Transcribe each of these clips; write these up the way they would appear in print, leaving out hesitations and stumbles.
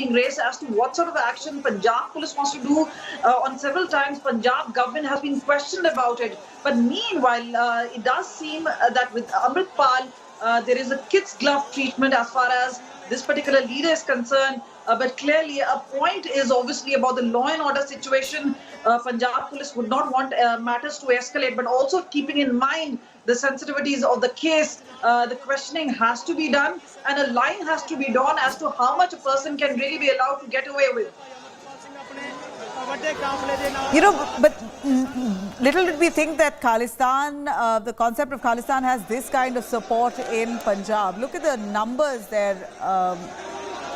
being raised as to what sort of action Punjab police wants to do. On several times, Punjab government has been questioned about it. But meanwhile, it does seem that with Amritpal, there is a kid's glove treatment as far as this particular leader is concerned. But clearly, a point is obviously about the law and order situation. Punjab police would not want matters to escalate, but also keeping in mind the sensitivities of the case, the questioning has to be done, and a line has to be drawn as to how much a person can really be allowed to get away with. But little did we think that Khalistan, the concept of Khalistan has this kind of support in Punjab. Look at the numbers there,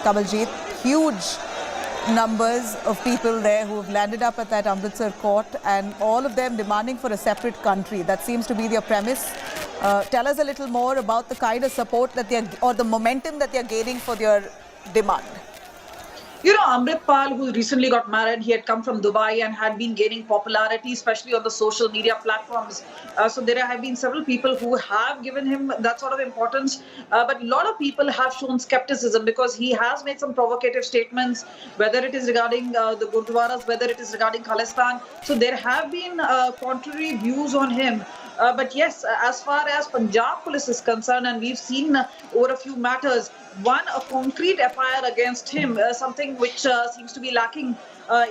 Kamaljeet. Huge numbers of people there who have landed up at that Amritsar court, and all of them demanding for a separate country. That seems to be their premise. Tell us a little more about the kind of support that they're, or the momentum that they're gaining for their demand. Amritpal, who recently got married, he had come from Dubai and had been gaining popularity, especially on the social media platforms. So there have been several people who have given him that sort of importance. But a lot of people have shown skepticism because he has made some provocative statements, whether it is regarding the Gurdwaras, whether it is regarding Khalistan. So there have been contrary views on him. But yes, as far as Punjab police is concerned, and we've seen over a few matters, one, a concrete FIR against him, something which seems to be lacking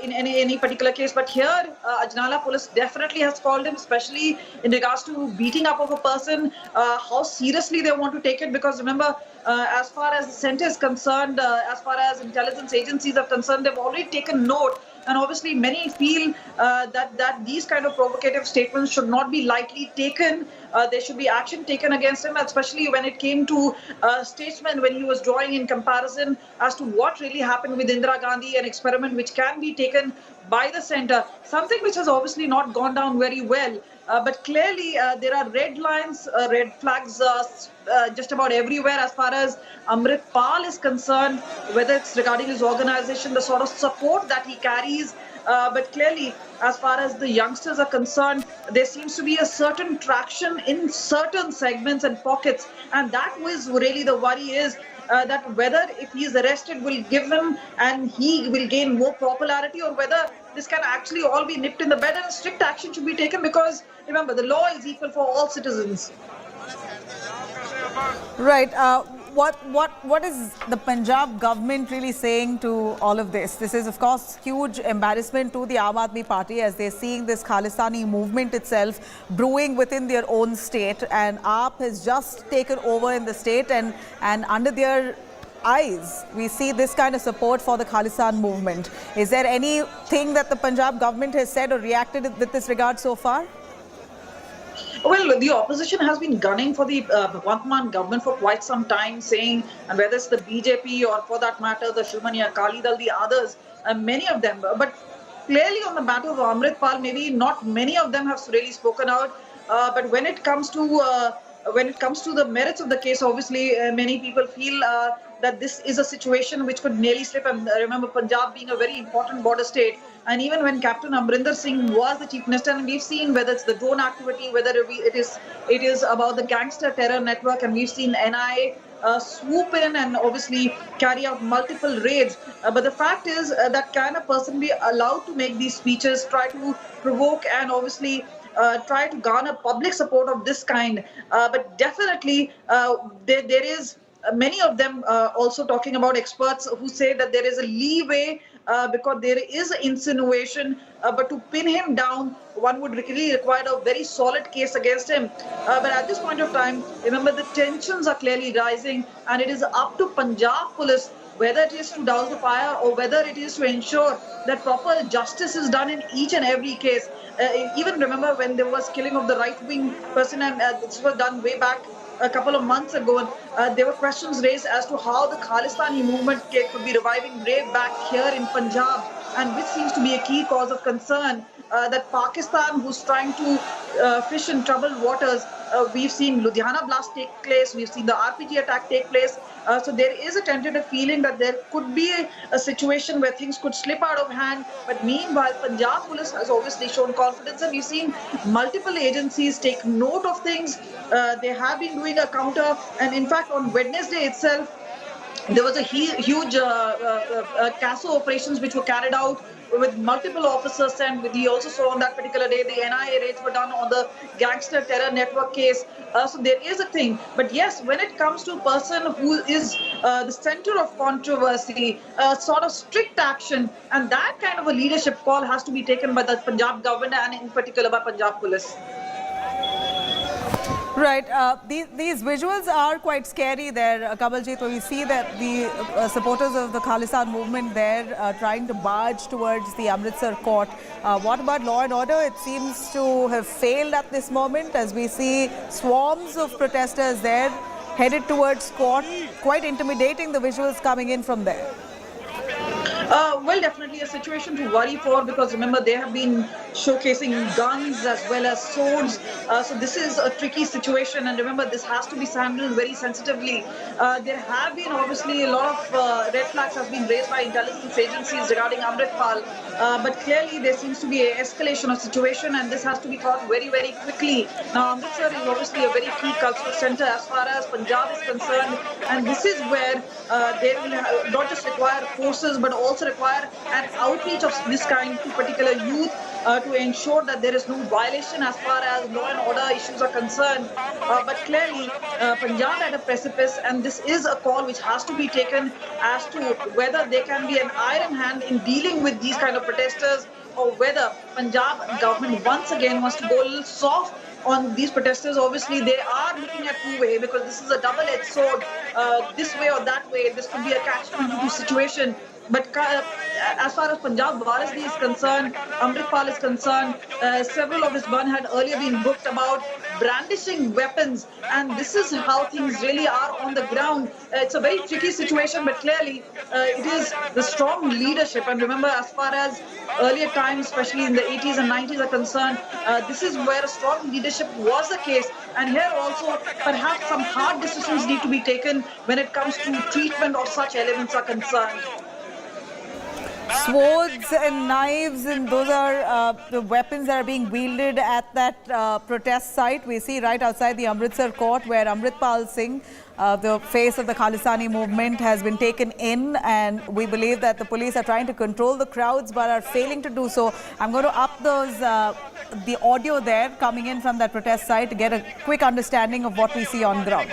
in any particular case. But here, Ajnala police definitely has called him, especially in regards to beating up of a person, how seriously they want to take it. Because remember, as far as the centre is concerned, as far as intelligence agencies are concerned, they've already taken note. And obviously, many feel that these kind of provocative statements should not be lightly taken. There should be action taken against him, especially when it came to statesman, when he was drawing in comparison as to what really happened with Indira Gandhi, an experiment which can be taken by the centre, something which has obviously not gone down very well. But clearly, there are red lines, red flags just about everywhere as far as Amritpal is concerned, whether it's regarding his organization, the sort of support that he carries. But clearly, as far as the youngsters are concerned, there seems to be a certain traction in certain segments and pockets. And that was really the worry is that whether if he is arrested will give him and he will gain more popularity, or whether this can actually all be nipped in the bud and strict action should be taken, because remember, the law is equal for all citizens. Right. What is the Punjab government really saying to all of this? This is, of course, huge embarrassment to the Aam Aadmi Party as they're seeing this Khalistani movement itself brewing within their own state, and AAP has just taken over in the state, and under their eyes we see this kind of support for the Khalistan movement. Is there anything that the Punjab government has said or reacted with this regard so far? Well, the opposition has been gunning for the Bhagwant government for quite some time, saying, and whether it's the BJP or for that matter, the Shrimani Akali Dal, the others, many of them. But clearly on the matter of Amritpal, maybe not many of them have really spoken out. But when it comes to the merits of the case, obviously many people feel that this is a situation which could nearly slip. And remember, Punjab being a very important border state. And even when Captain Amrinder Singh was the chief minister, and we've seen whether it's the drone activity, whether it is about the gangster terror network, and we've seen NIA swoop in and obviously carry out multiple raids. But the fact is that can a person be allowed to make these speeches, try to provoke and obviously try to garner public support of this kind? But definitely there is many of them also talking about experts who say that there is a leeway because there is an insinuation, but to pin him down, one would really require a very solid case against him. But at this point of time, remember, the tensions are clearly rising, and it is up to Punjab police whether it is to douse the fire or whether it is to ensure that proper justice is done in each and every case. Even remember when there was killing of the right-wing person, and this was done way back a couple of months ago, there were questions raised as to how the Khalistani movement could be reviving way back here in Punjab, and which seems to be a key cause of concern. That Pakistan, who's trying to fish in troubled waters, we've seen Ludhiana blast take place, we've seen the RPG attack take place. So there is a tentative feeling that there could be a situation where things could slip out of hand. But meanwhile, Punjab police has obviously shown confidence, and we've seen multiple agencies take note of things. They have been doing a counter, and in fact on Wednesday itself, there was a huge CASO operations which were carried out with multiple officers sent. He also saw on that particular day the NIA raids were done on the gangster terror network case. So there is a thing. But yes, when it comes to a person who is the center of controversy, sort of strict action, and that kind of a leadership call has to be taken by the Punjab government and in particular by Punjab Police. Right. These visuals are quite scary there, Kamaljeet, where we see that the supporters of the Khalistan movement there trying to barge towards the Amritsar court. What about law and order? It seems to have failed at this moment as we see swarms of protesters there headed towards court. Quite intimidating, the visuals coming in from there. Well, definitely a situation to worry for, because remember they have been showcasing guns as well as swords. So this is a tricky situation, and remember this has to be handled very sensitively. There have been obviously a lot of red flags has been raised by intelligence agencies regarding Amritpal, but clearly there seems to be an escalation of situation, and this has to be thought very, very quickly. Now Amritsar is obviously a very key cultural center as far as Punjab is concerned, and this is where they will not just require forces but also require an outreach of this kind to particular youth to ensure that there is no violation as far as law and order issues are concerned. But clearly, Punjab at a precipice, and this is a call which has to be taken as to whether there can be an iron hand in dealing with these kind of protesters, or whether Punjab government once again wants to go a little soft on these protesters. Obviously, they are looking at two-way, because this is a double-edged sword. This way or that way, this could be a catch-22 situation. But as far as Punjab Waris is concerned, Amritpal is concerned, several of his men had earlier been booked about brandishing weapons, and this is how things really are on the ground. It's a very tricky situation, but clearly it is the strong leadership. And remember, as far as earlier times, especially in the 80s and 90s are concerned, this is where a strong leadership was the case. And here also, perhaps some hard decisions need to be taken when it comes to treatment of such elements are concerned. Swords and knives, and those are the weapons that are being wielded at that protest site. We see right outside the Amritsar court where Amritpal Singh, the face of the Khalistani movement, has been taken in, and we believe that the police are trying to control the crowds but are failing to do so. I'm going to up those the audio there coming in from that protest site to get a quick understanding of what we see on ground.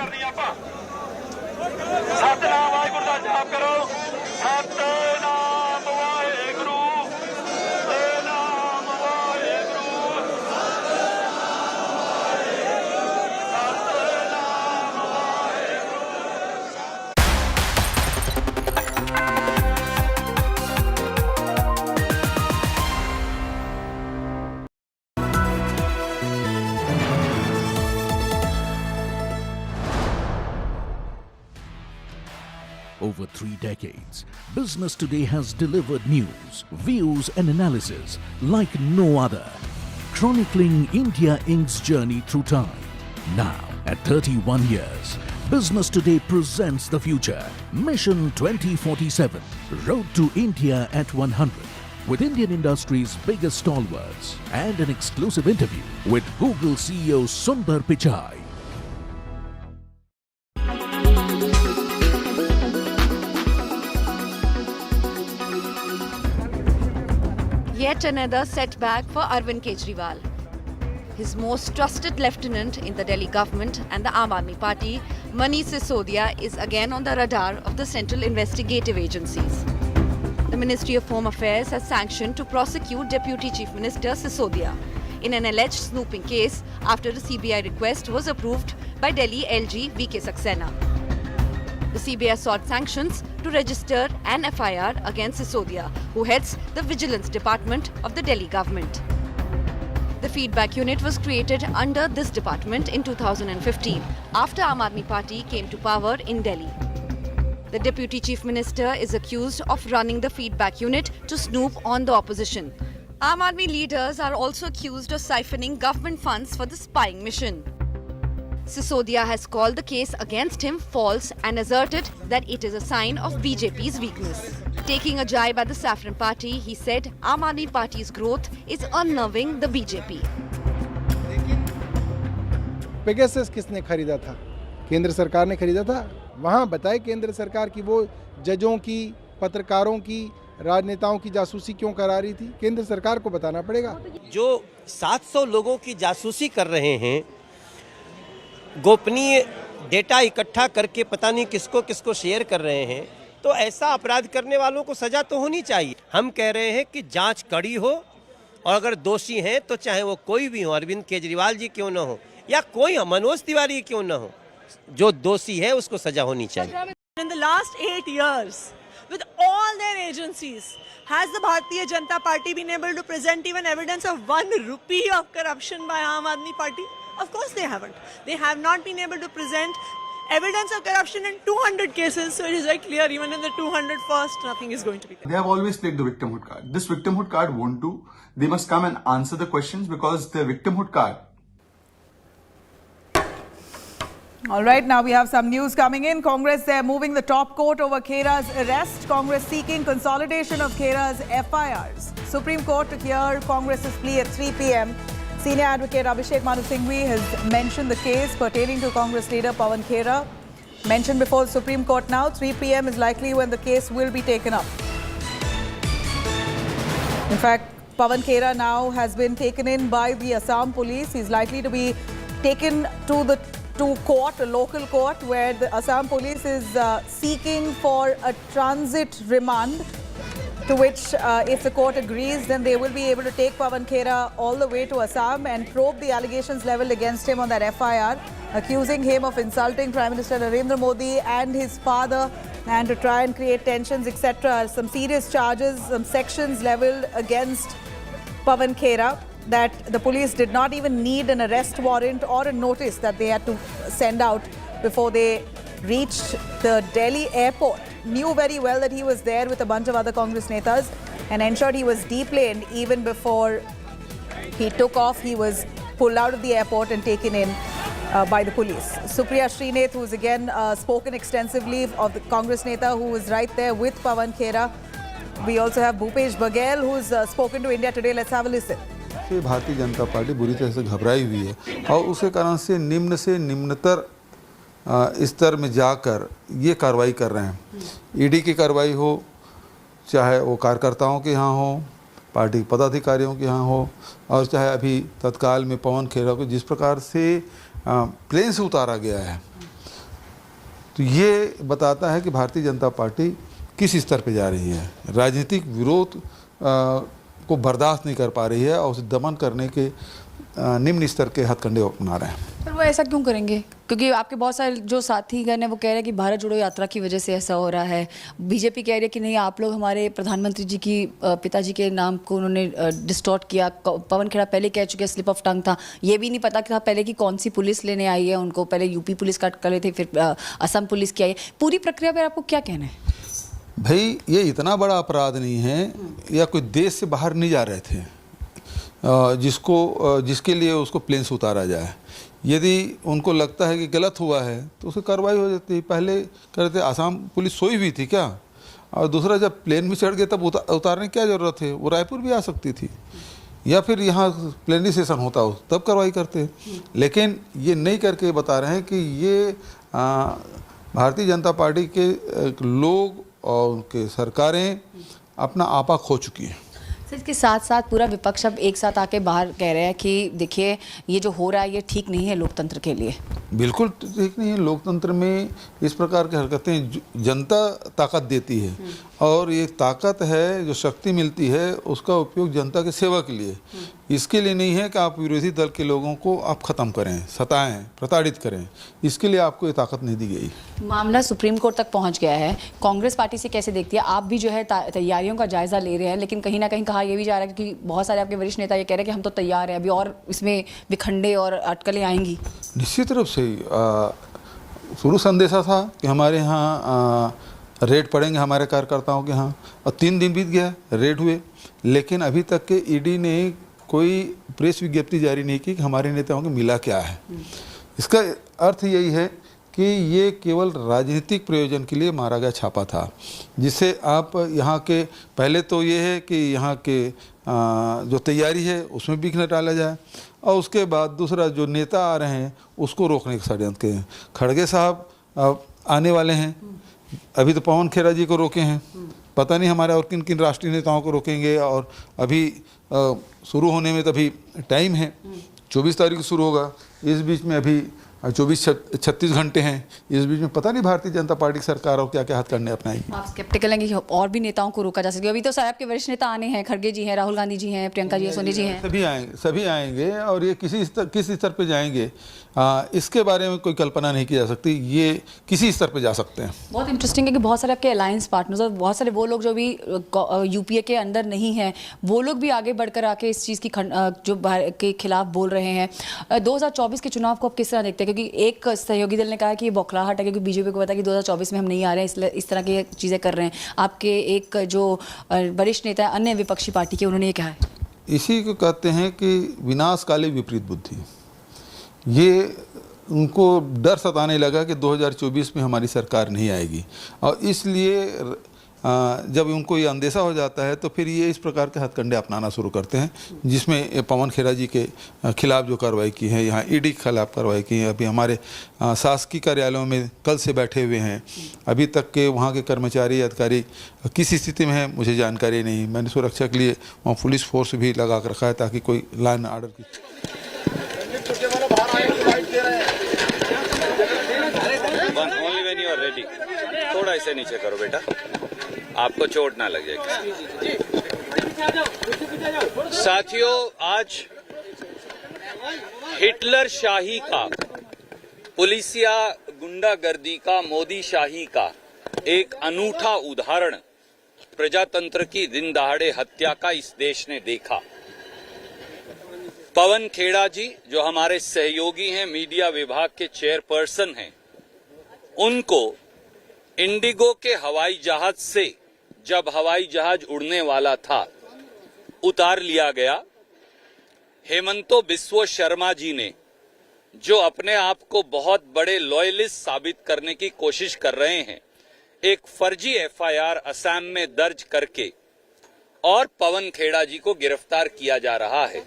Over 3 decades, Business Today has delivered news, views and analysis like no other, chronicling India Inc.'s journey through time. Now, at 31 years, Business Today presents the future. Mission 2047, Road to India at 100. With Indian industry's biggest stalwarts and an exclusive interview with Google CEO Sundar Pichai. Yet another setback for Arvind Kejriwal. His most trusted lieutenant in the Delhi government and the Aam Aadmi Party, Manish Sisodia, is again on the radar of the central investigative agencies. The Ministry of Home Affairs has sanctioned to prosecute Deputy Chief Minister Sisodia in an alleged snooping case after a CBI request was approved by Delhi LG VK Saxena. The CBI sought sanctions to register an FIR against Sisodia, who heads the Vigilance Department of the Delhi government. The feedback unit was created under this department in 2015 after Aam Aadmi Party came to power in Delhi. The Deputy Chief Minister is accused of running the feedback unit to snoop on the opposition. Aam Aadmi leaders are also accused of siphoning government funds for the spying mission. Sisodia has called the case against him false and asserted that it is a sign of BJP's weakness. Taking a jibe at the Saffron Party, he said Aam Aadmi Party's growth is unnerving the BJP. Pegasus किसने खरीदा था? केंद्र सरकार ने खरीदा था, वहाँ बताए केंद्र सरकार कि वो जजों की, पत्रकारों की, राजनेताओं की जासूसी क्यों करा रही थी। केंद्र सरकार को बताना पड़ेगा। जो 700 लोगों की जासूसी कर रहे हैं, गोपनीय डेटा इकट्ठा करके पता नहीं किसको किसको शेयर कर रहे हैं, तो ऐसा अपराध करने वालों को सजा तो होनी चाहिए। हम कह रहे हैं कि जांच कड़ी हो और अगर दोषी हैं तो चाहे वो कोई भी हो, अरविंद केजरीवाल जी क्यों ना हो या कोई मनोज तिवारी क्यों ना हो, जो दोषी है उसको सजा होनी चाहिए। In the last 8 years, with all their agencies, has the Bharatiya Janata Party been able to present even evidence of 1 rupee of corruption by Aam Aadmi Party? Of course they haven't. They have not been able to present evidence of corruption in 200 cases, so it is very clear even in the 201st, nothing is going to be done. They have always played the victimhood card. This victimhood card won't do. They must come and answer the questions because the victimhood card. All right, now we have some news coming in. Congress, they're moving the top court over Khera's arrest. Congress seeking consolidation of Khera's FIRs. Supreme Court to hear Congress's plea at 3 p.m. Senior advocate Abhishek Manu Singhvi has mentioned the case pertaining to Congress leader Pawan Khera. Mentioned before the Supreme Court now, 3 p.m. is likely when the case will be taken up. In fact, Pawan Khera now has been taken in by the Assam police. He's likely to be taken to court, a local court, where the Assam police is seeking for a transit remand, to which if the court agrees, then they will be able to take Pawan Khera all the way to Assam and probe the allegations leveled against him on that FIR, accusing him of insulting Prime Minister Narendra Modi and his father, and to try and create tensions, etc. Some serious charges, some sections leveled against Pawan Khera, that the police did not even need an arrest warrant or a notice that they had to send out before they reached the Delhi airport. Knew very well that he was there with a bunch of other Congress netas and ensured he was deplaned even before he took off. He was pulled out of the airport and taken in by the police. Supriya Srinath, who's again spoken extensively of the Congress neta who was right there with Pawan Khera. We also have Bhupesh Baghel, who's spoken to India Today. Let's have a listen. Bharatiya Janata party बुरी तरह से घबराई हुई है और उसके कारण से निम्नतर स्तर में जाकर ये कार्रवाई कर रहे हैं। ईडी की कार्रवाई हो, चाहे वो कार्यकर्ताओं के यहाँ हो, पार्टी पदाधिकारियों के यहाँ हो, और चाहे अभी तत्काल में पवन खेरा को जिस प्रकार से प्लेन से उतारा गया है, तो ये बताता है कि भारतीय जनता पार्टी किस स्तर पे जा रही है। राजनीतिक विरोध को बर्दाश्त नहीं कर पा रही है और उसे दमन करने के निम्न स्तर के हथकंडे अपना रहे हैं। पर वो ऐसा क्यों करेंगे? क्योंकि आपके बहुत सारे जो साथीगण हैं वो कह रहे हैं कि भारत जोड़ो यात्रा की वजह से ऐसा हो रहा है। बीजेपी कह रही है कि नहीं, आप लोग हमारे प्रधानमंत्री जी की पिताजी के नाम को उन्होंने डिस्टॉर्ट किया। पवन खेड़ा पहले कह चुके, स्लिप ऑफ टंग था, ये भी नहीं पता था पहले कि कौन सी पुलिस लेने आई है उनको। पहले यूपी पुलिस का कर रहे थे, फिर असम पुलिस की आई है। पूरी प्रक्रिया पर आपको क्या कहना है? भाई ये इतना बड़ा अपराध नहीं है, या कोई देश से बाहर नहीं जा रहे थे जिसके लिए उसको प्लेन से उतारा जाए। यदि उनको लगता है कि गलत हुआ है तो उसकी कार्रवाई हो जाती। पहले कहते आसाम पुलिस सोई हुई थी क्या, और दूसरा जब प्लेन में चढ़ गए तब उतारने की क्या ज़रूरत है? वो रायपुर भी आ सकती थी, या फिर यहाँ प्लेनरी सेशन होता हो तब कार्रवाई करते। लेकिन ये नहीं करके बता रहे हैं कि ये भारतीय जनता पार्टी के लोग और उनके सरकारें अपना आपा खो चुकी हैं। इसके साथ साथ पूरा विपक्ष अब एक साथ आके बाहर कह रहे हैं कि देखिए ये जो हो रहा है ये ठीक नहीं है लोकतंत्र के लिए। बिल्कुल ठीक नहीं है। लोकतंत्र में इस प्रकार की हरकतें जनता ताकत देती है, और ये ताकत है जो शक्ति मिलती है उसका उपयोग जनता की सेवा के लिए, इसके लिए नहीं है कि आप विरोधी दल के लोगों को आप ख़त्म करें, सताएं, प्रताड़ित करें। इसके लिए आपको ये ताकत नहीं दी गई। मामला सुप्रीम कोर्ट तक पहुंच गया है। कांग्रेस पार्टी से कैसे देखती है? आप भी जो है तैयारियों का जायजा ले रहे हैं, लेकिन कहीं ना कहीं कहा यह भी जा रहा है कि बहुत सारे आपके वरिष्ठ नेता ये कह रहे हैं कि हम तो तैयार हैं, अभी और इसमें विखंडे और अटकलें आएंगी। निश्चित रूप से शुरू संदेशा था कि हमारे यहाँ रेड पड़ेंगे हमारे कार्यकर्ताओं के यहाँ, और 3 दिन बीत गया, रेड हुए, लेकिन अभी तक के ईडी ने कोई प्रेस विज्ञप्ति जारी नहीं की कि हमारे नेताओं को मिला क्या है। इसका अर्थ यही है कि ये केवल राजनीतिक प्रयोजन के लिए मारा गया छापा था, जिससे आप यहाँ के पहले तो ये है कि यहाँ के जो तैयारी है उसमें विघ्न डाला जाए, और उसके बाद दूसरा जो नेता आ रहे हैं उसको रोकने के षड्यंत्र के। खड़गे साहब आने वाले हैं। अभी तो पवन खेरा जी को रोके हैं, पता नहीं हमारे और किन किन राष्ट्रीय नेताओं को रोकेंगे। और अभी शुरू होने में तो अभी टाइम है, 24 तारीख को शुरू होगा। इस बीच में अभी 24-36 घंटे हैं। इस बीच में पता नहीं भारतीय जनता पार्टी की सरकार और क्या क्या हथकंडे अपनाएगी। आप स्केप्टिकल हैं कि और भी नेताओं को रोका जा सके? अभी तो साहब के वरिष्ठ नेता आने हैं, खड़गे जी हैं, राहुल गांधी जी हैं, प्रियंका जी, सोनी जी हैं, सभी आएंगे और ये किस स्तर पे जाएंगे इसके बारे में कोई कल्पना नहीं की जा सकती। ये किसी स्तर पे जा सकते हैं। बहुत इंटरेस्टिंग है कि बहुत सारे आपके अलायंस पार्टनर्स और बहुत सारे वो लोग जो भी यूपीए के अंदर नहीं हैं, वो लोग भी आगे बढ़कर आके इस चीज़ की जो के खिलाफ बोल रहे हैं। 2024 के चुनाव को आप किस तरह देखते हैं? क्योंकि एक सहयोगी दल ने कहा कि ये बौखलाहट है, क्योंकि बीजेपी को पता है कि 2024 में हम नहीं आ रहे हैं, इसलिए इस तरह की चीज़ें कर रहे हैं। आपके एक जो वरिष्ठ नेता है अन्य विपक्षी पार्टी के, उन्होंने ये कहा है। इसी को कहते हैं कि विनाशकाली विपरीत बुद्धि। ये उनको डर सताने लगा कि 2024 में हमारी सरकार नहीं आएगी, और इसलिए जब उनको ये अंदेशा हो जाता है तो फिर ये इस प्रकार के हथकंडे अपनाना शुरू करते हैं, जिसमें पवन खेरा जी के खिलाफ जो कार्रवाई की है, यहाँ ईडी के खिलाफ कार्रवाई की है। अभी हमारे शासकीय कार्यालयों में कल से बैठे हुए हैं, अभी तक के वहाँ के कर्मचारी अधिकारी किस स्थिति में है मुझे जानकारी नहीं। मैंने सुरक्षा के लिए वहाँ पुलिस फोर्स भी लगा कर रखा है ताकि कोई लॉ एंड ऑर्डर की थोड़ा इसे नीचे करो बेटा, आपको चोट ना लग जाएगी। साथियों, आज हिटलर शाही का, पुलिसिया गुंडागर्दी का, मोदी शाही का एक अनूठा उदाहरण प्रजातंत्र की दिन दहाड़े हत्या का इस देश ने देखा। पवन खेड़ा जी जो हमारे सहयोगी हैं, मीडिया विभाग के चेयरपर्सन हैं, उनको इंडिगो के हवाई जहाज से, जब हवाई जहाज उड़ने वाला था, उतार लिया गया। हेमंतो बिस्व शर्मा जी ने, जो अपने आप को बहुत बड़े लॉयलिस्ट साबित करने की कोशिश कर रहे हैं, एक फर्जी FIR असम में दर्ज करके और पवन खेड़ा जी को गिरफ्तार किया जा रहा है।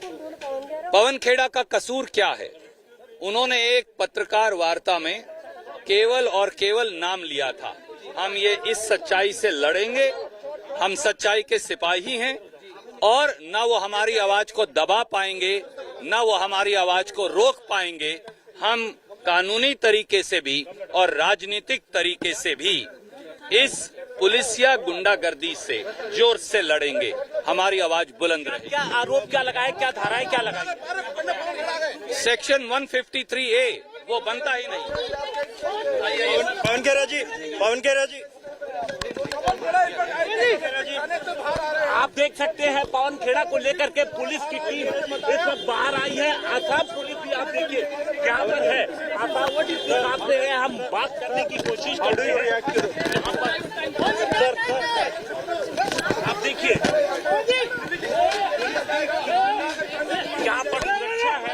पवन खेड़ा का कसूर क्या है? उन्होंने एक पत्रकार वार्ता में केवल और केवल नाम लिया था, हम ये इस सच्चाई से लड़ेंगे, हम सच्चाई के सिपाही हैं, और न वो हमारी आवाज को दबा पाएंगे, न वो हमारी आवाज को रोक पाएंगे। हम कानूनी तरीके से भी और राजनीतिक तरीके से भी इस पुलिसिया गुंडागर्दी से जोर से लड़ेंगे, हमारी आवाज बुलंद रहेगी। क्या आरोप क्या लगाए, क्या धाराएं क्या लगाई? सेक्शन 153A वो बनता ही नहीं। पवन खेरा जी, पवन खेरा जी, आप देख सकते हैं पवन खेड़ा को लेकर के पुलिस की टीम इस वक्त बाहर आई है। आसाम पुलिस भी आप देखिए क्या पर है, आसाम से है, हम बात करने की कोशिश कर रहे हैं। आप देखिए यहाँ पर सुरक्षा है।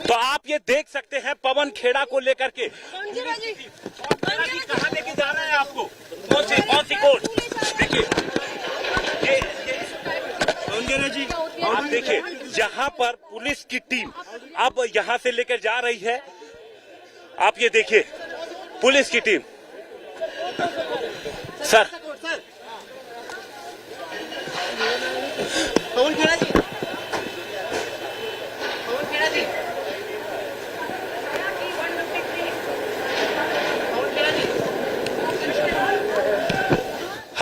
तो आप ये देख सकते हैं पवन खेड़ा को लेकर के कहाँ लेके जा रहा है आपको, कौन सी कोर्ट? देखिए जी, आप देखिए जहाँ पर पुलिस की टीम अब यहाँ से लेकर जा रही है, आप ये देखिए पुलिस की team. Sir Pawan Khera ji, Pawan Khera ji,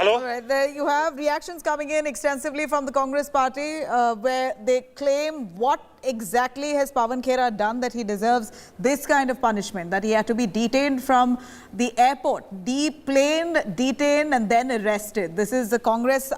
All right, there you have reactions coming in extensively from the Congress party where they claim what exactly has Pawan Khera done that he deserves this kind of punishment, that he had to be detained from the airport, deplaned, detained and then arrested. This is the Congress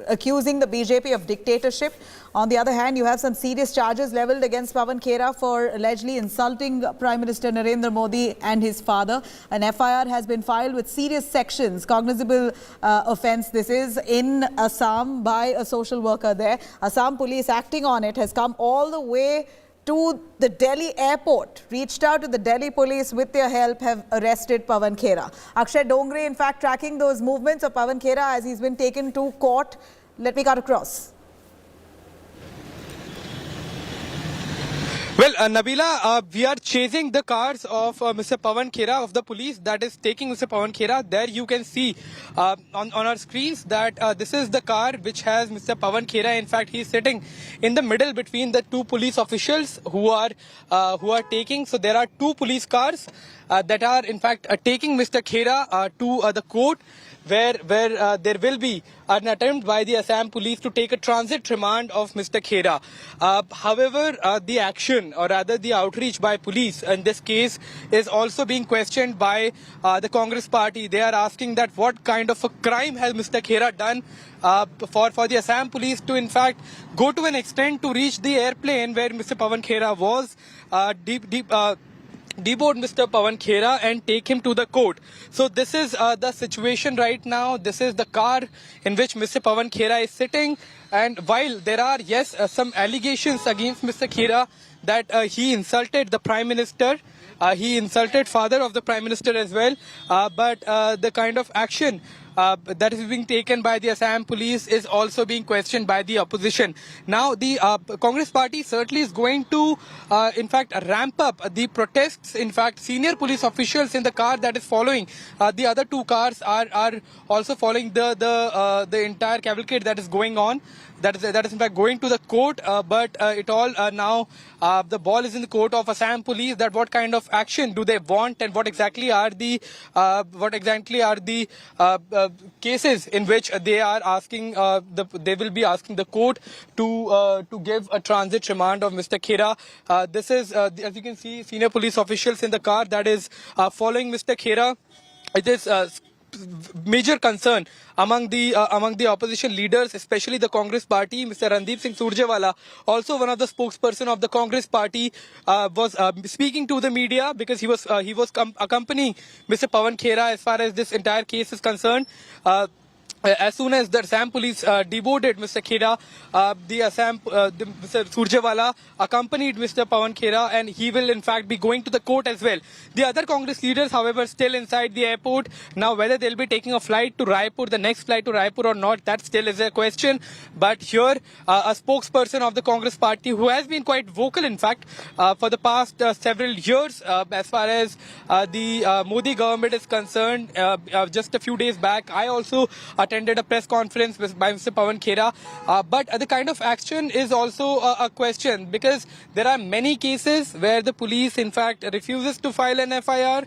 accusing the BJP of dictatorship. On the other hand, you have some serious charges leveled against Pawan Khera for allegedly insulting Prime Minister Narendra Modi and his father. An FIR has been filed with serious sections, cognizable offence. This is in Assam by a social worker there. Assam police acting on it has come all the way to the Delhi airport, reached out to the Delhi police with their help, have arrested Pawan Khera. Akshay Dongre, in fact, tracking those movements of Pawan Khera as he's been taken to court. Let me cut across. Well, Nabila, we are chasing the cars of Mr. Pawan Khera of the police that is taking Mr. Pawan Khera. There you can see on our screens that this is the car which has Mr. Pawan Khera. In fact, he is sitting in the middle between the two police officials who are taking. So there are two police cars that are in fact taking Mr. Khera to the court, where there will be an attempt by the Assam police to take a transit remand of Mr. Khera. However, the action, or rather the outreach by police in this case, is also being questioned by the Congress party. They are asking that what kind of a crime has Mr. Khera done for the Assam police to in fact go to an extent to reach the airplane where Mr. Pawan Khera was, deboard Mr. Pawan Khera and take him to the court. So this is the situation right now. This is the car in which Mr. Pawan Khera is sitting. And while there are, yes, some allegations against Mr. Khera that he insulted the Prime Minister, he insulted father of the Prime Minister as well, but the kind of action that is being taken by the Assam police is also being questioned by the opposition. Now, the Congress party certainly is going to, in fact, ramp up the protests. In fact, senior police officials in the car that is following the other two cars are also following the entire cavalcade that is going on. That is in fact going to the court, but it all now the ball is in the court of Assam police. That what kind of action do they want, and what exactly are the cases in which they are asking they will be asking the court to give a transit remand of Mr. Khera. This is as you can see, senior police officials in the car that is following Mr. Khera. It is major concern among the opposition leaders, especially the Congress party. Mr. Randeep Singh Surjewala, also one of the spokesperson of the Congress party, was speaking to the media because he was accompanying Mr. Pawan Khera as far as this entire case is concerned. As soon as the Assam police deboarded Mr. Khera, Mr. Surjewala accompanied Mr. Pawan Khera, and he will in fact be going to the court as well. The other Congress leaders, however, still inside the airport. Now, whether they'll be taking a flight to Raipur, the next flight to Raipur or not, that still is a question. But here, a spokesperson of the Congress party, who has been quite vocal, in fact, for the past several years, as far as the Modi government is concerned, just a few days back, I also attended a press conference by Mr. Pawan Khera, but the kind of action is also a question, because there are many cases where the police in fact refuses to file an FIR.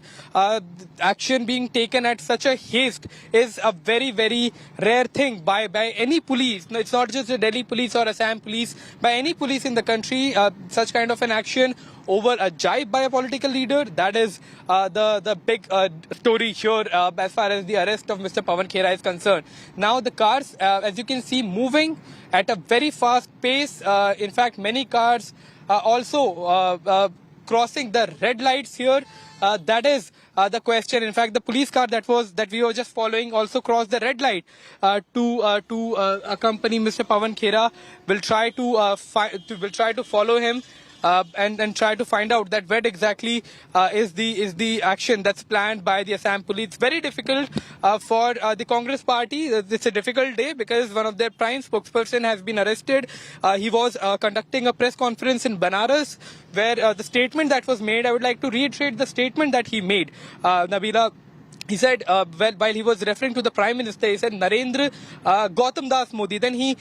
Action being taken at such a haste is a very, very rare thing by any police. No, it's not just the Delhi police or Assam police, by any police in the country. Such kind of an action over a jibe by a political leader, that is the big story here as far as the arrest of Mr. Pawan Khera is concerned. Now the cars, as you can see, moving at a very fast pace. In fact, many cars also crossing the red lights here. That is the question. In fact, the police car that we were just following also crossed the red light to accompany Mr. Pawan Khera. Will try to follow him. And try to find out that where exactly is the action that's planned by the Assam police. It's very difficult for the Congress party. It's a difficult day because one of their prime spokesperson has been arrested. He was conducting a press conference in Banaras, where the statement that was made, I would like to reiterate the statement that he made. Nabila, he said, while he was referring to the Prime Minister, he said, Narendra Gautam Das Modi. Then he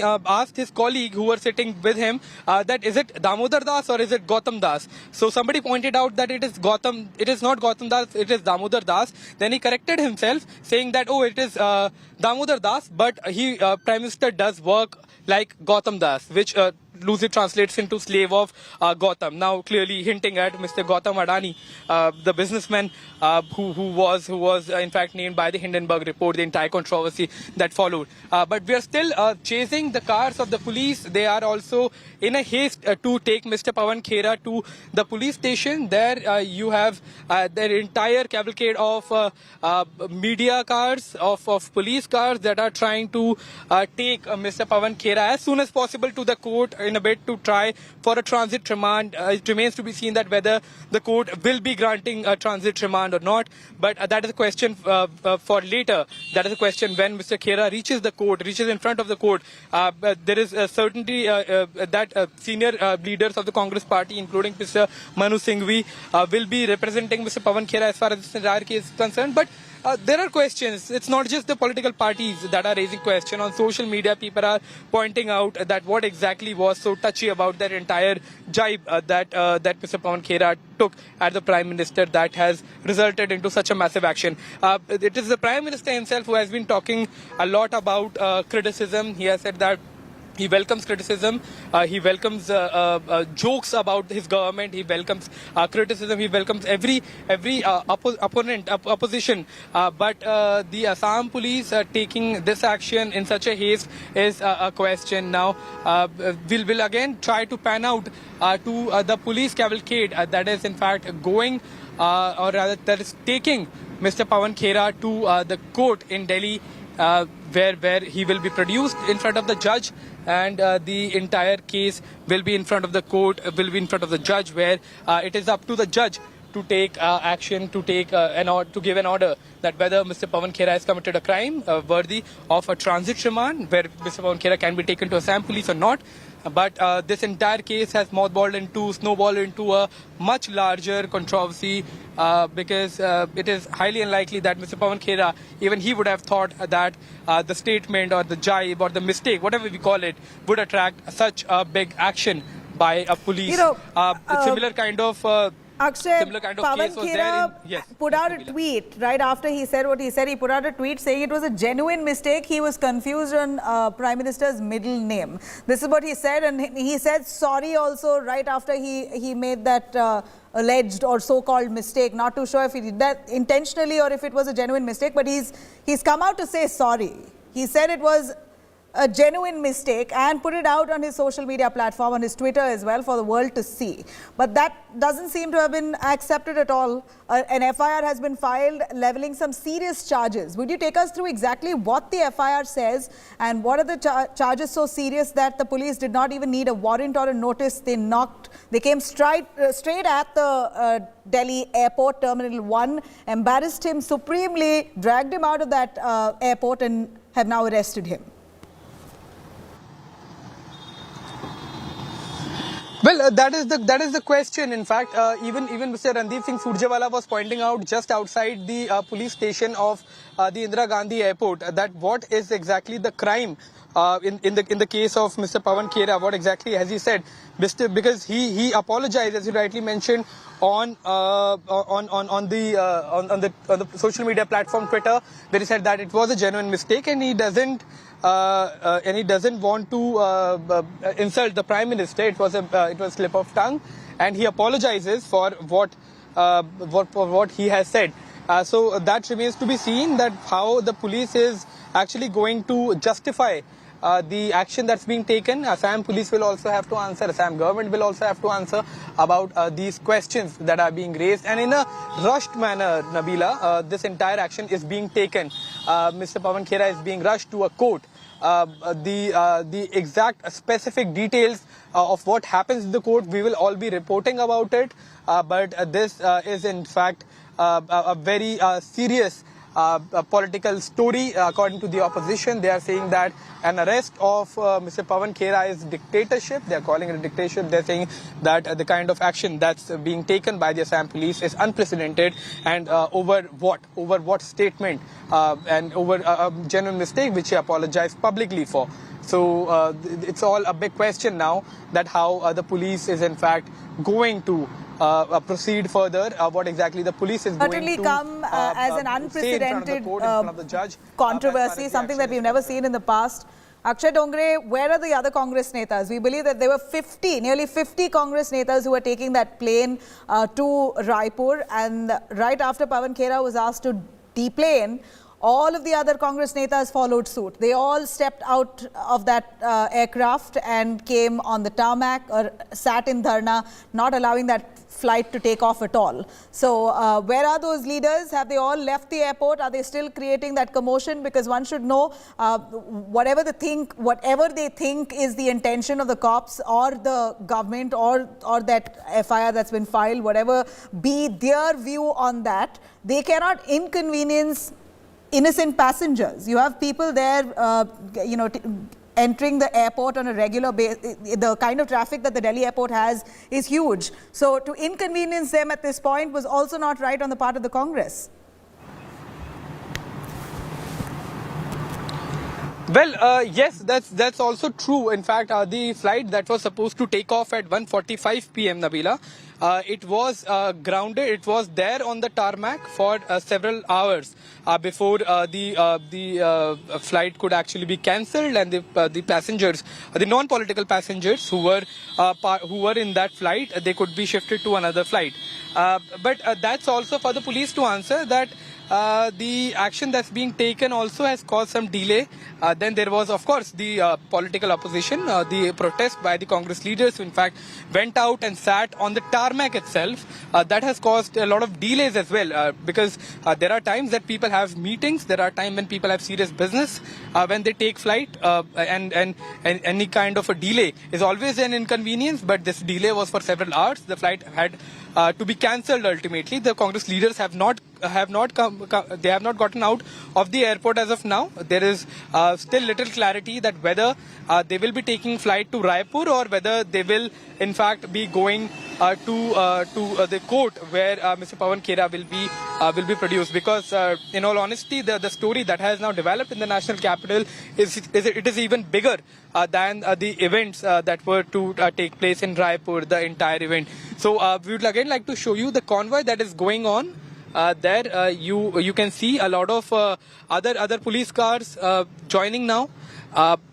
asked his colleague who were sitting with him that is it Damodar Das or is it Gautam Das? So somebody pointed out that it is not Gautam Das, it is Damodar Das. Then he corrected himself, saying that, oh, it is Damodar Das, but Prime Minister does work like Gautam Das, which loosely translates into slave of Gautam. Now clearly hinting at Mr. Gautam Adani, the businessman who was in fact named by the Hindenburg report, the entire controversy that followed. But we are still chasing the cars of the police. They are also in a haste to take Mr. Pawan Khera to the police station. There you have their entire cavalcade of media cars, of police cars that are trying to take Mr. Pawan Khera as soon as possible to the court in a bid to try for a transit remand. It remains to be seen that whether the court will be granting a transit remand or not. But that is a question for later. That is a question when Mr. Khera reaches the court, reaches in front of the court. There is certainty that senior leaders of the Congress party, including Mr. Manu Singhvi, will be representing Mr. Pawan Khera as far as this entire case is concerned. But there are questions. It's not just the political parties that are raising questions. On social media, people are pointing out that what exactly was so touchy about that entire jibe that Mr. Pawan Khera took at the Prime Minister that has resulted into such a massive action. It is the Prime Minister himself who has been talking a lot about criticism. He has said that he welcomes criticism. He welcomes jokes about his government. He welcomes criticism. He welcomes every opposition. But the Assam police taking this action in such a haste is a question now. Will again try to pan out to the police cavalcade that is in fact going, or rather that is taking Mr. Pawan Khera to the court in Delhi, where he will be produced in front of the judge, and the entire case will be in front of the court, will be in front of the judge, where it is up to the judge to take action, to take to give an order that whether Mr. Pawan Khera has committed a crime worthy of a transit remand, where Mr. Pawan Khera can be taken to Assam police or not. But this entire case has snowballed into a much larger controversy because it is highly unlikely that Mr. Pawan Khera, even he would have thought that the statement or the jibe or the mistake, whatever we call it, would attract such a big action by a police. Similar kind of Akshay, Pawan case was Khera put out a tweet right after he said what he said. He put out a tweet saying it was a genuine mistake. He was confused on Prime Minister's middle name. This is what he said, and he said sorry also right after he made that alleged or so-called mistake. Not too sure if he did that intentionally or if it was a genuine mistake, but he's come out to say sorry. He said it was a genuine mistake and put it out on his social media platform, on his Twitter as well, for the world to see. But that doesn't seem to have been accepted at all. An FIR has been filed leveling some serious charges. Would you take us through exactly what the FIR says and what are the charges so serious that the police did not even need a warrant or a notice? They came straight at the Delhi airport, Terminal 1, embarrassed him supremely, dragged him out of that airport and have now arrested him. Well, that is the question. In fact, even Mr. Randeep Singh Surjewala was pointing out just outside the police station of the Indira Gandhi Airport that what is exactly the crime in the case of Mr. Pawan Khera. What exactly has he said? Because he apologized, as you rightly mentioned, on the social media platform Twitter, where he said that it was a genuine mistake and he doesn't want to insult the Prime Minister. It was a slip of tongue, and he apologizes for what he has said. So that remains to be seen, that how the police is actually going to justify the action that's being taken. Assam police will also have to answer, Assam government will also have to answer about these questions that are being raised. And in a rushed manner, Nabila, this entire action is being taken. Mr. Pawan Khera is being rushed to a court. The exact specific details of what happens in the court, we will all be reporting about it. But this is in fact a very serious political story. According to the opposition, they are saying that an arrest of Mr. Pawan Khera is dictatorship. They are calling it a dictatorship. They are saying that the kind of action that's being taken by the Assam police is unprecedented, and over what statement, and over a genuine mistake which he apologized publicly for. So it's all a big question now, that how the police is in fact going to proceed further, what exactly the police is going to come as an unprecedented controversy, something that we've never seen in the past. Akshay Dongre, where are the other Congress netas? We believe that there were nearly 50 Congress netas who were taking that plane to Raipur, and right after Pawan Khera was asked to deplane, all of the other Congress netas followed suit. They all stepped out of that aircraft and came on the tarmac or sat in dharna, not allowing that flight to take off at all. So where are those leaders? Have they all left the airport? Are they still creating that commotion? Because one should know whatever they think is the intention of the cops or the government or that FIR that's been filed, whatever be their view on that, they cannot inconvenience innocent passengers. You have people there, entering the airport on a regular basis. The kind of traffic that the Delhi airport has is huge. So to inconvenience them at this point was also not right on the part of the Congress. Well, yes, that's also true. In fact, the flight that was supposed to take off at 1:45 p.m. Nabila, it was grounded. It was there on the tarmac for several hours before the flight could actually be cancelled, and the passengers, the non-political passengers who were in that flight, they could be shifted to another flight. But that's also for the police to answer that. The action that's being taken also has caused some delay. Then there was, of course, the political opposition, the protest by the Congress leaders who in fact went out and sat on the tarmac itself. That has caused a lot of delays as well because there are times that people have meetings, there are times when people have serious business when they take flight and any kind of a delay is always an inconvenience, but this delay was for several hours. The flight had to be cancelled ultimately. The Congress leaders have not gotten out of the airport as of now. There is still little clarity that whether they will be taking flight to Raipur or whether they will in fact be going to the court where Mr. Pawan Khera will be produced. Because in all honesty, the story that has now developed in the national capital is even bigger than the events that were to take place in Raipur, the entire event. So we would again like to show you the convoy that is going on. There you can see a lot of other police cars joining now.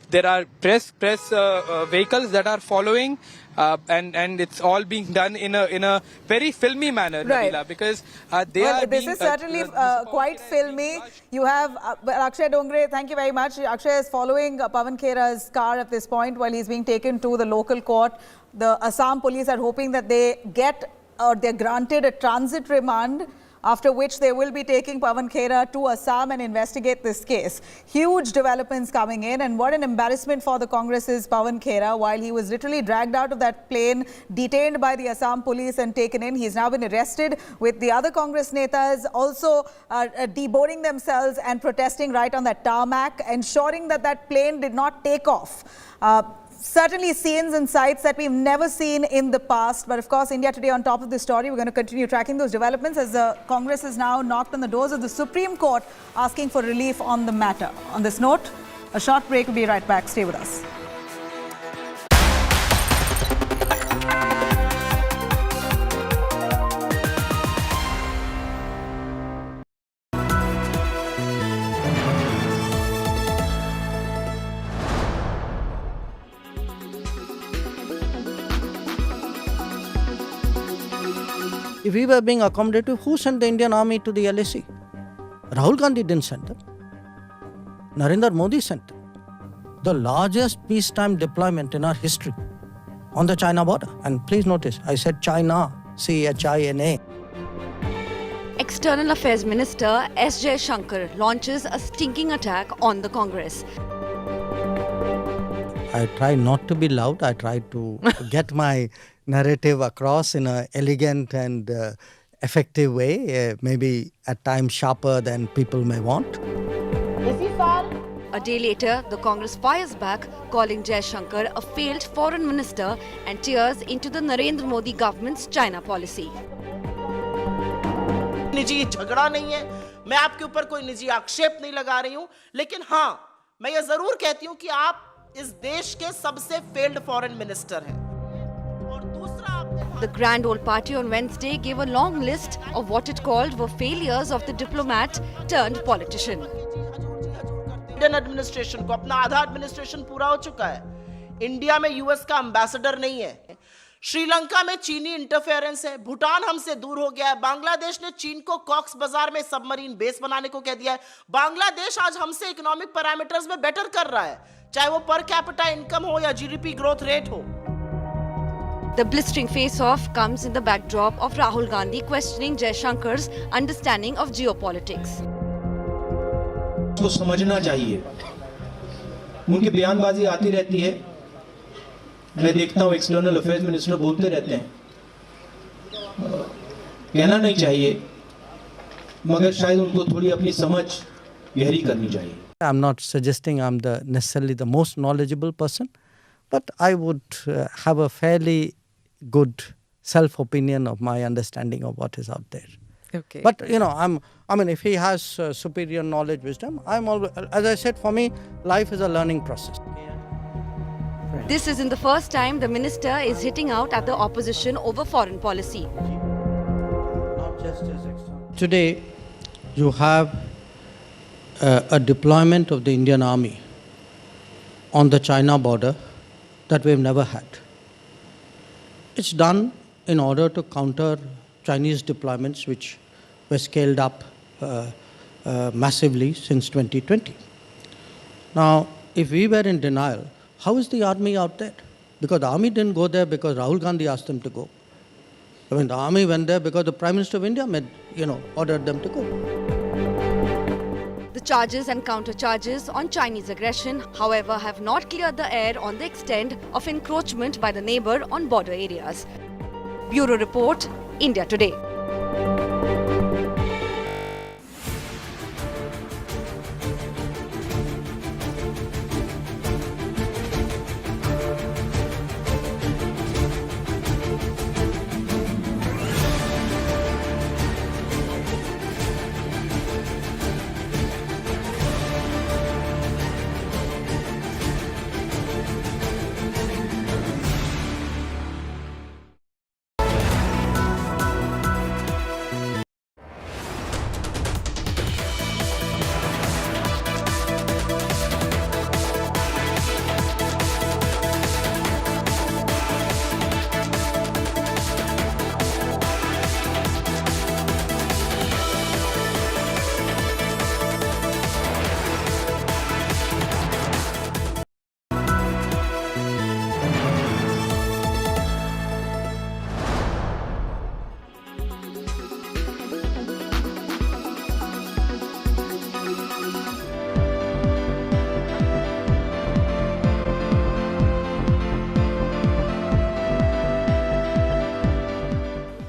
There are press vehicles that are following, and it's all being done in a very filmy manner, right. Nabila, because this is certainly quite filmy. You have Akshay Dongre, thank you very much. Akshay is following Pawan Khera's car at this point while he's being taken to the local court. The Assam police are hoping that they they're granted a transit remand, after which they will be taking Pawan Khera to Assam and investigate this case. Huge developments coming in, and what an embarrassment for the Congress's Pawan Khera. While he was literally dragged out of that plane, detained by the Assam police and taken in, he's now been arrested with the other Congress netas also deboarding themselves and protesting right on that tarmac, ensuring that that plane did not take off. Certainly scenes and sights that we've never seen in the past. But of course, India Today on top of this story. We're going to continue tracking those developments as the Congress has now knocked on the doors of the Supreme Court asking for relief on the matter. On this note, a short break. We'll be right back. Stay with us. If we were being accommodative, who sent the Indian army to the LAC? Rahul Gandhi didn't send them. Narendra Modi sent them. The largest peacetime deployment in our history on the China border. And please notice, I said China, C-H-I-N-A. External Affairs Minister S. Jaishankar launches a stinking attack on the Congress. I try not to be loud. I try to get my narrative across in an elegant and effective way, maybe at times sharper than people may want. A day later, the Congress fires back, calling Jaishankar a failed foreign minister and tears into the Narendra Modi government's China policy. निजी झगड़ा नहीं है, मैं आपके ऊपर कोई निजी आक्षेप नहीं लगा रही हूं, लेकिन हां, मैं ये जरूर कहती हूं कि आप इस देश के सबसे फेल्ड फॉरेन मिनिस्टर हैं. The Grand Old Party on Wednesday gave a long list of what it called were failures of the diplomat turned politician. Indian administration को अपना आधा एडमिनिस्ट्रेशन पूरा हो चुका है. इंडिया में यूएस का एम्बेसडर नहीं है. श्रीलंका में चीनी इंटरफेरेंस है. भूटान हमसे दूर हो गया है. बांग्लादेश ने चीन को कॉक्स बाजार में सबमरीन बेस बनाने को कह दिया है. बांग्लादेश आज हमसे इकोनॉमिक पैरामीटर्स में बेटर कर रहा है, चाहे वो पर कैपिटा इनकम हो या जीडीपी ग्रोथ रेट हो. The blistering face-off comes in the backdrop of Rahul Gandhi questioning Jaishankar's understanding of geopolitics. उसको समझना चाहिए, उनकी बयानबाजी आती रहती है, मैं देखता हूँ एक्सटर्नल अफेयर्स मिनिस्टर बोलते रहते हैं, कहना नहीं चाहिए, मगर शायद उनको थोड़ी अपनी समझ गहरी करनी चाहिए. I'm not suggesting I'm necessarily the most knowledgeable person, but I would have a fairly good self-opinion of my understanding of what is out there. Okay. But if he has superior knowledge, wisdom, I'm always, as I said, for me, life is a learning process. This isn't the first time the minister is hitting out at the opposition over foreign policy. Today, you have a deployment of the Indian Army on the China border that we've never had. It's done in order to counter Chinese deployments which were scaled up massively since 2020. Now, if we were in denial, how is the army out there? Because the army didn't go there because Rahul Gandhi asked them to go. I mean, the army went there because the Prime Minister of India ordered them to go. The charges and counter-charges on Chinese aggression, however, have not cleared the air on the extent of encroachment by the neighbour on border areas. Bureau Report, India Today.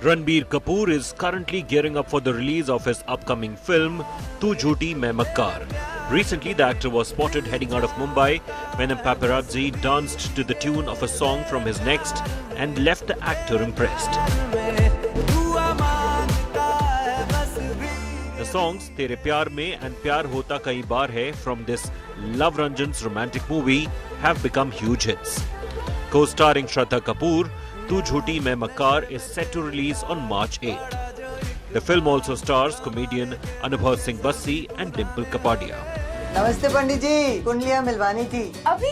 Ranbir Kapoor is currently gearing up for the release of his upcoming film, Tu Jhooti Main Makkar. Recently, the actor was spotted heading out of Mumbai when a paparazzi danced to the tune of a song from his next and left the actor impressed. The songs Tere Pyar Mein and Pyar Hota Kai Baar Hai from this Love Ranjan's romantic movie have become huge hits. Co-starring Shraddha Kapoor, Tu Jhooti Main Makkar is set to release on March 8th. The film also stars comedian Anubhav Singh Bassi and Dimple Kapadia. नमस्ते पंडित जी, कुंडलियां मिलवानी थी। अभी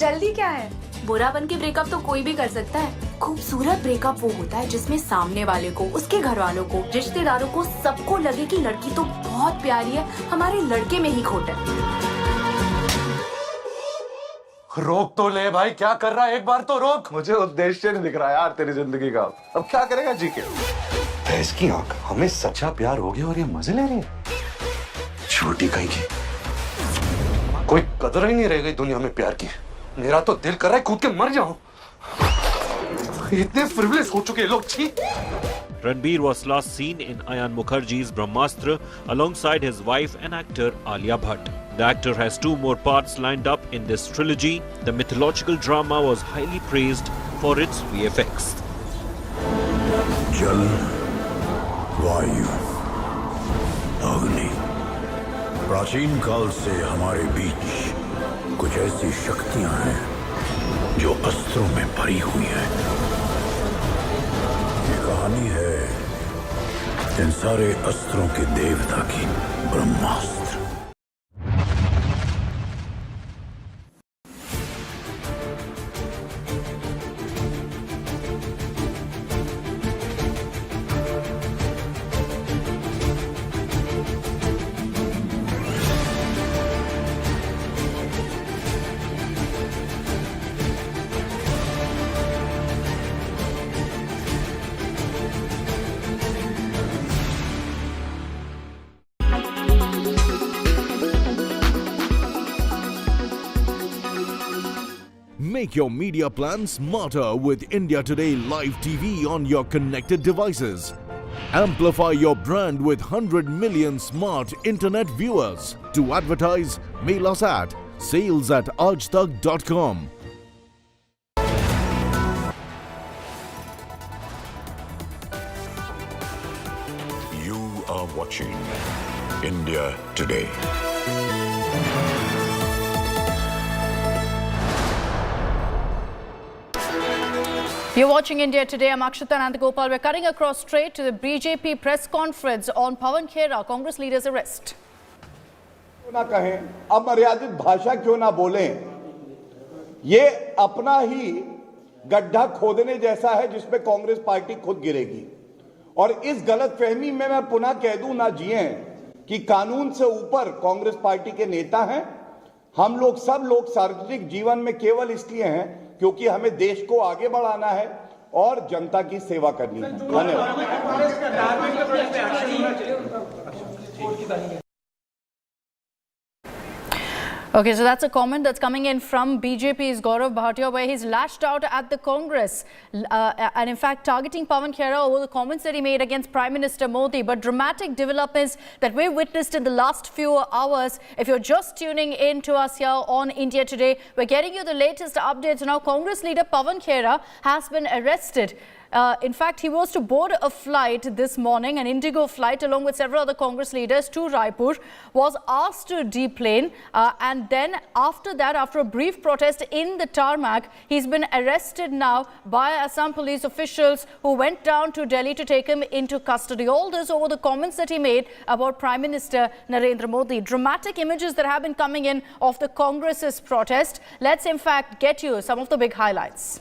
जल्दी क्या है? बुरा बन के breakup तो कोई भी कर सकता है। खूबसूरत ब्रेकअप वो होता है जिसमें सामने वाले को, उसके घर वालों को, रिश्तेदारों को सबको लगे कि लड़की तो बहुत प्यारी है, हमारे लड़के में ही खोट है। रोक तो ले भाई, क्या कर रहा है? एक बार तो रोक। मुझे उद्देश्य नहीं दिख रहा यार तेरी जिंदगी का। अब क्या करेगा जी के? भैंस की आंख, हमें सच्चा प्यार हो गया और ये मजे ले रही है। छोटी कहीं की, कोई कदर ही नहीं रह गई दुनिया में प्यार की। मेरा तो दिल कर रहा है कूद के मर जाऊं। इतने फ्रिवलेस हो चुके लोग। छी। Ranbir was last seen in Ayan Mukherjee's Brahmastra alongside his wife and actor Alia Bhatt. The actor has 2 more parts lined up in this trilogy. The mythological drama was highly praised for its VFX. Jal, Vayu, Agni. प्राचीन काल से हमारे बीच कुछ ऐसी शक्तियां हैं जो अस्त्रों में भरी हुई हैं। ये कहानी है इन सारे अस्त्रों के देवता की, ब्रह्मास्त्र। Make your media plan smarter with India Today Live TV on your connected devices. Amplify your brand with 100 million smart internet viewers. To advertise, mail us at sales@aajtak.com. You are watching India Today. You're watching India Today. I'm Akshita Nandagopal. We're cutting across straight to the BJP press conference on Pawan Khera, Congress leader's arrest. क्यों ना कहें, अमर्यादित भाषा क्यों ना बोलें, ये अपना ही गड्ढा खोदने जैसा है जिसपे कांग्रेस पार्टी खुद गिरेगी। और इस गलतफहमी में मैं पुनः कह दूं ना जिए कि कानून से ऊपर कांग्रेस पार्टी के नेता हैं। हम लोग सब लोग सार्वजनिक जीवन में केवल इसलिए हैं क्योंकि हमें देश को आगे बढ़ाना है और जनता की सेवा करनी है। धन्यवाद। Okay, so that's a comment that's coming in from BJP's Gaurav Bhatia, where he's lashed out at the Congress and in fact targeting Pawan Khera over the comments that he made against Prime Minister Modi. But dramatic developments that we witnessed in the last few hours. If you're just tuning in to us here on India Today, we're getting you the latest updates. Now, Congress leader Pawan Khera has been arrested. In fact, he was to board a flight this morning, an Indigo flight, along with several other Congress leaders to Raipur, was asked to deplane. And then after that, after a brief protest in the tarmac, he's been arrested now by Assam police officials who went down to Delhi to take him into custody. All this over the comments that he made about Prime Minister Narendra Modi. Dramatic images that have been coming in of the Congress's protest. Let's in fact get you some of the big highlights.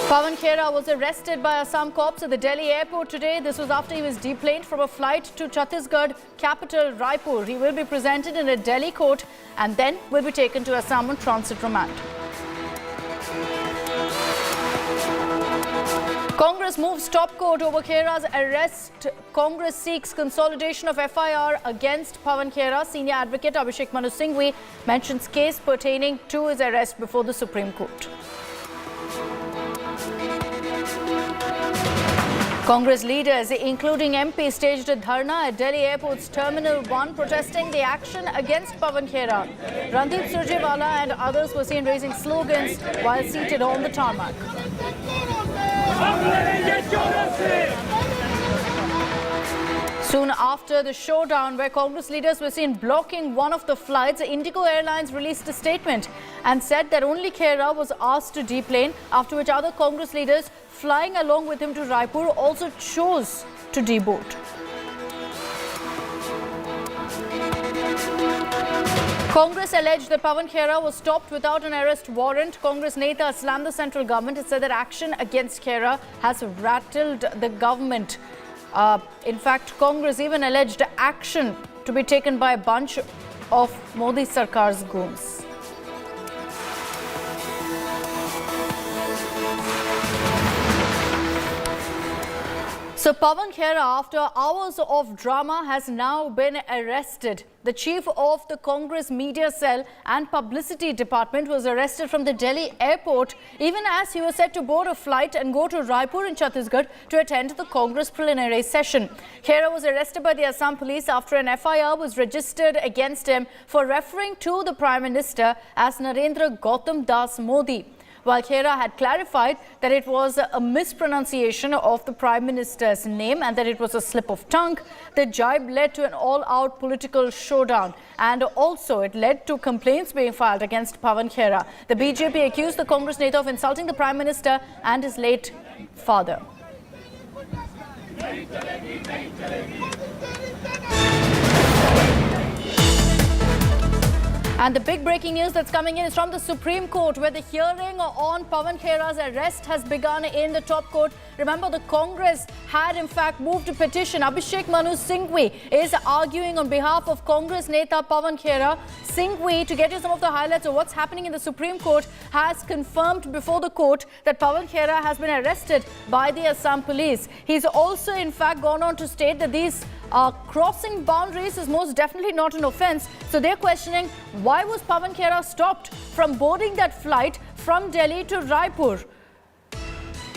Pawan Khera was arrested by Assam cops at the Delhi airport today. This was after he was deplaned from a flight to Chhattisgarh capital Raipur. He will be presented in a Delhi court and then will be taken to Assam on transit remand. Congress moves top court over Khera's arrest. Congress seeks consolidation of FIR against Pawan Khera. Senior advocate Abhishek Manu Singhvi mentions case pertaining to his arrest before the Supreme Court. Congress leaders, including MP, staged a dharna at Delhi Airport's Terminal 1 protesting the action against Pawan Khera. Randeep Surjewala and others were seen raising slogans while seated on the tarmac. Soon after the showdown, where Congress leaders were seen blocking one of the flights, Indigo Airlines released a statement and said that only Khera was asked to deplane, after which other Congress leaders flying along with him to Raipur also chose to deboard. Congress alleged that Pawan Khera was stopped without an arrest warrant. Congress Neta slammed the central government and said that action against Khera has rattled the government. In fact, Congress even alleged action to be taken by a bunch of Modi Sarkar's goons. So Pawan Khera, after hours of drama, has now been arrested. The chief of the Congress media cell and publicity department was arrested from the Delhi airport, even as he was set to board a flight and go to Raipur in Chhattisgarh to attend the Congress plenary session. Khera was arrested by the Assam police after an FIR was registered against him for referring to the Prime Minister as Narendra Gautam Das Modi. While Khera had clarified that it was a mispronunciation of the Prime Minister's name and that it was a slip of tongue, the jibe led to an all-out political showdown, and also it led to complaints being filed against Pawan Khera. The BJP accused the Congress Neta of insulting the Prime Minister and his late father. And the big breaking news that's coming in is from the Supreme Court, where the hearing on Pawan Khera's arrest has begun in the top court. Remember, the Congress had in fact moved a petition. Abhishek Manu Singhvi is arguing on behalf of Congress Neta Pawan Khera, Singhvi, to get you some of the highlights of what's happening in the Supreme Court, has confirmed before the court that Pawan Khera has been arrested by the Assam police. He's also, in fact, gone on to state that these crossing boundaries is most definitely not an offence. So they're questioning, why was Pawan Khera stopped from boarding that flight from Delhi to Raipur?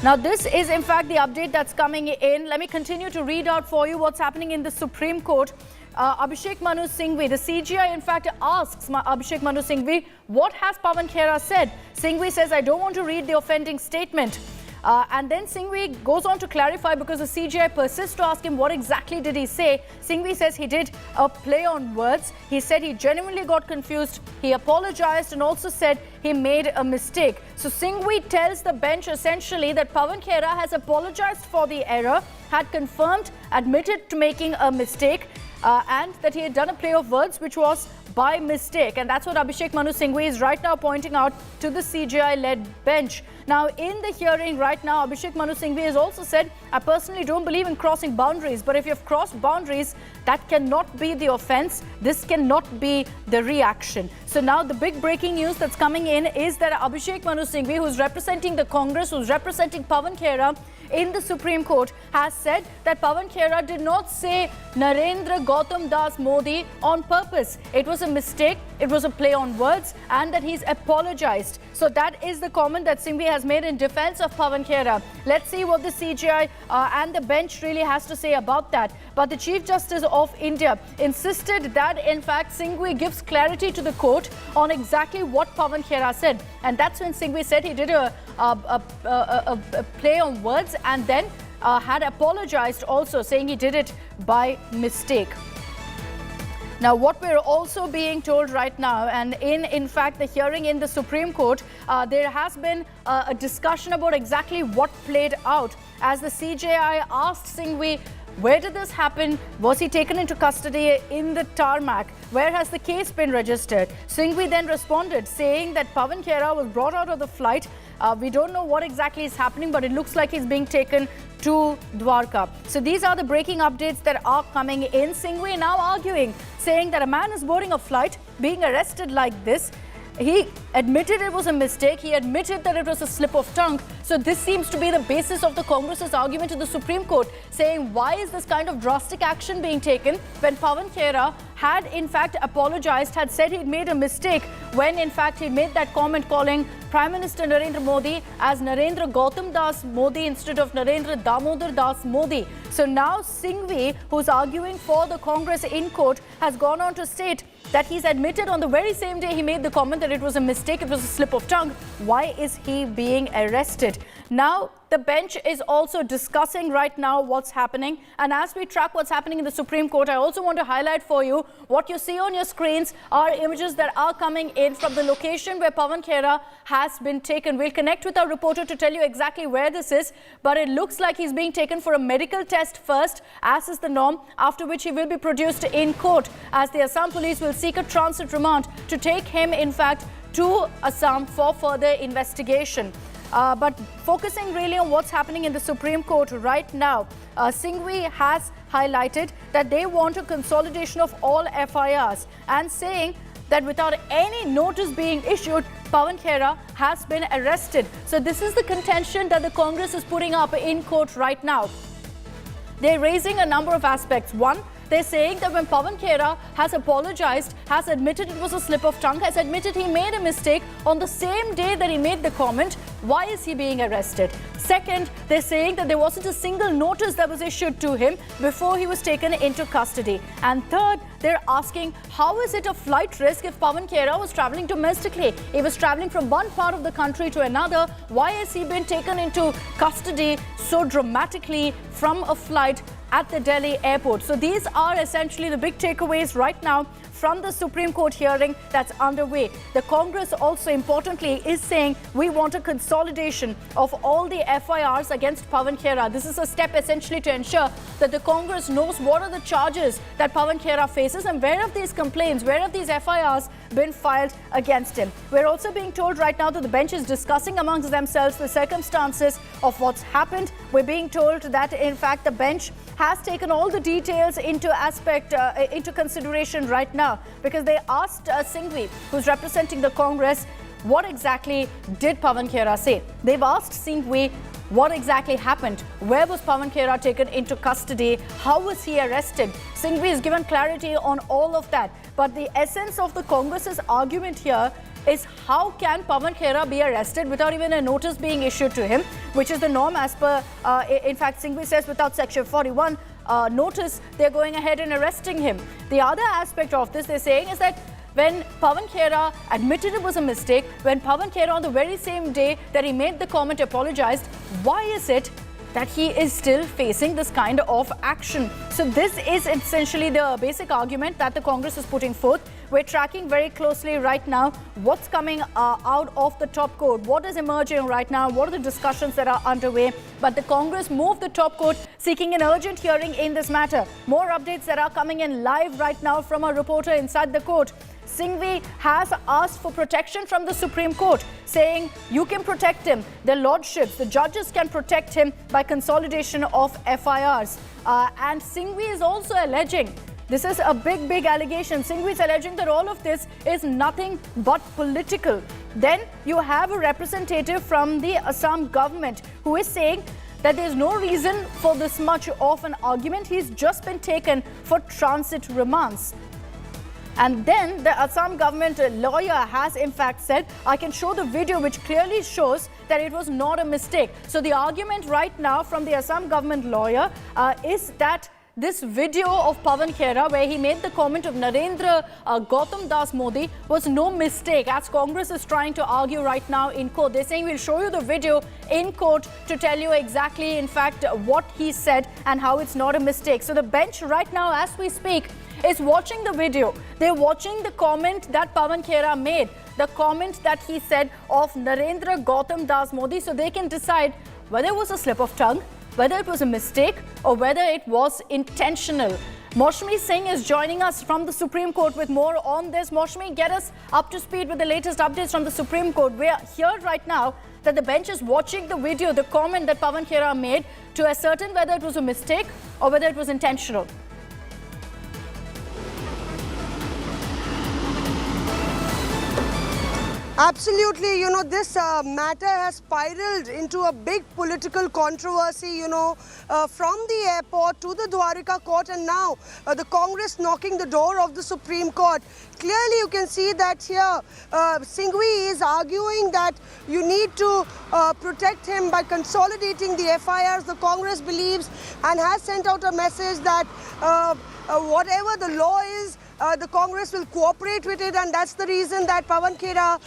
Now, this is, in fact, the update that's coming in. Let me continue to read out for you what's happening in the Supreme Court. Abhishek Manu Singhvi, the CGI, in fact, asks Abhishek Manu Singhvi, what has Pawan Khera said? Singhvi says, I don't want to read the offending statement. And then Singhvi goes on to clarify, because the CGI persists to ask him what exactly did he say. Singhvi says he did a play on words. He said he genuinely got confused. He apologized and also said he made a mistake. So Singhvi tells the bench essentially that Pawan Khera has apologized for the error, had confirmed, admitted to making a mistake, and that he had done a play of words which was by mistake. And that's what Abhishek Manu Singhvi is right now pointing out to the CGI-led bench. Now, in the hearing right now, Abhishek Manu Singhvi has also said, I personally don't believe in crossing boundaries, but if you've crossed boundaries, that cannot be the offence. This cannot be the reaction. So now the big breaking news that's coming in is that Abhishek Manu Singhvi, who's representing the Congress, who's representing Pawan Khera in the Supreme Court, has said that Pawan Khera did not say Narendra Gautam Das Modi on purpose. It was a mistake, it was a play on words, and that he's apologized. So that is the comment that Singhvi has made in defense of Pawan Khera. Let's see what the CGI and the bench really has to say about that. But the Chief Justice of India insisted that, in fact, Singhvi gives clarity to the court on exactly what Pawan Khera said. And that's when Singhvi said he did a play on words, and then had apologized also, saying he did it by mistake. Now, what we're also being told right now, and in fact, the hearing in the Supreme Court, there has been a discussion about exactly what played out. As the CJI asked Singhvi, where did this happen? Was he taken into custody in the tarmac? Where has the case been registered? Singhvi then responded, saying that Pawan Khera was brought out of the flight. We don't know what exactly is happening, but it looks like he's being taken to Dwarka. So these are the breaking updates that are coming in. Singhvi now arguing, saying that a man is boarding a flight, being arrested like this. He admitted it was a mistake. He admitted that it was a slip of tongue. So this seems to be the basis of the Congress's argument to the Supreme Court, saying why is this kind of drastic action being taken when Pawan Khera had in fact apologized, had said he'd made a mistake when in fact he made that comment calling Prime Minister Narendra Modi as Narendra Gautam Das Modi instead of Narendra Damodar Das Modi. So now Singhvi, who's arguing for the Congress in court, has gone on to state that he's admitted on the very same day he made the comment that it was a mistake, it was a slip of tongue. Why is he being arrested? Now, the bench is also discussing right now what's happening. And as we track what's happening in the Supreme Court, I also want to highlight for you what you see on your screens are images that are coming in from the location where Pawan Khera has been taken. We'll connect with our reporter to tell you exactly where this is, but it looks like he's being taken for a medical test first, as is the norm, after which he will be produced in court, as the Assam police will seek a transit remand to take him, in fact, to Assam for further investigation. But focusing really on what's happening in the Supreme Court right now, Singhvi has highlighted that they want a consolidation of all FIRs and saying that without any notice being issued, Pawan Khera has been arrested. So this is the contention that the Congress is putting up in court right now. They're raising a number of aspects. One, they're saying that when Pawan Khera has apologized, has admitted it was a slip of tongue, has admitted he made a mistake on the same day that he made the comment, why is he being arrested? Second, they're saying that there wasn't a single notice that was issued to him before he was taken into custody. And third, they're asking, how is it a flight risk if Pawan Khera was traveling domestically? He was traveling from one part of the country to another. Why has he been taken into custody so dramatically from a flight at the Delhi airport? So these are essentially the big takeaways right now from the Supreme Court hearing that's underway. The Congress also importantly is saying we want a consolidation of all the FIRs against Pawan Khera. This is a step essentially to ensure that the Congress knows what are the charges that Pawan Khera faces and where have these complaints, where have these FIRs been filed against him. We're also being told right now that the bench is discussing amongst themselves the circumstances of what's happened. We're being told that in fact the bench has taken all the details into consideration right now, because they asked Singhvi, who's representing the Congress, what exactly did Pawan Khera say? They've asked Singhvi what exactly happened. Where was Pawan Khera taken into custody? How was he arrested? Singhvi has given clarity on all of that. But the essence of the Congress's argument here is, how can Pawan Khera be arrested without even a notice being issued to him, which is the norm as per, in fact, Singhvi says without Section 41 notice, they're going ahead and arresting him. The other aspect of this, they're saying, is that when Pawan Khera admitted it was a mistake, when Pawan Khera on the very same day that he made the comment apologized, why is it that he is still facing this kind of action? So this is essentially the basic argument that the Congress is putting forth. We're tracking very closely right now what's coming out of the top court, what is emerging right now, what are the discussions that are underway. But the Congress moved the top court seeking an urgent hearing in this matter. More updates that are coming in live right now from a reporter inside the court. Singhvi has asked for protection from the Supreme Court, saying you can protect him, the lordships, the judges can protect him by consolidation of FIRs. And Singhvi is also alleging, this is a big allegation, Singhvi is alleging that all of this is nothing but political. Then you have a representative from the Assam government who is saying that there is no reason for this much of an argument. He's just been taken for transit remands. And then the Assam government lawyer has in fact said, I can show the video which clearly shows that it was not a mistake. So the argument right now from the Assam government lawyer is that this video of Pawan Khera, where he made the comment of Narendra Gautam Das Modi, was no mistake, as Congress is trying to argue right now in court. They're saying we'll show you the video in court to tell you exactly, in fact, what he said and how it's not a mistake. So the bench right now, as we speak, is watching the video. They're watching the comment that Pawan Khera made, the comment that he said of Narendra Gautam Das Modi, so they can decide whether it was a slip of tongue, whether it was a mistake, or whether it was intentional. Maushmi Singh is joining us from the Supreme Court with more on this. Maushmi, get us up to speed with the latest updates from the Supreme Court. We are here right now that the bench is watching the video, the comment that Pawan Khera made, to ascertain whether it was a mistake or whether it was intentional. Absolutely, this matter has spiraled into a big political controversy, from the airport to the Dwarika court, and now the Congress knocking the door of the Supreme Court. Clearly, you can see that here Singhvi is arguing that you need to protect him by consolidating the FIRs. The Congress believes and has sent out a message that whatever the law is, the Congress will cooperate with it, and that's the reason that Pawan Khera,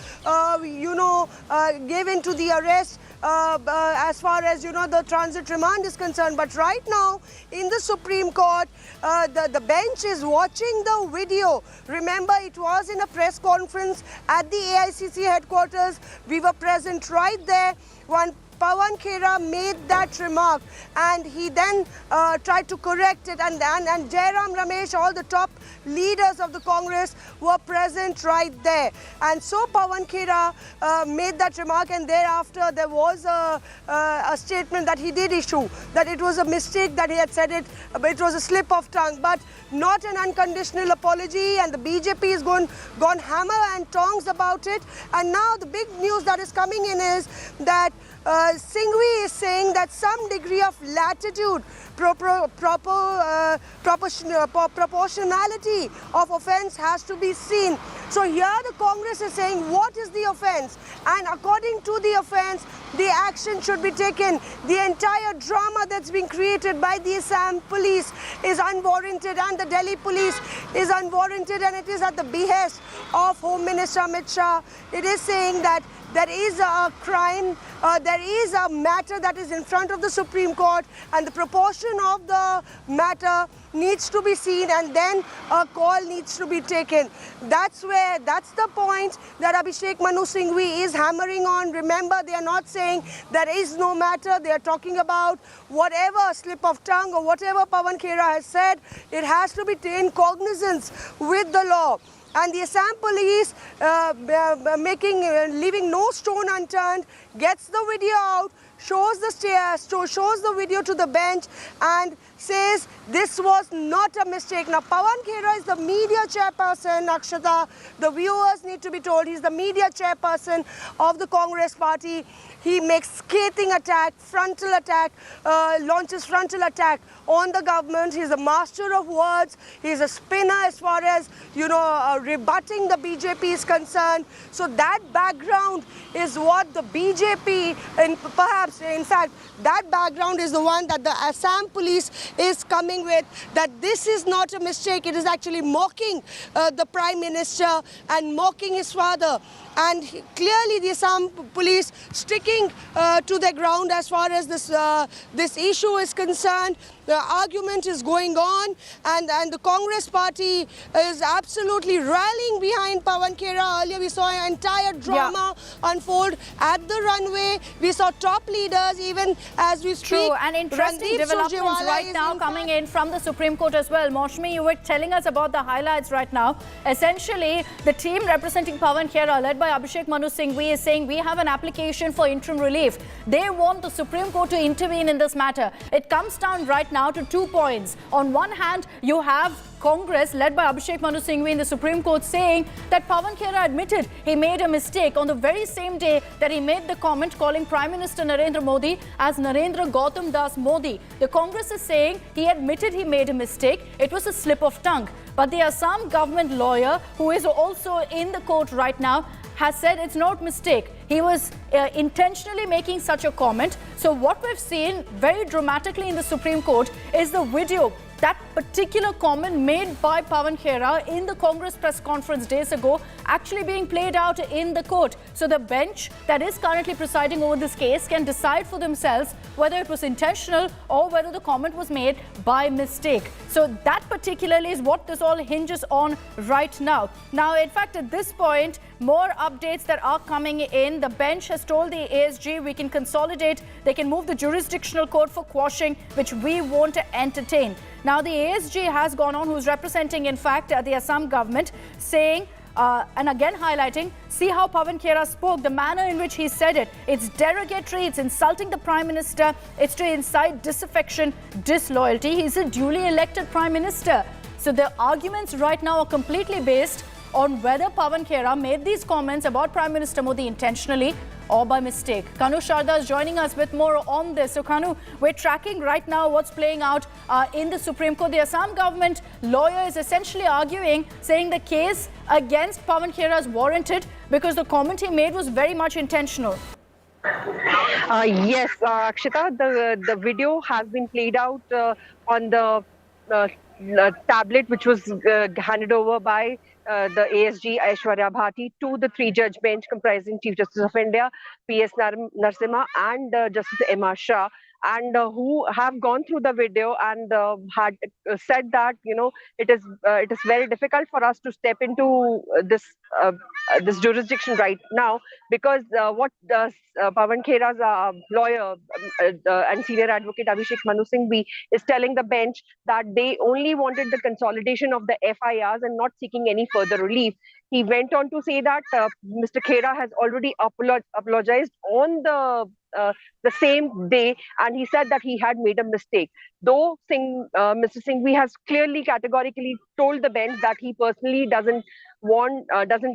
gave in to the arrest as far as, the transit remand is concerned. But right now, in the Supreme Court, the bench is watching the video. Remember, it was in a press conference at the AICC headquarters. We were present right there when Pawan Khera made that remark, and he then tried to correct it, and Jairam Ramesh, all the top leaders of the Congress were present right there. And so Pawan Khera made that remark, and thereafter there was a statement that he did issue, that it was a mistake, that he had said it, but it was a slip of tongue, but not an unconditional apology. And the BJP is gone hammer and tongs about it. And now the big news that is coming in is that Singhvi is saying that some degree of latitude, proportionality of offence has to be seen. So here the Congress is saying what is the offence, and according to the offence, the action should be taken. The entire drama that's being created by the Assam police is unwarranted, and the Delhi police is unwarranted, and it is at the behest of Home Minister Amit Shah. It is saying that there is a crime, there is a matter that is in front of the Supreme Court, and the proportion of the matter needs to be seen, and then a call needs to be taken. That's the point that Abhishek Manu Singhvi is hammering on. Remember, they are not saying there is no matter. They are talking about whatever slip of tongue or whatever Pawan Khera has said, it has to be taken cognizance with the law. And the Assam police, leaving no stone unturned, gets the video out, shows the video to the bench and says this was not a mistake. Now, Pawan Khera is the media chairperson, Akshata. The viewers need to be told he's the media chairperson of the Congress party. He makes scathing attack, frontal attack, launches frontal attack on the government. He's a master of words. He's a spinner as far as, rebutting the BJP is concerned. So that background is what the BJP, and perhaps, in fact, that background is the one that the Assam police is coming with, that this is not a mistake. It is actually mocking the Prime Minister and mocking his father. And clearly the Assam police sticking to their ground as far as this issue is concerned. The argument is going on, and the Congress party is absolutely rallying behind Pawan Khera. Earlier we saw an entire drama unfold at the runway. We saw top leaders even as we speak. True, and interesting developments right now coming in from the Supreme Court as well. Maushmi, you were telling us about the highlights right now. Essentially, the team representing Pawan Khera, led by Abhishek Manu Singhvi, is saying we have an application for interim relief. They want the Supreme Court to intervene in this matter. It comes down right now to 2 points. On one hand, you have Congress, led by Abhishek Manu Singhvi in the Supreme Court, saying that Pawan Khera admitted he made a mistake on the very same day that he made the comment calling Prime Minister Narendra Modi as Narendra Gautam Das Modi. The Congress is saying he admitted he made a mistake. It was a slip of tongue. But the Assam government lawyer, who is also in the court right now, has said it's not mistake. He was intentionally making such a comment. So what we've seen very dramatically in the Supreme Court is the video, that particular comment made by Pawan Khera in the Congress press conference days ago, actually being played out in the court. So the bench that is currently presiding over this case can decide for themselves whether it was intentional or whether the comment was made by mistake. So that particularly is what this all hinges on right now. Now, in fact, at this point, more updates that are coming in. The bench has told the ASG we can consolidate. They can move the jurisdictional court for quashing, which we won't entertain. Now, the ASG has gone on, who's representing, in fact, the Assam government, saying, and again highlighting, see how Pawan Khera spoke, the manner in which he said it. It's derogatory, it's insulting the Prime Minister, it's to incite disaffection, disloyalty. He's a duly elected Prime Minister. So the arguments right now are completely based on whether Pawan Khera made these comments about Prime Minister Modi intentionally or by mistake. Kanu Sharda is joining us with more on this. So Kanu, we're tracking right now what's playing out in the Supreme Court. The Assam government lawyer is essentially arguing, saying the case against Pawan Khera is warranted because the comment he made was very much intentional. Yes, Akshita, the video has been played out on the tablet which was handed over by the ASG Aishwarya Bhati to the 3-judge bench comprising Chief Justice of India, P.S. Narasimha and Justice M.R. Shah, and who have gone through the video and had said that it is very difficult for us to step into this jurisdiction right now, because what Pawan Khera's lawyer and senior advocate Abhishek Manu Singhvi is telling the bench that they only wanted the consolidation of the FIRs and not seeking any further relief. He went on to say that Mr. Khera has already apologized on the same day, and he said that he had made a mistake. Though Mr. Singhvi has clearly, categorically told the bench that he personally doesn't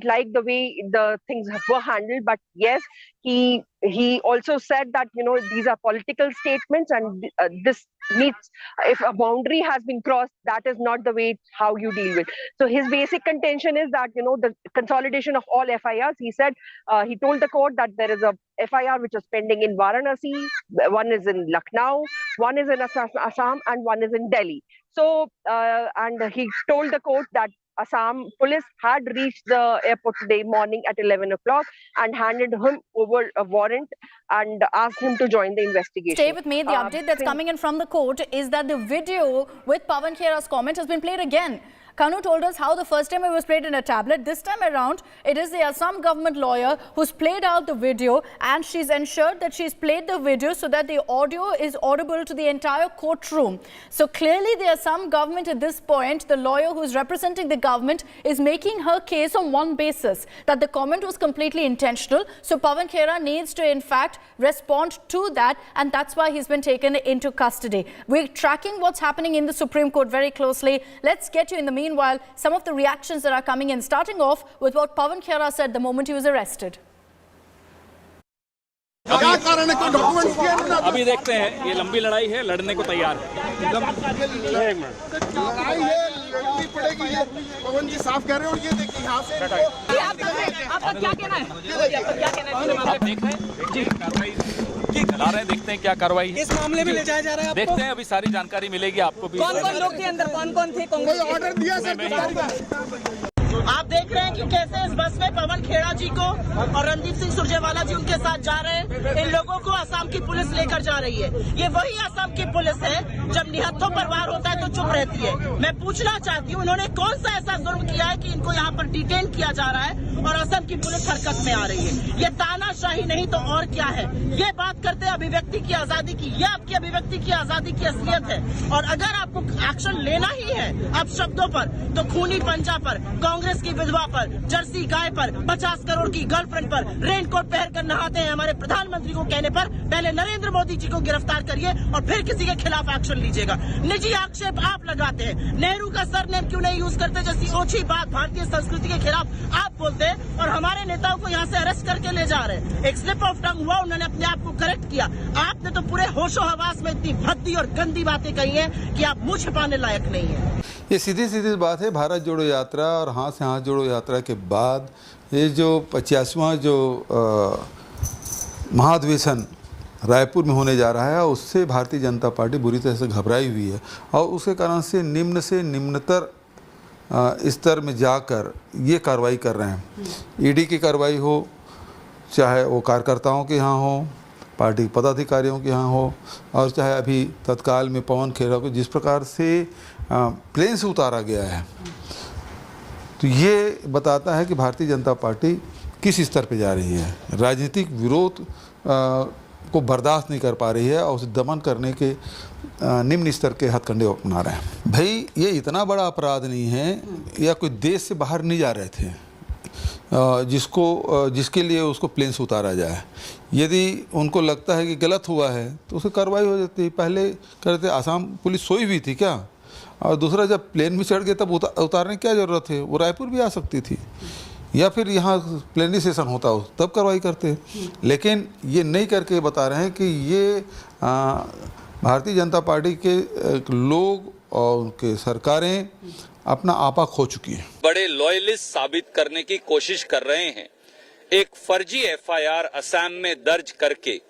like the way the things were handled, but yes, he also said that these are political statements, and this needs, if a boundary has been crossed, that is not the way how you deal with. So his basic contention is that the consolidation of all FIRs. He said he told the court that there is a FIR which is pending in Varanasi, one is in Lucknow, one is in Assam, and one is in Delhi. So and he told the court that Assam police had reached the airport today morning at 11 o'clock and handed him over a warrant and asked him to join the investigation. Stay with me. The update that's coming in from the court is that the video with Pawan Khera's comment has been played again. Kanu told us how the first time it was played in a tablet. This time around, it is the Assam government lawyer who's played out the video, and she's ensured that she's played the video so that the audio is audible to the entire courtroom. So clearly the Assam government at this point, the lawyer who's representing the government, is making her case on one basis, that the comment was completely intentional. So Pawan Khera needs to in fact respond to that, and that's why he's been taken into custody. We're tracking what's happening in the Supreme Court very closely. Let's get you in the meanwhile some of the reactions that are coming in, starting off with what Pawan Khera said the moment he was arrested. अभी देखते हैं, ये लंबी लड़ाई है, लड़ने को तैयार है। लड़ाई है, लड़नी पड़ेगी। ये पवन जी साफ कह रहे हो, ये देखिए यहाँ से। आपका क्या कहना है? आप देख रहे हैं जी, कार्रवाई चला रहे हैं, देखते हैं क्या कार्रवाई है। इस मामले में ले जाया जा रहा है। देखते हैं, अभी सारी जानकारी मिलेगी आपको भी। कौन-कौन लोग थे अंदर, कौन-कौन थे? कोई ऑर्डर दिया सर? आप देख रहे हैं कि कैसे इस बस में पवन खेड़ा जी को और रणदीप सिंह सुरजेवाला जी उनके साथ जा रहे हैं। इन लोगों को असम की पुलिस लेकर जा रही है। ये वही असम की पुलिस है, जब निहत्थों पर वार होता है तो चुप रहती है। मैं पूछना चाहती हूँ, इन्होंने कौन सा ऐसा जुर्म किया है कि इनको यहाँ पर डिटेन किया जा रहा है और असम की पुलिस हरकत में आ रही है? ये तानाशाही नहीं तो और क्या है? ये बात करते हैं अभिव्यक्ति की आजादी की। ये आपकी अभिव्यक्ति की आजादी की असलियत है। और अगर आपको एक्शन लेना ही है अब शब्दों पर, तो खूनी पंजा पर, कांग्रेस की विधवा पर, जर्सी गाय पर, 50 करोड़ की गर्लफ्रेंड पर, रेनकोट पहनकर नहाते हैं हमारे प्रधानमंत्री को कहने पर पहले नरेंद्र मोदी जी को गिरफ्तार करिए और फिर किसी के खिलाफ एक्शन लीजिएगा। निजी आक्षेप आप लगाते हैं, नेहरू का सरनेम क्यों नहीं यूज करते जैसी ओछी बात भारतीय संस्कृति के खिलाफ आप बोलते हैं, और हमारे नेताओं को यहाँ से अरेस्ट करके ले जा रहे हैं। एक स्लिप ऑफ टंग हुआ, उन्होंने अपने आप को करेक्ट किया। आपने तो पूरे होशो हवास में इतनी भद्दी और गंदी बातें कही हैं कि आप मुंह छिपाने लायक नहीं है। ये सीधी सीधी बात है। भारत जोड़ो यात्रा और हाथ से हाथ जोड़ो यात्रा के बाद ये जो 50वां जो महाधिवेशन रायपुर में होने जा रहा है, उससे भारतीय जनता पार्टी बुरी तरह से घबराई हुई है और उसके कारण से निम्नतर स्तर में जाकर ये कार्रवाई कर रहे हैं। ईडी की कार्रवाई हो, चाहे वो कार्यकर्ताओं के यहाँ हो, पार्टी पदाधिकारियों के यहाँ हो, और चाहे अभी तत्काल में पवन खेरा को जिस प्रकार से प्लेन से उतारा गया है, तो ये बताता है कि भारतीय जनता पार्टी किस स्तर पे जा रही है। राजनीतिक विरोध को बर्दाश्त नहीं कर पा रही है और उसे दमन करने के निम्न स्तर के हथकंडे अपना रहे हैं। भाई ये इतना बड़ा अपराध नहीं है, या कोई देश से बाहर नहीं जा रहे थे जिसके लिए उसको प्लेन से उतारा जाए। यदि उनको लगता है कि गलत हुआ है तो उसे कार्रवाई हो जाती है। पहले करते आसाम पुलिस सोई हुई थी क्या? और दूसरा, जब प्लेन में चढ़ गए तब उतारने की क्या ज़रूरत है? वो रायपुर भी आ सकती थी, या फिर यहाँ प्लेनरी सेशन होता हो तब कार्रवाई करते। लेकिन ये नहीं करके बता रहे हैं कि ये भारतीय जनता पार्टी के लोग और उनके सरकारें अपना आपा खो चुकी है। बड़े लॉयलिस्ट साबित करने की कोशिश कर रहे हैं। एक फर्जी FIR असम में दर्ज करके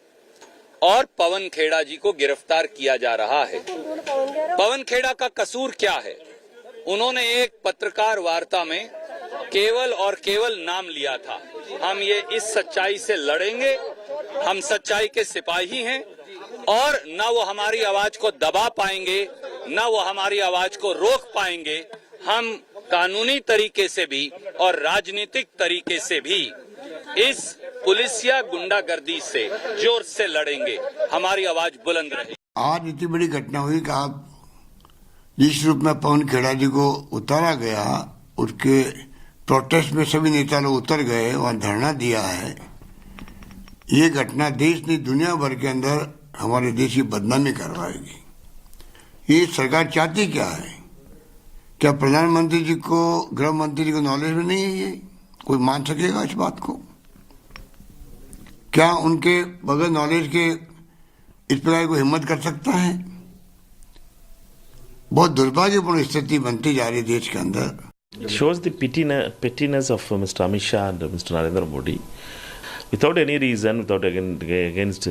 और पवन खेड़ा जी को गिरफ्तार किया जा रहा है। पवन खेड़ा का कसूर क्या है? उन्होंने एक पत्रकार वार्ता में केवल और केवल नाम लिया था। हम ये इस सच्चाई से लड़ेंगे, हम सच्चाई के सिपाही हैं, और न वो हमारी आवाज को दबा पाएंगे, न वो हमारी आवाज को रोक पाएंगे। हम कानूनी तरीके से भी और राजनीतिक तरीके से भी इस पुलिस या गुंडागर्दी से जोर से लड़ेंगे। हमारी आवाज बुलंद रहेगी। आज इतनी बड़ी घटना हुई कि आप जिस रूप में पवन खेड़ा जी को उतारा गया, उसके प्रोटेस्ट में सभी नेता लोग उतर गए, वहां धरना दिया है। ये घटना देश नहीं दुनिया भर के अंदर हमारे देश की बदनामी करवाएगी। ये सरकार चाहती क्या है? क्या प्रधानमंत्री जी को, गृह मंत्री जी को नॉलेज में नहीं है? ये कोई मान सकेगा इस बात को? क्या उनके बगैर नॉलेज के इस प्रकार को हिम्मत कर सकता है? बहुत दुर्भाग्यपूर्ण स्थिति बनती जा रही है देश के अंदर। It shows the pettiness of Mr. Amit Shah and Mr. Narendra Modi. Without any reason, without against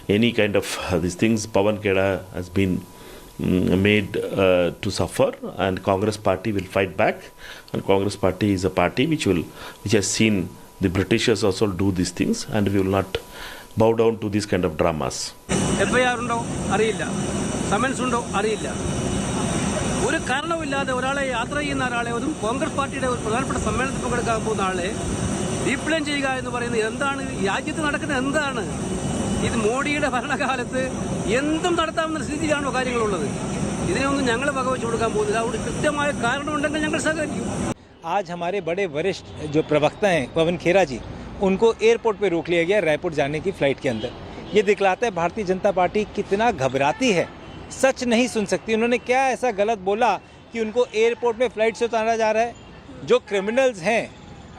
any kind of these things, Pawan Khera has been made to suffer, and Congress party will fight back. And Congress party is a party which has seen the Britishers also do these things, and we will not bow down to these kind of dramas. FIR undo ariyilla, summons undo ariyilla. ഒരു കാരണവുമില്ലാതെ ഒരാളെ യാത്ര ചെയ്യുന്ന ഒരാളെ അതും കോൺഗ്രസ് പാർട്ടിയുടെ ഒരു പ്രധാനപ്പെട്ട സമ്മേളനത്തിൽ പങ്കെടുക്കാൻ പോകുന്ന ആളെ ഡീപ്ലെയിൻ ചെയ്യുക എന്ന് പറയുന്നത് എന്താണ്? രാജ്യത്ത് നടക്കുന്നത് എന്താണ്? ഇത് മോഡിയുടെ ഭരണകാലത്ത് എന്തും നടത്താവുന്ന സ്ഥിതിയിലാണോ കാര്യങ്ങളുള്ളത്? ഇതിനൊന്നും ഞങ്ങൾ വകവെച്ച് കൊടുക്കാൻ പോകുന്നില്ല. അതുകൊണ്ട് കൃത്യമായ കാരണമുണ്ടെങ്കിൽ ഞങ്ങൾ സഹകരിക്കും. आज हमारे बड़े वरिष्ठ जो प्रवक्ता हैं पवन खेरा जी, उनको एयरपोर्ट पे रोक लिया गया रायपुर जाने की फ़्लाइट के अंदर। ये दिखलाता है भारतीय जनता पार्टी कितना घबराती है, सच नहीं सुन सकती। उन्होंने क्या ऐसा गलत बोला कि उनको एयरपोर्ट में फ़्लाइट से उतारा जा रहा है? जो क्रिमिनल्स हैं,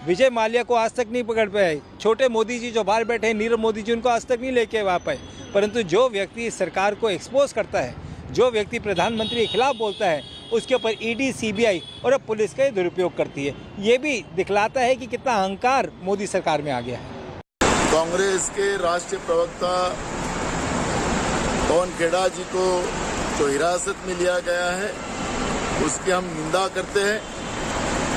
विजय माल्या को आज तक नहीं पकड़ पाए, छोटे मोदी जी जो बाहर बैठे हैं नीरव मोदी जी, उनको आज तक नहीं लेके आ पाए। परंतु जो व्यक्ति सरकार को एक्सपोज करता है, जो व्यक्ति प्रधानमंत्री के खिलाफ बोलता है, उसके ऊपर ईडी, सीबीआई और अब पुलिस का दुरुपयोग करती है। ये भी दिखलाता है कि कितना अहंकार मोदी सरकार में आ गया है। कांग्रेस के राष्ट्रीय प्रवक्ता पवन खेड़ा जी को जो हिरासत में लिया गया है, उसकी हम निंदा करते हैं।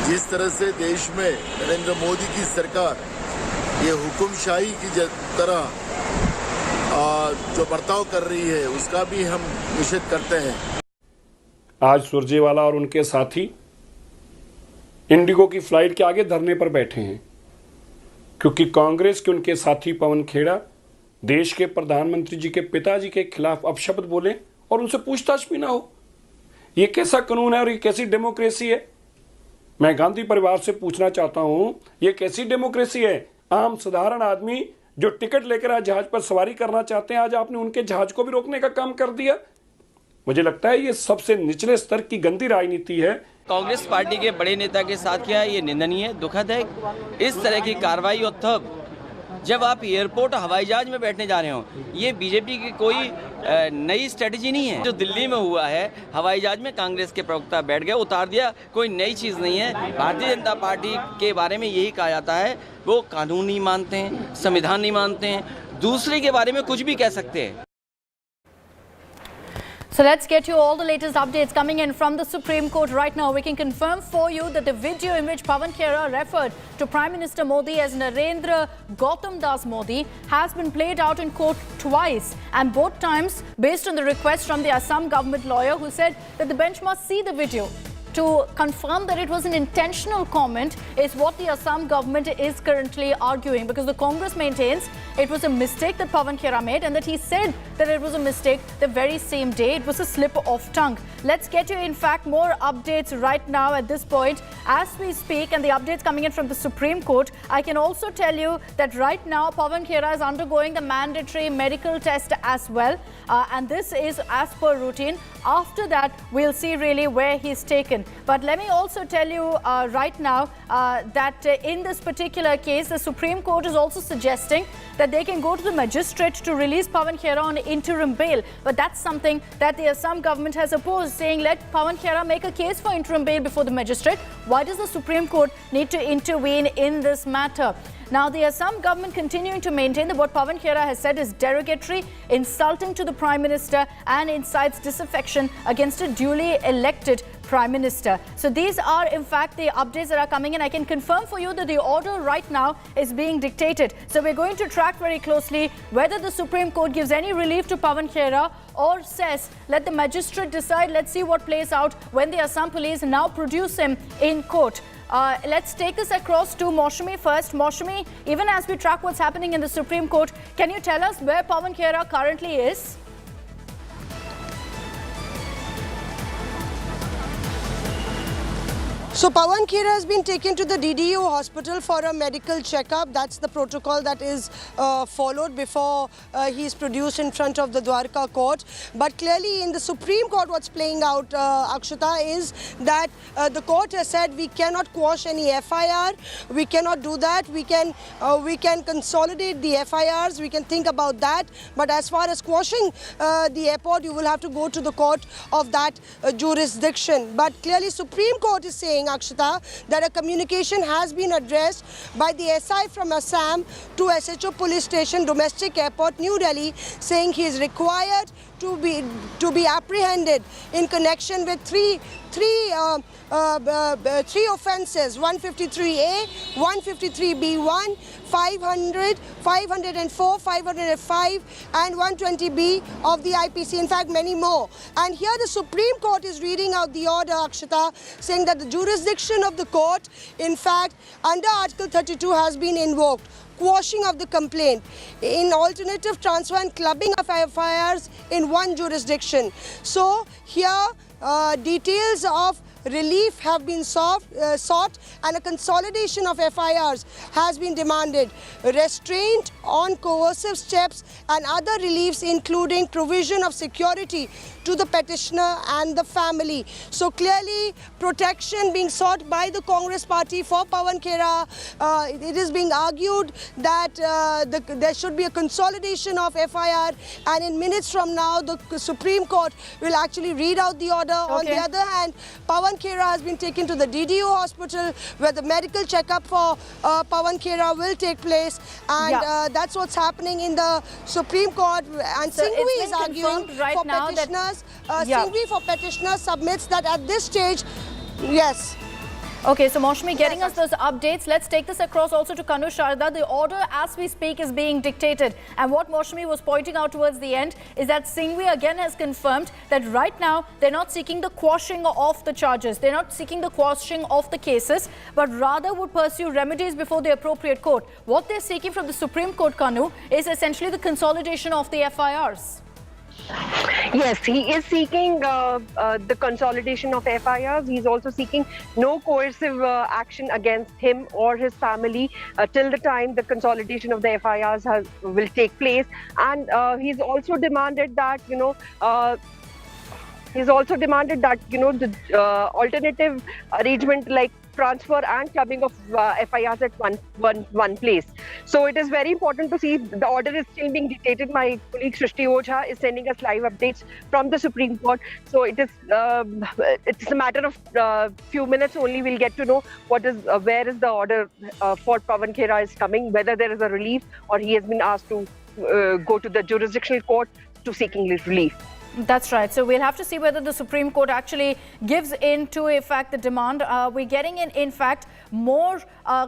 जिस तरह से देश में नरेंद्र मोदी की सरकार ये हुकुमशाही की तरह जो बर्ताव कर रही है, उसका भी हम निषेध करते हैं। आज सुरजेवाला और उनके साथी इंडिगो की फ्लाइट के आगे धरने पर बैठे हैं क्योंकि कांग्रेस के उनके साथी पवन खेड़ा देश के प्रधानमंत्री जी के पिताजी के खिलाफ अपशब्द बोले और उनसे पूछताछ भी ना हो। ये कैसा कानून है और ये कैसी डेमोक्रेसी है? मैं गांधी परिवार से पूछना चाहता हूं, ये कैसी डेमोक्रेसी है? आम साधारण आदमी जो टिकट लेकर आज जहाज पर सवारी करना चाहते हैं, आज आपने उनके जहाज को भी रोकने का काम कर दिया। मुझे लगता है ये सबसे निचले स्तर की गंदी राजनीति है। कांग्रेस पार्टी के बड़े नेता के साथ किया ये निंदनीय, दुखद है। इस तरह की कार्रवाई और तब जब आप एयरपोर्ट हवाई जहाज में बैठने जा रहे हो, ये बीजेपी की कोई नई स्ट्रेटजी नहीं है। जो दिल्ली में हुआ है, हवाई जहाज में कांग्रेस के प्रवक्ता बैठ गए, उतार दिया, कोई नई चीज़ नहीं है। भारतीय जनता पार्टी के बारे में यही कहा जाता है, वो कानून नहीं मानते हैं, संविधान नहीं मानते हैं, दूसरे के बारे में कुछ भी कह सकते हैं। So let's get you all the latest updates coming in from the Supreme Court right now. We can confirm for you that the video in which Pawan Khera referred to Prime Minister Modi as Narendra Gautam Das Modi has been played out in court twice, and both times based on the request from the Assam government lawyer who said that the bench must see the video to confirm that it was an intentional comment is what the Assam government is currently arguing, because the Congress maintains it was a mistake that Pawan Khera made and that he said that it was a mistake the very same day. It was a slip of tongue. Let's get you in fact more updates right now at this point as we speak, and the updates coming in from the Supreme Court. I can also tell you that right now Pawan Khera is undergoing the mandatory medical test as well, and this is as per routine. After that we'll see really where he's taken. But let me also tell you right now that in this particular case, the Supreme Court is also suggesting that they can go to the magistrate to release Pawan Khera on interim bail. But that's something that the Assam government has opposed, saying let Pawan Khera make a case for interim bail before the magistrate. Why does the Supreme Court need to intervene in this matter? Now, the Assam government continuing to maintain that what Pawan Khera has said is derogatory, insulting to the Prime Minister and incites disaffection against a duly elected Prime Minister. So these are in fact the updates that are coming in. I can confirm for you that the order right now is being dictated. So we're going to track very closely whether the Supreme Court gives any relief to Pawan Khera or says let the magistrate decide. Let's see what plays out when the Assam police now produce him in court. Let's take this across to Maushami first. Maushami, even as we track what's happening in the Supreme Court, can you tell us where Pawan Khera currently is? So Pawan Khera has been taken to the DDU hospital for a medical checkup. That's the protocol that is followed before he is produced in front of the Dwarka court. But clearly in the Supreme Court what's playing out, Akshata, is that the court has said we cannot quash any FIR. We cannot do that. We can consolidate the FIRs. We can think about that. But as far as quashing the airport, you will have to go to the court of that jurisdiction. But clearly Supreme Court is saying, Akshata, that a communication has been addressed by the SI from Assam to SHO Police Station, Domestic Airport, New Delhi, saying he is required to be apprehended in connection with three three offences: 153A, 153B1, 500, 504, 505 and 120B of the IPC, in fact many more. And here the Supreme Court is reading out the order, Akshata, saying that the jurisdiction of the court, in fact, under Article 32 has been invoked. Quashing of the complaint, in alternative transfer and clubbing of FIRs in one jurisdiction. So here details of relief have been sought and a consolidation of FIRs has been demanded. Restraint on coercive steps and other reliefs, including provision of security to the petitioner and the family. So clearly protection being sought by the Congress party for Pawan Khera. It is being argued that there should be a consolidation of FIR, and in minutes from now the Supreme Court will actually read out the order. On the other hand, Pawan Khera has been taken to the DDO hospital where the medical checkup for Pawan Khera will take place, and that's what's happening in the Supreme Court. And So Singhvi is arguing right for now petitioners. Singhvi for petitioners submits that at this stage, yes. Okay, so Maushami getting us those updates. Let's take this across also to Kanu Sharda. The order as we speak is being dictated. And what Maushami was pointing out towards the end is that Singhvi again has confirmed that right now they're not seeking the quashing of the charges. They're not seeking the quashing of the cases, but rather would pursue remedies before the appropriate court. What they're seeking from the Supreme Court, Kanu, is essentially the consolidation of the FIRs. Yes, he is seeking the consolidation of FIRs. He's also seeking no coercive action against him or his family till the time the consolidation of the FIRs will take place. And he's also demanded that, the alternative arrangement like transfer and clubbing of FIRs at one place. So it is very important to see the order is still being dictated. My colleague Shrishti Ojha is sending us live updates from the Supreme Court. So it is it's a matter of few minutes only we'll get to know where is the order for Pawan Khera is coming, whether there is a relief or he has been asked to go to the jurisdictional court to seeking relief. That's right. So we'll have to see whether the Supreme Court actually gives in to, in fact, the demand. We're getting in fact, more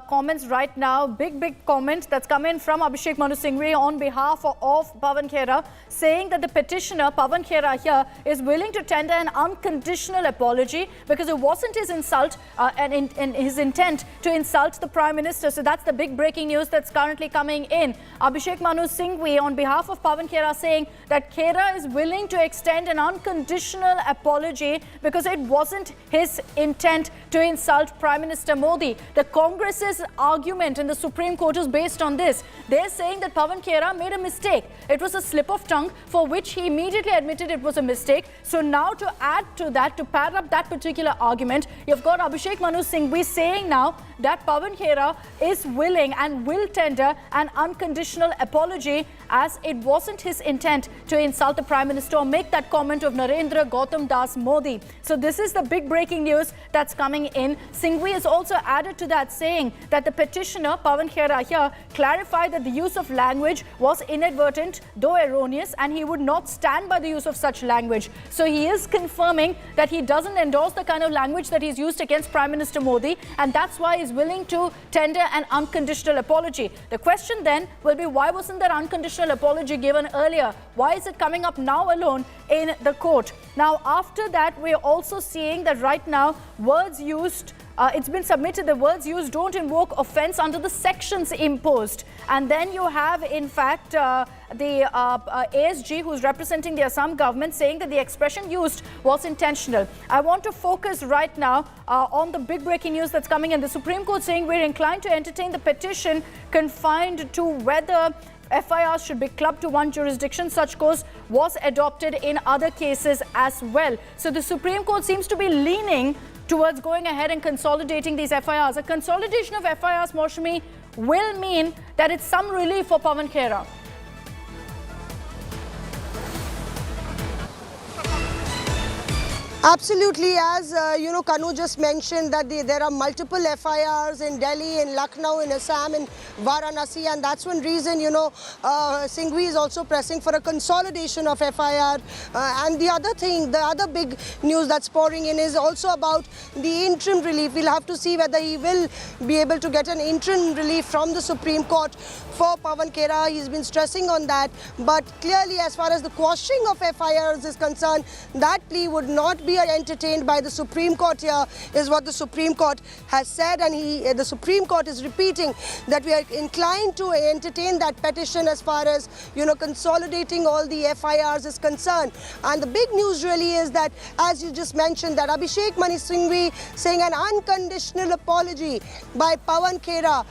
comments right now. Big comment that's come in from Abhishek Manu Singhvi on behalf of Pawan Khera, saying that the petitioner, Pawan Khera here, is willing to tender an unconditional apology because it wasn't his insult and his intent to insult the Prime Minister. So that's the big breaking news that's currently coming in. Abhishek Manu Singhvi on behalf of Pawan Khera saying that Khera is willing to extend an unconditional apology because it wasn't his intent to insult Prime Minister Modi. The Congress's argument in the Supreme Court is based on this. They're saying that Pawan Khera made a mistake. It was a slip of tongue for which he immediately admitted it was a mistake. So now to add to that, to pad up that particular argument, you've got Abhishek Manu Singhvi saying now that Pawan Khera is willing and will tender an unconditional apology as it wasn't his intent to insult the Prime Minister or make that comment of Narendra Gautam Das Modi. So this is the big breaking news that's coming in. Singhvi has also added to that, saying that the petitioner, Pawan Khera here, clarified that the use of language was inadvertent, though erroneous, and he would not stand by the use of such language. So he is confirming that he doesn't endorse the kind of language that he's used against Prime Minister Modi, and that's why he's willing to tender an unconditional apology. The question then will be, why wasn't that unconditional apology given earlier? Why is it coming up now alone in the court? Now, after that, we're also seeing that right now, words used, it's been submitted, the words used don't invoke offense under the sections imposed. And then you have, in fact, the ASG, who's representing the Assam government, saying that the expression used was intentional. I want to focus right now on the big breaking news that's coming in. The Supreme Court saying we're inclined to entertain the petition confined to whether FIRs should be clubbed to one jurisdiction. Such course was adopted in other cases as well. So the Supreme Court seems to be leaning towards going ahead and consolidating these FIRs. A consolidation of FIRs, Maushami, will mean that it's some relief for Pawan Khera. Absolutely, as Kanu just mentioned that there are multiple FIRs in Delhi, in Lucknow, in Assam, in Varanasi, and that's one reason, Singhvi is also pressing for a consolidation of FIR. And the other thing, the other big news that's pouring in is also about the interim relief. We'll have to see whether he will be able to get an interim relief from the Supreme Court for Pawan Khera. He's been stressing on that, but clearly as far as the quashing of FIRs is concerned, that plea would not be entertained by the Supreme Court here, is what the Supreme Court has said, and the Supreme Court is repeating that we are inclined to entertain that petition as far as consolidating all the FIRs is concerned. And the big news really is that, as you just mentioned, that Abhishek Mani Singhvi saying an unconditional apology by Pawan Khera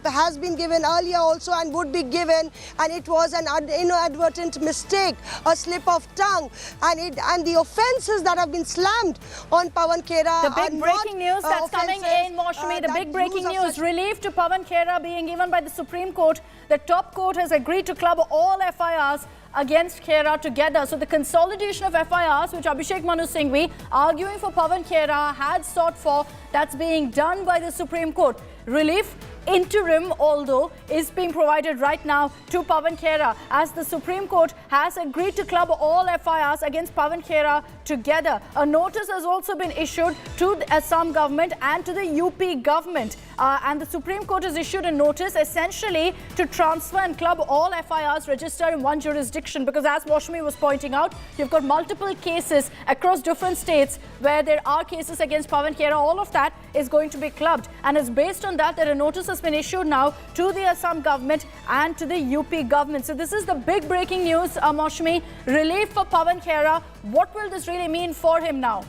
has been given earlier also and would be given, and it was an inadvertent mistake, a slip of tongue, and the offences that have been slammed on Pawan Khera. The big breaking news that's coming in, Maushami, the big breaking news, relief to Pawan Khera being given by the Supreme Court. The top court has agreed to club all FIRs against Khera together. So the consolidation of FIRs, which Abhishek Manu Singhvi, arguing for Pawan Khera, had sought for, that's being done by the Supreme Court. Relief, interim, although, is being provided right now to Pawan Khera, as the Supreme Court has agreed to club all FIRs against Pawan Khera together. A notice has also been issued to the Assam government and to the UP government. And the Supreme Court has issued a notice essentially to transfer and club all FIRs registered in one jurisdiction, because as Maushami was pointing out, you've got multiple cases across different states where there are cases against Pawan Khera. All of that is going to be clubbed, and it's based on that a notice has been issued now to the Assam government and to the UP government. So this is the big breaking news, Maushami. Relief for Pawan Khera. What will this really mean for him now?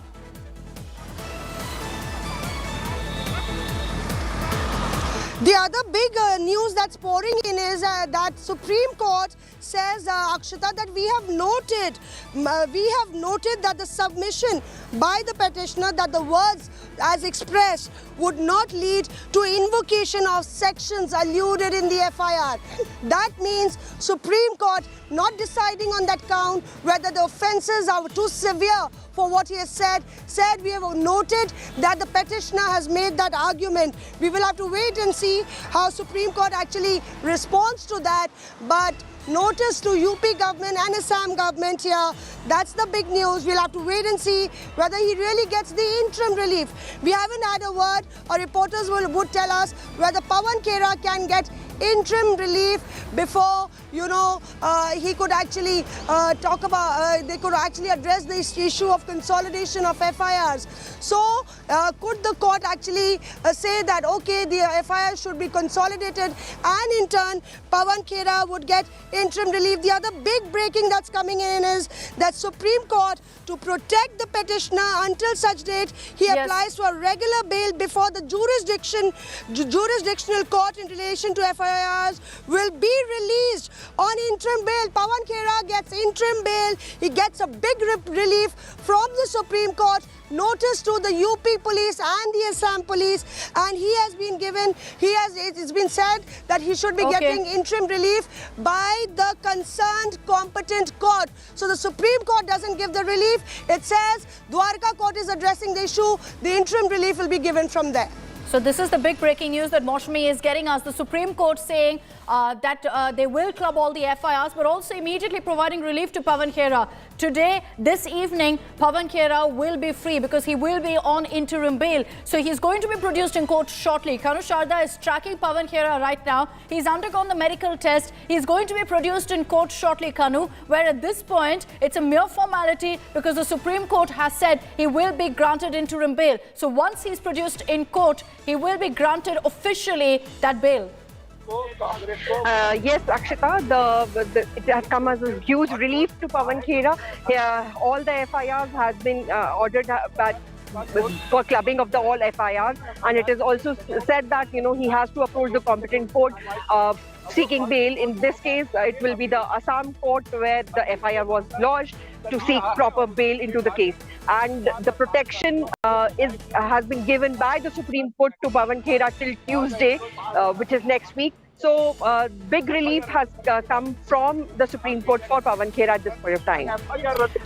The other big news that's pouring in is that Supreme Court says, Akshita, that we have noted that the submission by the petitioner that the words as expressed would not lead to invocation of sections alluded in the FIR. That means Supreme Court not deciding on that count whether the offences are too severe for what he has said. We have noted that the petitioner has made that argument. We will have to wait and see how Supreme Court actually responds to that. But notice to UP government and Assam government here, that's the big news. We'll have to wait and see whether he really gets the interim relief. We haven't had a word, or reporters would tell us whether Pawan Khera can get interim relief before he could actually they could actually address this issue of consolidation of FIRs. So could the court actually say that okay, the FIR should be consolidated, and in turn Pawan Khera would get interim relief. The other big breaking that's coming in is that Supreme Court, to protect the petitioner until such date he applies for a regular bail before the jurisdictional court in relation to FIRs, will be released on interim bail. Pawan Khera gets interim bail. He gets a big relief from the Supreme Court. Notice to the UP police and the Assam police, and it's been said that he should be getting interim relief by the concerned competent court. So the Supreme Court doesn't give the relief. It says Dwarka court is addressing the issue. The interim relief will be given from there. So this is the big breaking news that Maushami is getting us. The Supreme Court saying that they will club all the FIRs, but also immediately providing relief to Pawan Khera. Today, this evening, Pawan Khera will be free because he will be on interim bail. So he's going to be produced in court shortly. Kanu Sharda is tracking Pawan Khera right now. He's undergone the medical test. He's going to be produced in court shortly, Kanu, where at this point, it's a mere formality because the Supreme Court has said he will be granted interim bail. So once he's produced in court, he will be granted officially that bail. Yes, Akshita, it has come as a huge relief to Pawan Khera. All the FIRs has been ordered for clubbing of all FIRs, and it is also said that he has to approach the competent court seeking bail. In this case, it will be the Assam court where the FIR was lodged to seek proper bail into the case. And the protection has been given by the Supreme Court to Pawan Khera till Tuesday, which is next week. So big relief has come from the Supreme Court for Pawan Khera at this point of time.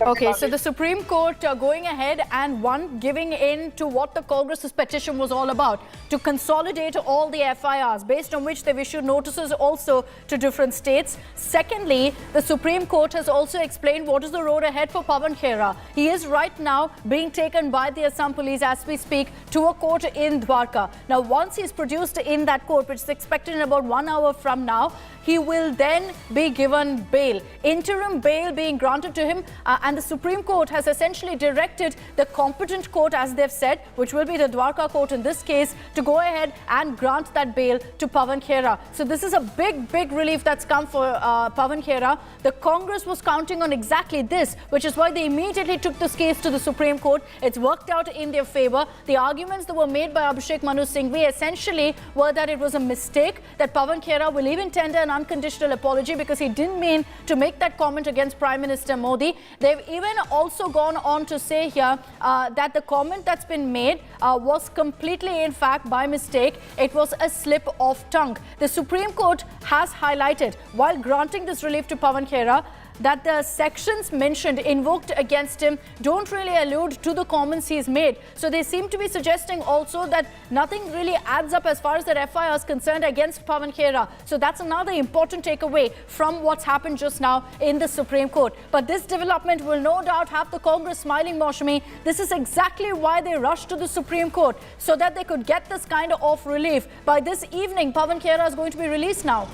Okay, so the Supreme Court going ahead and giving in to what the Congress's petition was all about, to consolidate all the FIRs, based on which they've issued notices also to different states. Secondly, the Supreme Court has also explained what is the road ahead for Pawan Khera. He is right now being taken by the Assam police as we speak to a court in Dwarka. Now, once he's produced in that court, which is expected in about 1 hour from now, he will then be given bail. Interim bail being granted to him, and the Supreme Court has essentially directed the competent court, as they've said, which will be the Dwarka court in this case, to go ahead and grant that bail to Pawan Khera. So this is a big relief that's come for Pawan Khera. The Congress was counting on exactly this, which is why they immediately took this case to the Supreme Court. It's worked out in their favor. The arguments that were made by Abhishek Manu Singhvi essentially were that it was a mistake, that Pawan Khera will even tender an unconditional apology because he didn't mean to make that comment against Prime Minister Modi. They've even also gone on to say here that the comment that's been made was completely, in fact, by mistake. It was a slip of tongue. The Supreme Court has highlighted, while granting this relief to Pawan Khera, that the sections mentioned, invoked against him, don't really allude to the comments he's made. So they seem to be suggesting also that nothing really adds up as far as that FIR is concerned against Pawan Khera. So that's another important takeaway from what's happened just now in the Supreme Court. But this development will no doubt have the Congress smiling, Maushami. This is exactly why they rushed to the Supreme Court, so that they could get this kind of relief. By this evening, Pawan Khera is going to be released now.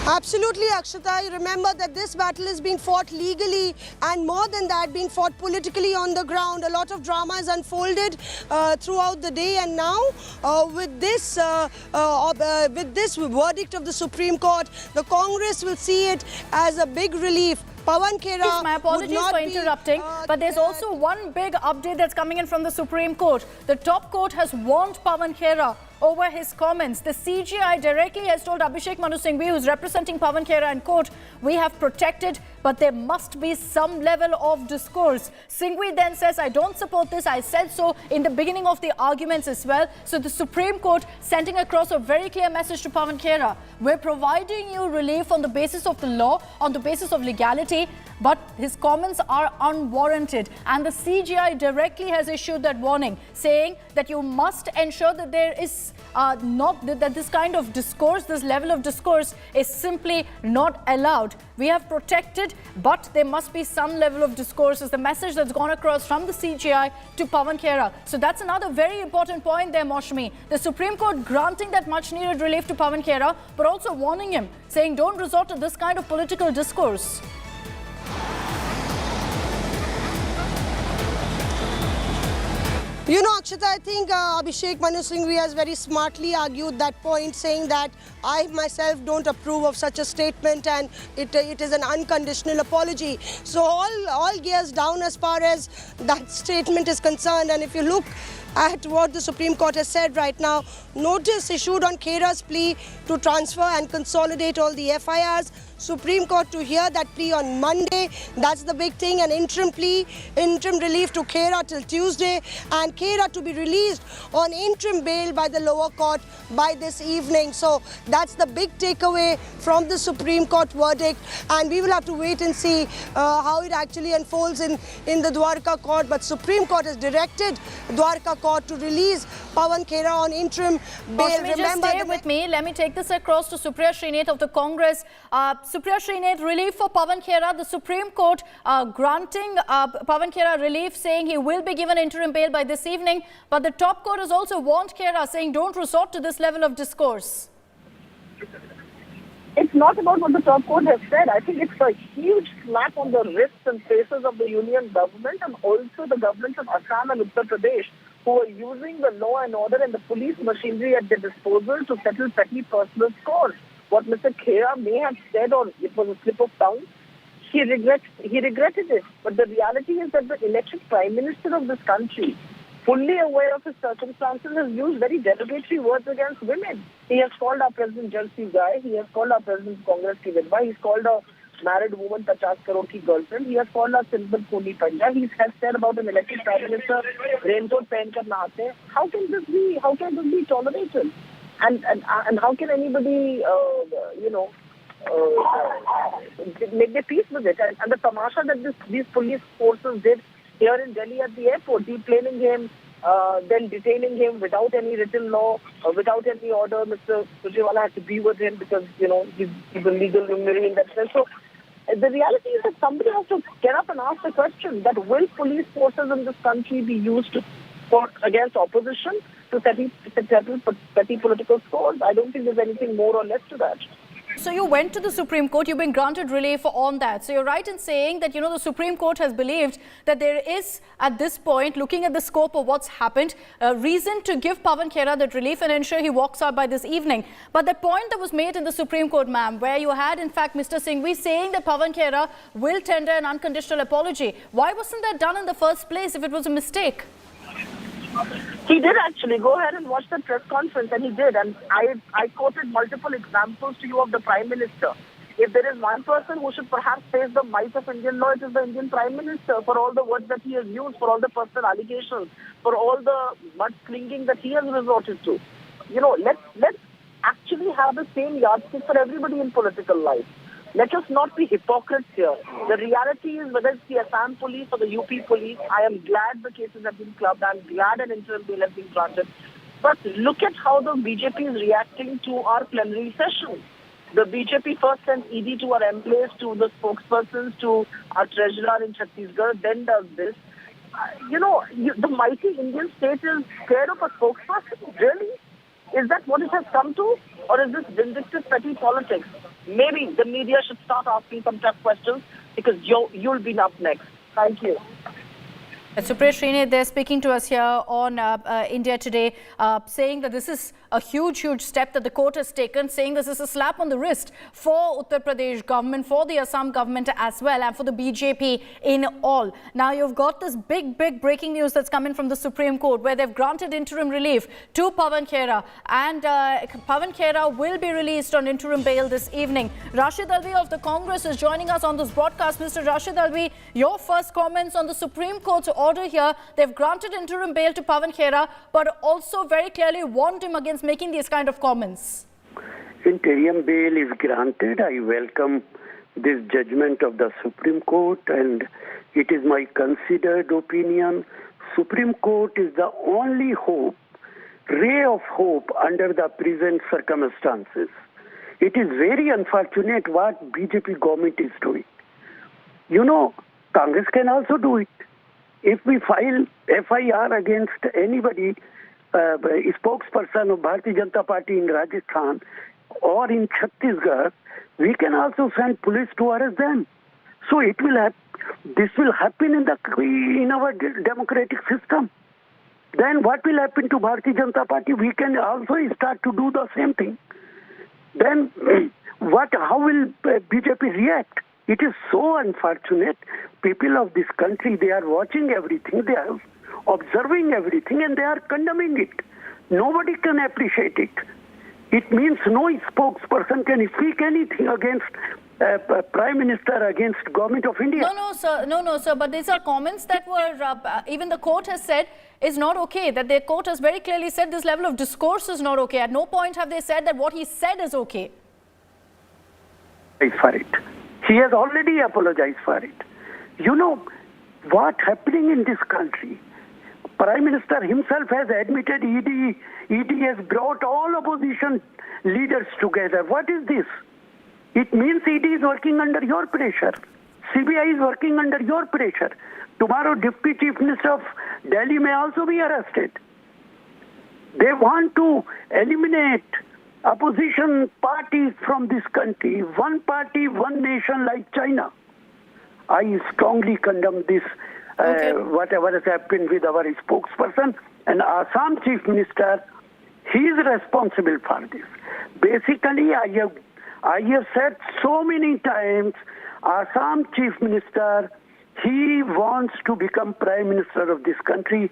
Absolutely, Akshata. Remember that this battle is being fought legally, and more than that, being fought politically on the ground. A lot of drama is unfolded throughout the day, and now with this verdict of the Supreme Court, the Congress will see it as a big relief. Pawan Khera. Yes, my apologies for interrupting, but there's also one big update that's coming in from the Supreme Court. The top court has warned Pawan Khera over his comments. The CGI directly has told Abhishek Manu Singhvi, who's representing Pawan Khera in court, we have protected, but there must be some level of discourse. Singhvi then says, I don't support this. I said so in the beginning of the arguments as well. So the Supreme Court sending across a very clear message to Pawan Khera. We're providing you relief on the basis of the law, on the basis of legality, but his comments are unwarranted. And the CGI directly has issued that warning, saying that you must ensure that there is that this kind of discourse, this level of discourse is simply not allowed. We have protected, but there must be some level of discourse, is the message that's gone across from the CGI to Pawan Khera. So that's another very important point there, Maushami. The Supreme Court granting that much needed relief to Pawan Khera, but also warning him, saying don't resort to this kind of political discourse. You know, Akshata, I think Abhishek Manu Singhvi has very smartly argued that point, saying that I myself don't approve of such a statement, and it is an unconditional apology. So all gears down as far as that statement is concerned. And if you look at what the Supreme Court has said right now, notice issued on Khera's plea to transfer and consolidate all the FIRs. Supreme Court to hear that plea on Monday. That's the big thing. An interim plea, interim relief to Khera till Tuesday, and Khera to be released on interim bail by the lower court by this evening. So that's the big takeaway from the Supreme Court verdict, and we will have to wait and see how it actually unfolds in the Dwarka court. But Supreme Court has directed Dwarka court to release Pawan Khera on interim bail. Remember, just stay with me. Let me take this across to Supriya Srinath of the Congress. Supriya Srinath, relief for Pawan Khera. The Supreme Court granting Pawan Khera relief, saying he will be given interim bail by this evening. But the top court has also warned Khera, saying don't resort to this level of discourse. It's not about what the top court has said. I think it's a huge slap on the wrists and faces of the union government, and also the governments of Assam and Uttar Pradesh, who are using the law and order and the police machinery at their disposal to settle petty personal scores. What Mr. Khera may have said, or it was a slip of tongue, he regretted it. But the reality is that the elected Prime Minister of this country, fully aware of his circumstances, has used very derogatory words against women. He has called our President Jalsi Guy, he has called our President Congress ki Vidwa, he's called our married woman 50 crore ki girlfriend. He has called us simple Kuni Panja. He has said about an elected prime minister, raincoat pehen kar nahate. How can this be tolerated? And how can anybody, make their peace with it? And the tamasha that these police forces did here in Delhi at the airport, deplaning him, then detaining him without any written law, without any order. Mr. Surjewala had to be with him because, he's a legal luminary in that sense. So the reality is that somebody has to get up and ask the question that will police forces in this country be used against opposition to settle petty political scores? I don't think there's anything more or less to that. So you went to the Supreme Court, you've been granted relief on that. So you're right in saying that, the Supreme Court has believed that there is, at this point, looking at the scope of what's happened, a reason to give Pawan Khera that relief and ensure he walks out by this evening. But the point that was made in the Supreme Court, ma'am, where you had, in fact, Mr. Singhvi saying that Pawan Khera will tender an unconditional apology. Why wasn't that done in the first place if it was a mistake? He did actually. Go ahead and watch the press conference, and he did. And I quoted multiple examples to you of the Prime Minister. If there is one person who should perhaps face the might of Indian law, it is the Indian Prime Minister, for all the words that he has used, for all the personal allegations, for all the mudslinging that he has resorted to. Let's actually have the same yardstick for everybody in political life. Let us not be hypocrites here. The reality is, whether it's the Assam police or the UP police, I am glad the cases have been clubbed. I'm glad an interim bail has been granted. But look at how the BJP is reacting to our plenary session. The BJP first sent ED to our MLAs, to the spokespersons, to our treasurer in Chhattisgarh, then does this. The mighty Indian state is scared of a spokesperson. Really? Is that what it has come to? Or is this vindictive petty politics? Maybe the media should start asking some tough questions, because you'll be up next. Thank you. Supresh Srine, they're speaking to us here on India Today, saying that this is a huge step that the court has taken, saying this is a slap on the wrist for Uttar Pradesh government, for the Assam government as well, and for the BJP in all. Now, you've got this big breaking news that's coming from the Supreme Court, where they've granted interim relief to Pawan Khera, and Pawan Khera will be released on interim bail this evening. Rashid Alvi of the Congress is joining us on this broadcast. Mr. Rashid Alvi, your first comments on the Supreme Court's order here. They've granted interim bail to Pawan Khera, but also very clearly warned him against making these kind of comments. Interim bail is granted. I welcome this judgment of the Supreme Court, and it is my considered opinion. Supreme Court is the only hope, ray of hope under the present circumstances. It is very unfortunate what BJP government is doing. Congress can also do it. If we file FIR against anybody, spokesperson of Bharatiya Janata Party in Rajasthan or in Chhattisgarh, we can also send police to arrest them. So this will happen in our democratic system. Then what will happen to Bharatiya Janata Party? We can also start to do the same thing. Then how will BJP react? It is so unfortunate. People of this country, they are watching everything, they are observing everything, and they are condemning it. Nobody can appreciate it. It means no spokesperson can speak anything against Prime Minister, against Government of India. No, sir. But these are comments that were, even the court has said, is not okay. That the court has very clearly said this level of discourse is not okay. At no point have they said that what he said is okay. For it. He has already apologized for it. What happening in this country? Prime Minister himself has admitted ED has brought all opposition leaders together. What is this? It means ED is working under your pressure. CBI is working under your pressure. Tomorrow, Deputy Chief Minister of Delhi may also be arrested. They want to eliminate opposition parties from this country. One party, one nation like China. I strongly condemn this, whatever has happened with our spokesperson. And Assam Chief Minister, he is responsible for this. Basically, I have said so many times, Assam Chief Minister, he wants to become Prime Minister of this country.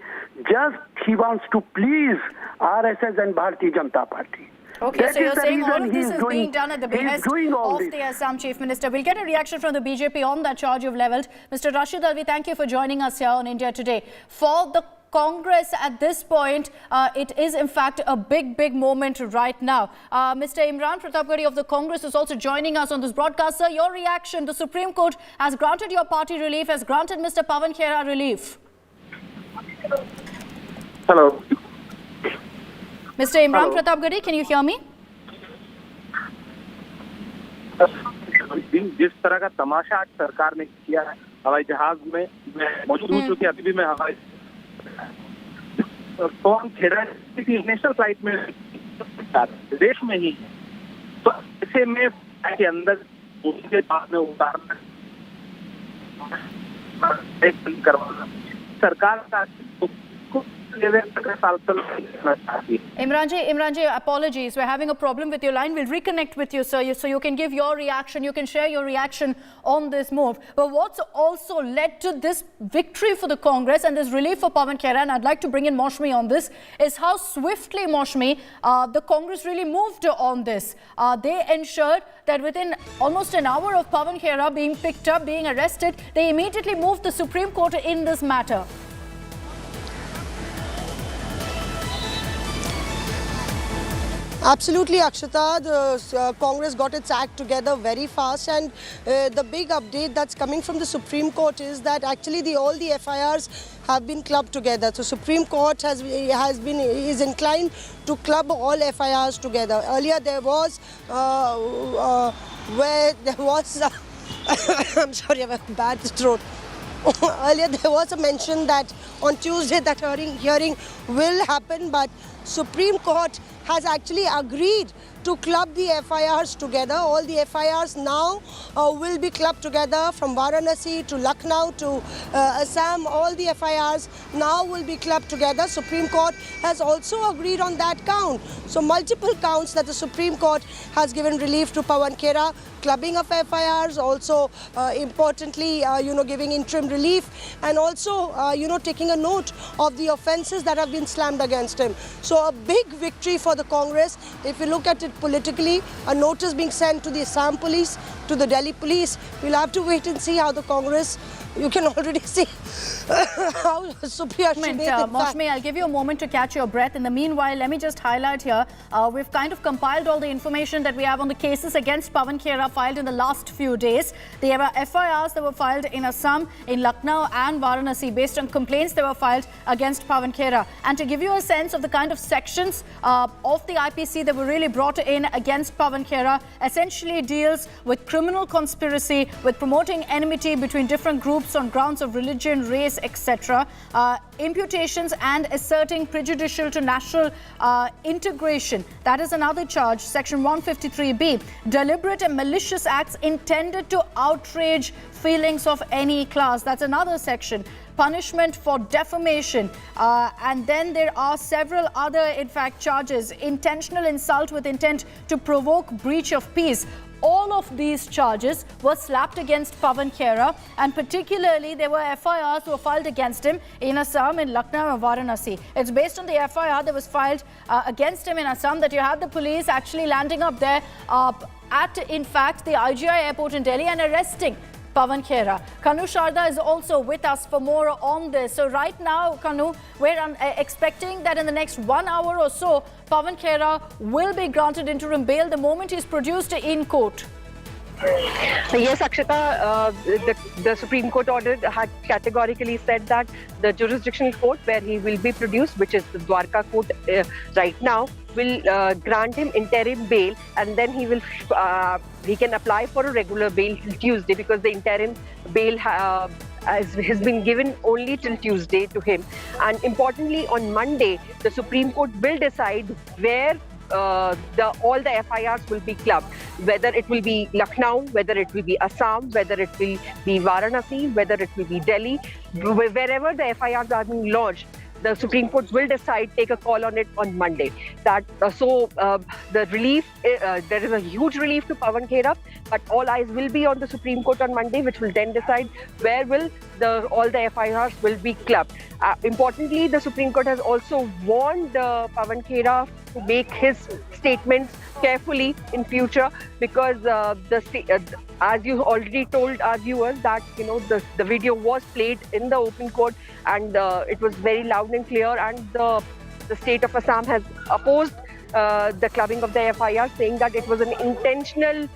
He wants to please RSS and Bharatiya Janata Party. Okay, That so is you're the saying all reason of this he is doing- being done at the he is behest doing all of this. the Assam Chief Minister. We'll get a reaction from the BJP on that charge you've levelled. Mr. Rashid Alvi, thank you for joining us here on India Today. For the Congress at this point, it is in fact a big moment right now. Mr. Imran Pratapgarhi of the Congress is also joining us on this broadcast. Sir, your reaction: the Supreme Court has granted your party relief, has granted Mr. Pawan Khera relief. Hello. Mr. Imran Pratapgarhi, can you hear me? जिस तरह का तमाशा आज सरकार ने किया है हवाई जहाज में मैं मौजूद हूँ, क्योंकि अभी भी मैं हवाई पवन खेड़ा इंटरनेशनल फ्लाइट में देश में ही, तो ऐसे में के अंदर उसके बाद में उतारना करवाना सरकार का Imran ji, apologies. We're having a problem with your line. We'll reconnect with you, sir, so you can give your reaction. You can share your reaction on this move. But what's also led to this victory for the Congress and this relief for Pawan Khera, and I'd like to bring in Moshmi on this, is how swiftly, Moshmi, the Congress really moved on this. They ensured that within almost an hour of Pawan Khera being picked up, being arrested, they immediately moved the Supreme Court in this matter. Absolutely, Akshata. The Congress got its act together very fast, and the big update that's coming from the Supreme Court is that actually all the FIRs have been clubbed together. So Supreme Court is inclined to club all FIRs together. Earlier there was I'm sorry, I have a bad throat. Earlier there was a mention that on Tuesday that hearing will happen, but Supreme Court has actually agreed to club the FIRs together. All the FIRs now will be clubbed together from Varanasi to Lucknow to Assam. All the FIRs now will be clubbed together. Supreme Court has also agreed on that count. So multiple counts that the Supreme Court has given relief to Pawan Khera, clubbing of FIRs, also importantly, giving interim relief, and also, taking a note of the offences that have been slammed against him. So a big victory for the Congress. If you look at it politically, a notice being sent to the Assam police, to the Delhi police. We'll have to wait and see how the Congress, you can already see how superior she made. Moshmi, I'll give you a moment to catch your breath. In the meanwhile, let me just highlight here, we've kind of compiled all the information that we have on the cases against Pawan Khera filed in the last few days. There were FIRs that were filed in Assam, in Lucknow and Varanasi based on complaints that were filed against Pawan Khera. And to give you a sense of the kind of sections of the IPC that were really brought in against Pawan Khera, essentially deals with criminal conspiracy, with promoting enmity between different groups on grounds of religion, race, etc. Imputations and asserting prejudicial to national integration. That is another charge, section 153B. Deliberate and malicious acts intended to outrage feelings of any class. That's another section. Punishment for defamation. And then there are several other, in fact, charges. Intentional insult with intent to provoke breach of peace. All of these charges were slapped against Pawan Khera, and particularly there were FIRs who were filed against him in Assam, in Lucknow and Varanasi. It's based on the FIR that was filed against him in Assam that you had the police actually landing up there at, in fact, the IGI airport in Delhi and arresting Pawan Khera. Kanu Sharda is also with us for more on this. So right now, Kanu, we're expecting that in the next 1 hour or so, Pawan Khera will be granted interim bail the moment he's produced in court. Yes, Akshata, the Supreme Court order had categorically said that the jurisdictional court where he will be produced, which is the Dwarka court right now, will grant him interim bail, and then he can apply for a regular bail till Tuesday, because the interim bail has been given only till Tuesday to him. And importantly, on Monday, the Supreme Court will decide where all the FIRs will be clubbed, whether it will be Lucknow, whether it will be Assam, whether it will be Varanasi, whether it will be Delhi, wherever the FIRs are being lodged. The Supreme Court will decide, take a call on it on Monday. The relief, there is a huge relief to Pawan Khera, but all eyes will be on the Supreme Court on Monday, which will then decide where will all the FIRs will be clubbed. Importantly, the Supreme Court has also warned Pawan Khera to make his statements carefully in future, because as you already told our viewers that the video was played in the open court, and it was very loud and clear, and the state of Assam has opposed the clubbing of the FIR, saying that it was an intentional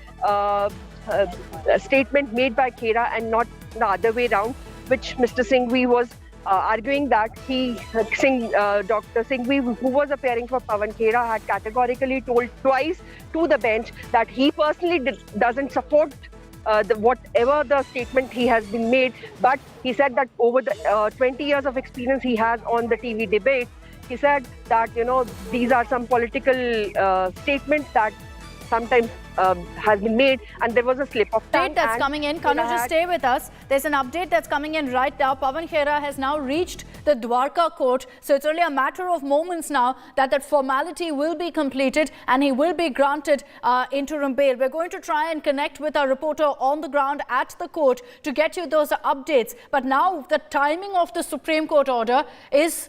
statement made by Khera and not the other way around, which Mr. Singhvi was arguing that Dr. Singhvi, who was appearing for Pawan Khera, had categorically told twice to the bench that he personally doesn't support whatever the statement he has been made, but he said that over the 20 years of experience he has on the TV debate, he said that these are some political statements that sometimes has been made, and there was a slip of tongue. Update that's coming in. Kanu, just stay with us. There's an update that's coming in right now. Pawan Khera has now reached the Dwarka court, so it's only a matter of moments now that formality will be completed and he will be granted interim bail. We're going to try and connect with our reporter on the ground at the court to get you those updates. But now the timing of the Supreme Court order is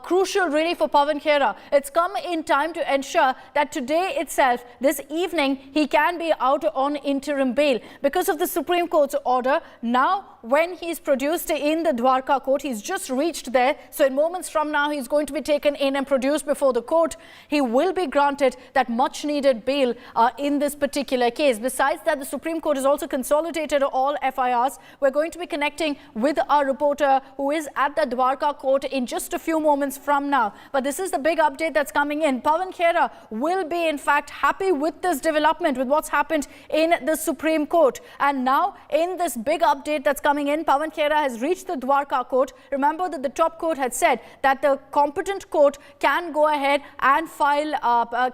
crucial really for Pawan Khera. It's come in time to ensure that today itself, this evening, he can be out on interim bail. Because of the Supreme Court's order, now when he's produced in the Dwarka court, he's just reached there, so in moments from now he's going to be taken in and produced before the court. He will be granted that much needed bail in this particular case. Besides that, the Supreme Court has also consolidated all FIRs. We're going to be connecting with our reporter who is at the Dwarka court in just a few moments from now. But this is the big update that's coming in. Pawan Khera will be in fact happy with this development, with what's happened in the Supreme Court. And now in this big update that's coming in, Pawan Khera has reached the Dwarka court. Remember that the top court had said that the competent court can go ahead and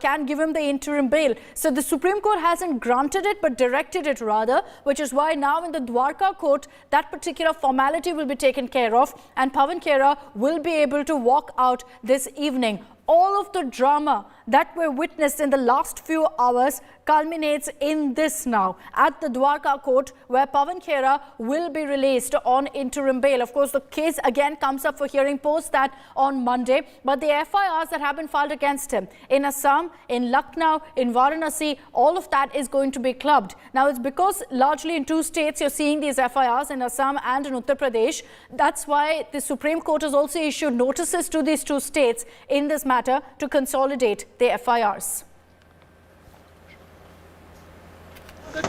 can give him the interim bail. So the Supreme Court hasn't granted it but directed it rather, which is why now in the Dwarka court that particular formality will be taken care of and Pawan Khera will be able to walk out this evening. All of the drama that were witnessed in the last few hours culminates in this now at the Dwarka court, where Pawan Khera will be released on interim bail. Of course, the case again comes up for hearing post that on Monday, but the FIRs that have been filed against him in Assam, in Lucknow, in Varanasi, all of that is going to be clubbed. Now, it's because largely in two states you're seeing these FIRs, in Assam and in Uttar Pradesh. That's why the Supreme Court has also issued notices to these two states in this matter to consolidate the FIRs. The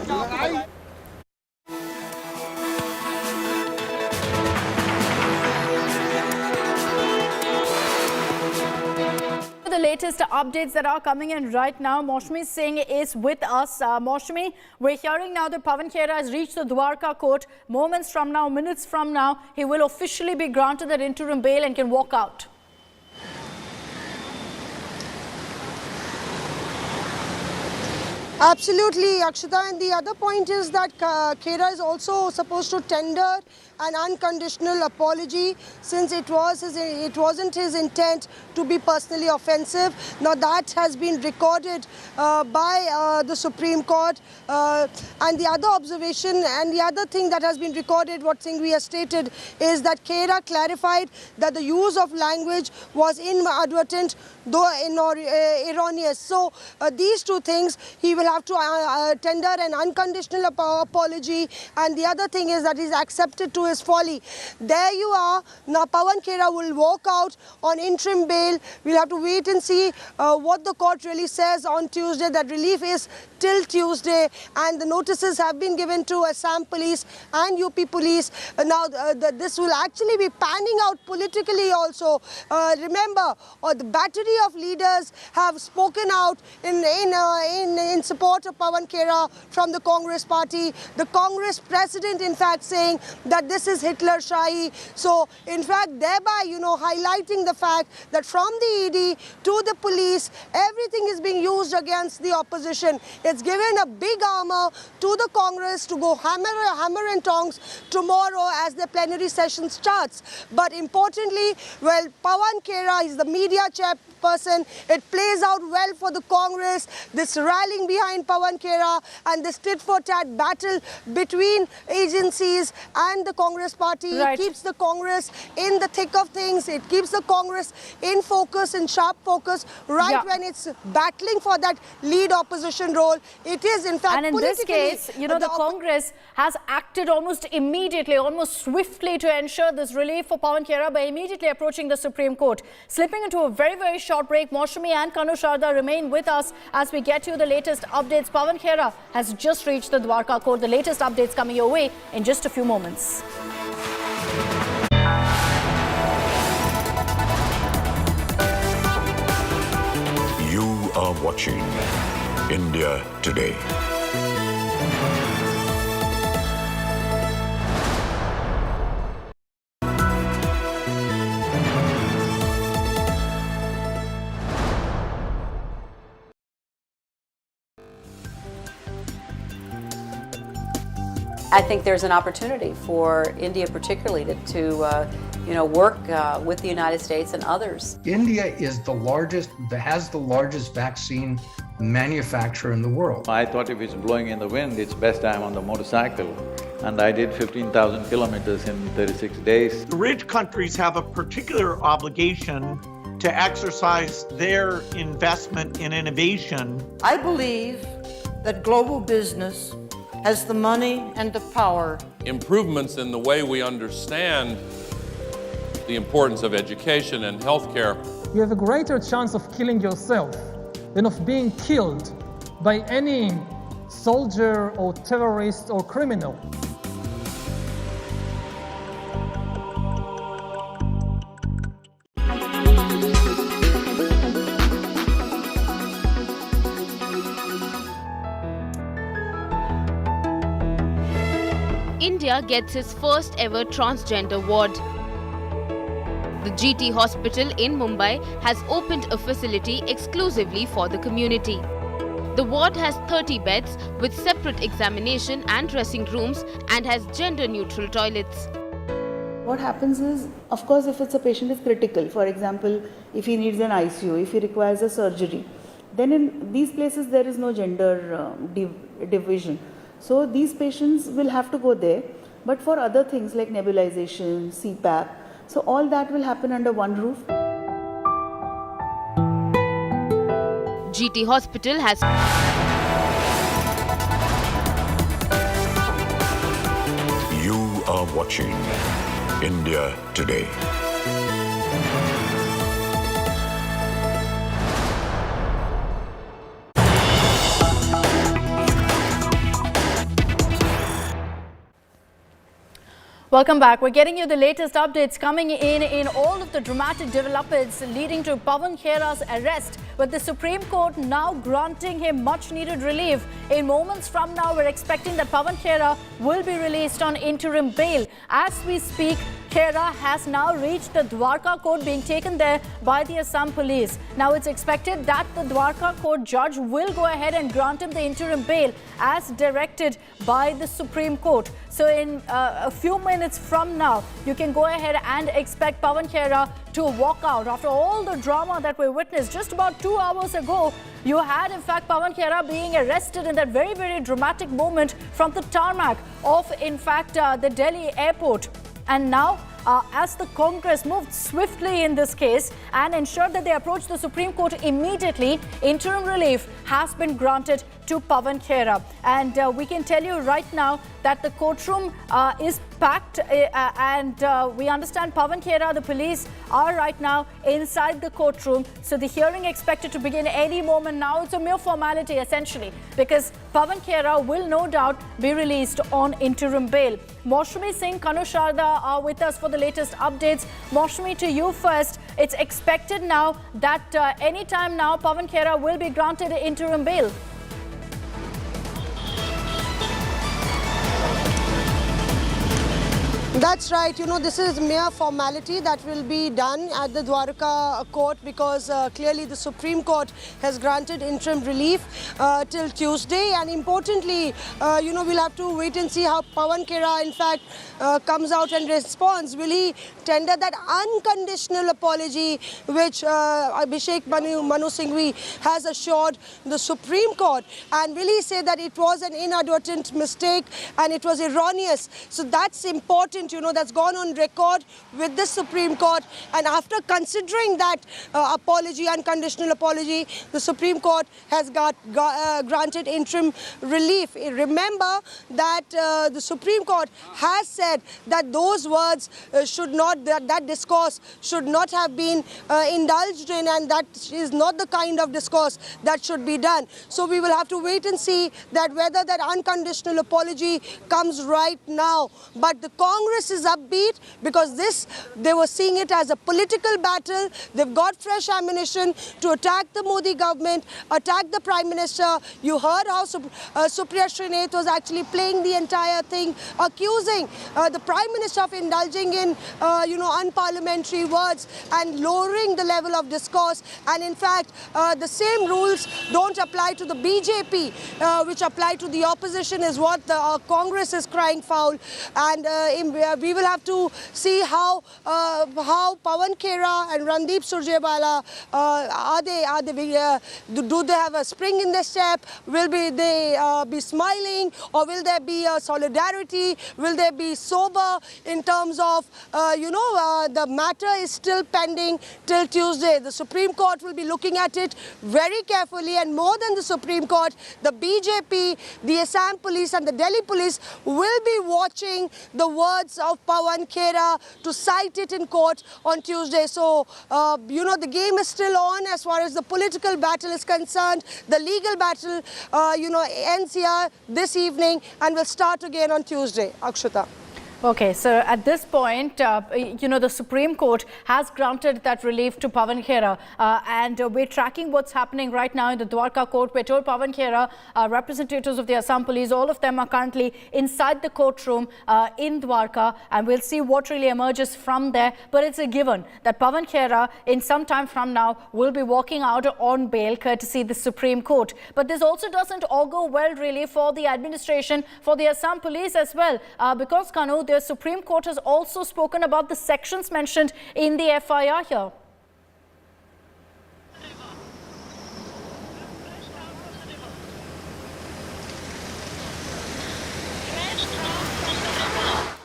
latest updates that are coming in right now, Maushmi Singh is with us. Maushmi, we're hearing now that Pawan Khera has reached the Dwarka court. Moments from now, minutes from now, he will officially be granted that interim bail and can walk out. Absolutely, Akshita. And the other point is that Khera is also supposed to tender an unconditional apology, since it wasn't his intent to be personally offensive. Now that has been recorded by the Supreme Court. And the other observation and the other thing that has been recorded, what Singhvi has stated, is that Khera clarified that the use of language was inadvertent, though erroneous. So these two things, he will have to tender an unconditional apology, and the other thing is that he's accepted to his folly. There you are. Now Pawan Khera will walk out on interim bail. We'll have to wait and see what the court really says on Tuesday. That relief is till Tuesday, and the notices have been given to Assam police and UP police. Now this will actually be panning out politically also. Remember, the battery of leaders have spoken out in support of Pawan Khera from the Congress party. The Congress president, in fact, saying that this is Hitler Shahi. So, in fact, thereby, highlighting the fact that from the ED to the police, everything is being used against the opposition. It's given a big armor to the Congress to go hammer and tongs tomorrow as the plenary session starts. But importantly, well, Pawan Khera is the media chairperson. It plays out well for the Congress, this rallying behind Pawan Khera and this tit-for-tat battle between agencies and the Congress party. Right. It keeps the Congress in the thick of things. It keeps the Congress in focus, in sharp focus, right when it's battling for that lead opposition role. It is, in fact, and in this case, you know, the Congress has acted almost immediately, almost swiftly to ensure this relief for Pawan Khera by immediately approaching the Supreme Court. Slipping into a very, very short break, Maushami and Kanu Sharda remain with us as we get you the latest updates. Pawan Khera has just reached the Dwarka Court. The latest updates coming your way in just a few moments. You are watching India Today. I think there's an opportunity for India particularly to work with the United States and others. India is has the largest vaccine manufacturer in the world. I thought if it's blowing in the wind, it's best I'm on the motorcycle. And I did 15,000 kilometers in 36 days. The rich countries have a particular obligation to exercise their investment in innovation. I believe that global business has the money and the power. Improvements in the way we understand the importance of education and healthcare. You have a greater chance of killing yourself than of being killed by any soldier or terrorist or criminal. India gets its first ever transgender ward. The GT Hospital in Mumbai has opened a facility exclusively for the community. The ward has 30 beds with separate examination and dressing rooms and has gender-neutral toilets. What happens is, of course, if it's a patient is critical, for example, if he needs an ICU, if he requires a surgery, then in these places there is no gender division. So these patients will have to go there, but for other things like nebulization, CPAP, so all that will happen under one roof. GT Hospital has You are watching India Today. Welcome back. We're getting you the latest updates coming in all of the dramatic developments leading to Pawan Khera's arrest, with the Supreme Court now granting him much needed relief. In moments from now, we're expecting that Pawan Khera will be released on interim bail. As we speak, Khera has now reached the Dwarka Court, being taken there by the Assam police. Now it's expected that the Dwarka Court judge will go ahead and grant him the interim bail as directed by the Supreme Court. So in a few minutes from now, you can go ahead and expect Pawan Khera to walk out. After all the drama that we witnessed just about 2 hours ago, you had in fact Pawan Khera being arrested in that very, very dramatic moment from the tarmac of in fact the Delhi airport. And now, as the Congress moved swiftly in this case and ensured that they approach the Supreme Court immediately, interim relief has been granted to Pawan Khera. And we can tell you right now that the courtroom is packed and we understand Pawan Khera, the police are right now inside the courtroom. So the hearing expected to begin any moment now. It's a mere formality essentially, because Pawan Khera will no doubt be released on interim bail. Maushami Singh, Kanu Sharda are with us for the latest updates. Maushami, to you first. It's expected now that any time now Pawan Khera will be granted interim bail. That's right. You know, this is mere formality that will be done at the Dwarka court, because clearly the Supreme Court has granted interim relief till Tuesday. And importantly, we'll have to wait and see how Pawan Khera in fact comes out and responds. Will he tender that unconditional apology which Abhishek Manu Singhvi has assured the Supreme Court? And will he say that it was an inadvertent mistake and it was erroneous? So that's important. that's gone on record with the Supreme Court. And after considering that apology, unconditional apology, the Supreme Court has granted interim relief. Remember that the Supreme Court has said that those words should not, that discourse should not have been indulged in, and that is not the kind of discourse that should be done. So we will have to wait and see that whether that unconditional apology comes right now. But the Congress is upbeat because they were seeing it as a political battle. They've got fresh ammunition to attack the Modi government, attack the Prime Minister. You heard how Supriya Srinath was actually playing the entire thing, accusing the Prime Minister of indulging in, unparliamentary words and lowering the level of discourse. And in fact, the same rules don't apply to the BJP, which apply to the opposition, is what the Congress is crying foul. And we will have to see how Pawan Khera and Randeep Surjewala do they have a spring in their step? Will they be smiling, or will there be a solidarity? Will they be sober in terms of the matter is still pending till Tuesday. The Supreme Court will be looking at it very carefully, and more than the Supreme Court, the BJP, the Assam police and the Delhi police will be watching the words of Pawan Khera to cite it in court on Tuesday. So, the game is still on as far as the political battle is concerned. The legal battle, ends here this evening and will start again on Tuesday. Akshata. Okay, so at this point, the Supreme Court has granted that relief to Pawan Khera, and we're tracking what's happening right now in the Dwarka court. We're told Pawan Khera, representatives of the Assam police, all of them are currently inside the courtroom in Dwarka, and we'll see what really emerges from there. But it's a given that Pawan Khera, in some time from now, will be walking out on bail courtesy the Supreme Court. But this also doesn't augur well really for the administration, for the Assam police as well, because Kanu, the Supreme Court has also spoken about the sections mentioned in the FIR here.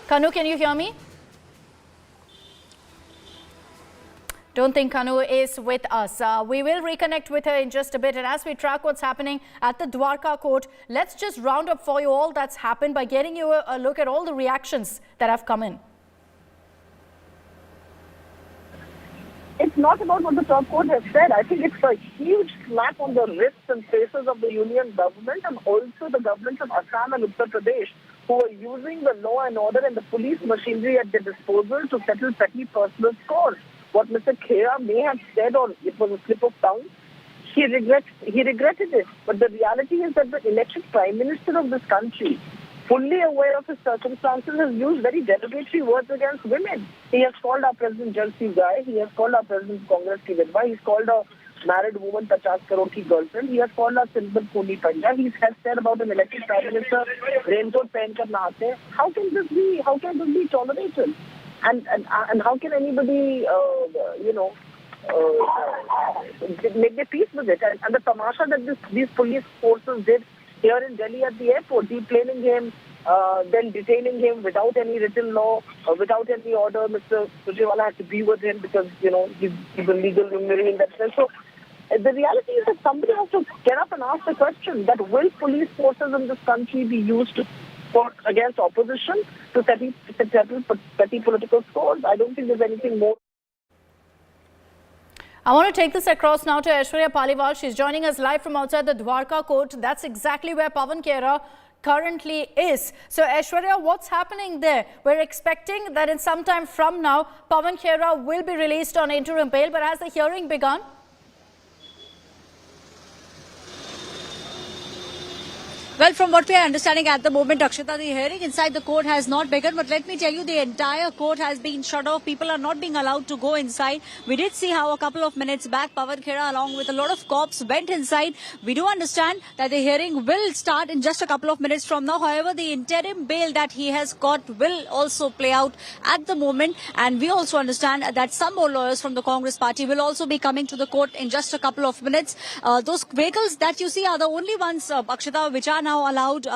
Kanu, can you hear me? Don't think Kanu is with us. We will reconnect with her in just a bit. And as we track what's happening at the Dwarka court, let's just round up for you all that's happened by getting you a look at all the reactions that have come in. It's not about what the top court has said. I think it's a huge slap on the wrists and faces of the union government and also the governments of Assam and Uttar Pradesh, who are using the law and order and the police machinery at their disposal to settle petty personal scores. What Mr. Khera may have said, or it was a slip of tongue, he regretted it. But the reality is that the elected Prime Minister of this country, fully aware of his circumstances, has used very derogatory words against women. He has called our President Jalsi Guy, he has called our President Congress ki Vidva, he's called a married woman 50 crore ki girlfriend, he has called our Silver Puni Panja, he has said about an elected Prime Minister, raincoat pehen kar nahate. How can this be tolerated? And how can anybody, make their peace with it? And the tamasha that these police forces did here in Delhi at the airport, deplaning him, then detaining him without any written law, without any order. Mr. Surjewala had to be with him because, he's a legal luminary in that sense. So the reality is that somebody has to get up and ask the question that will police forces in this country be used to fought against opposition to settle petty political scores? I don't think there's anything more. I want to take this across now to Aishwarya Paliwal. She's joining us live from outside the Dwarka court. That's exactly where Pawan Khera currently is. So Aishwarya, what's happening there? We're expecting that in some time from now, Pawan Khera will be released on interim bail, but has the hearing begun? Well, from what we are understanding at the moment, Akshita, the hearing inside the court has not begun. But let me tell you, the entire court has been shut off. People are not being allowed to go inside. We did see how a couple of minutes back, Pawan Khera, along with a lot of cops, went inside. We do understand that the hearing will start in just a couple of minutes from now. However, the interim bail that he has got will also play out at the moment. And we also understand that some more lawyers from the Congress party will also be coming to the court in just a couple of minutes. Those vehicles that you see are the only ones, Akshita, which are now allowed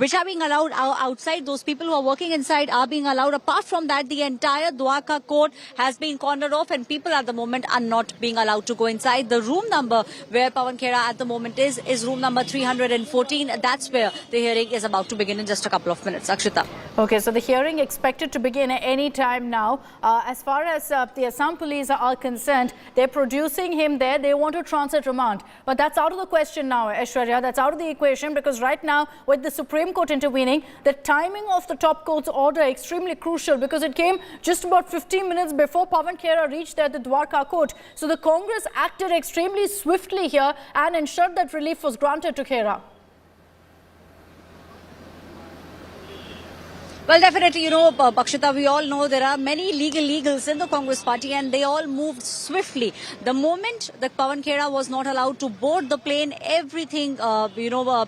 which are being allowed outside. Those people who are working inside are being allowed. Apart from that, the entire Dwarka court has been cornered off, and people at the moment are not being allowed to go inside. The room number where Pawan Khera at the moment is room number 314. That's where the hearing is about to begin in just a couple of minutes. Akshita. Okay, so the hearing expected to begin at any time now. As far as the Assam police are concerned, they're producing him there. They want to transit remand. But that's out of the question now, Aishwarya. That's out of the equation, because right now, with the Supreme Court intervening, the timing of the top court's order is extremely crucial, because it came just about 15 minutes before Pawan Khera reached there, the Dwarka court. So the Congress acted extremely swiftly here and ensured that relief was granted to Khera. Well, definitely, Pakshita, we all know there are many legals in the Congress party, and they all moved swiftly. The moment that Pawan Khera was not allowed to board the plane, everything,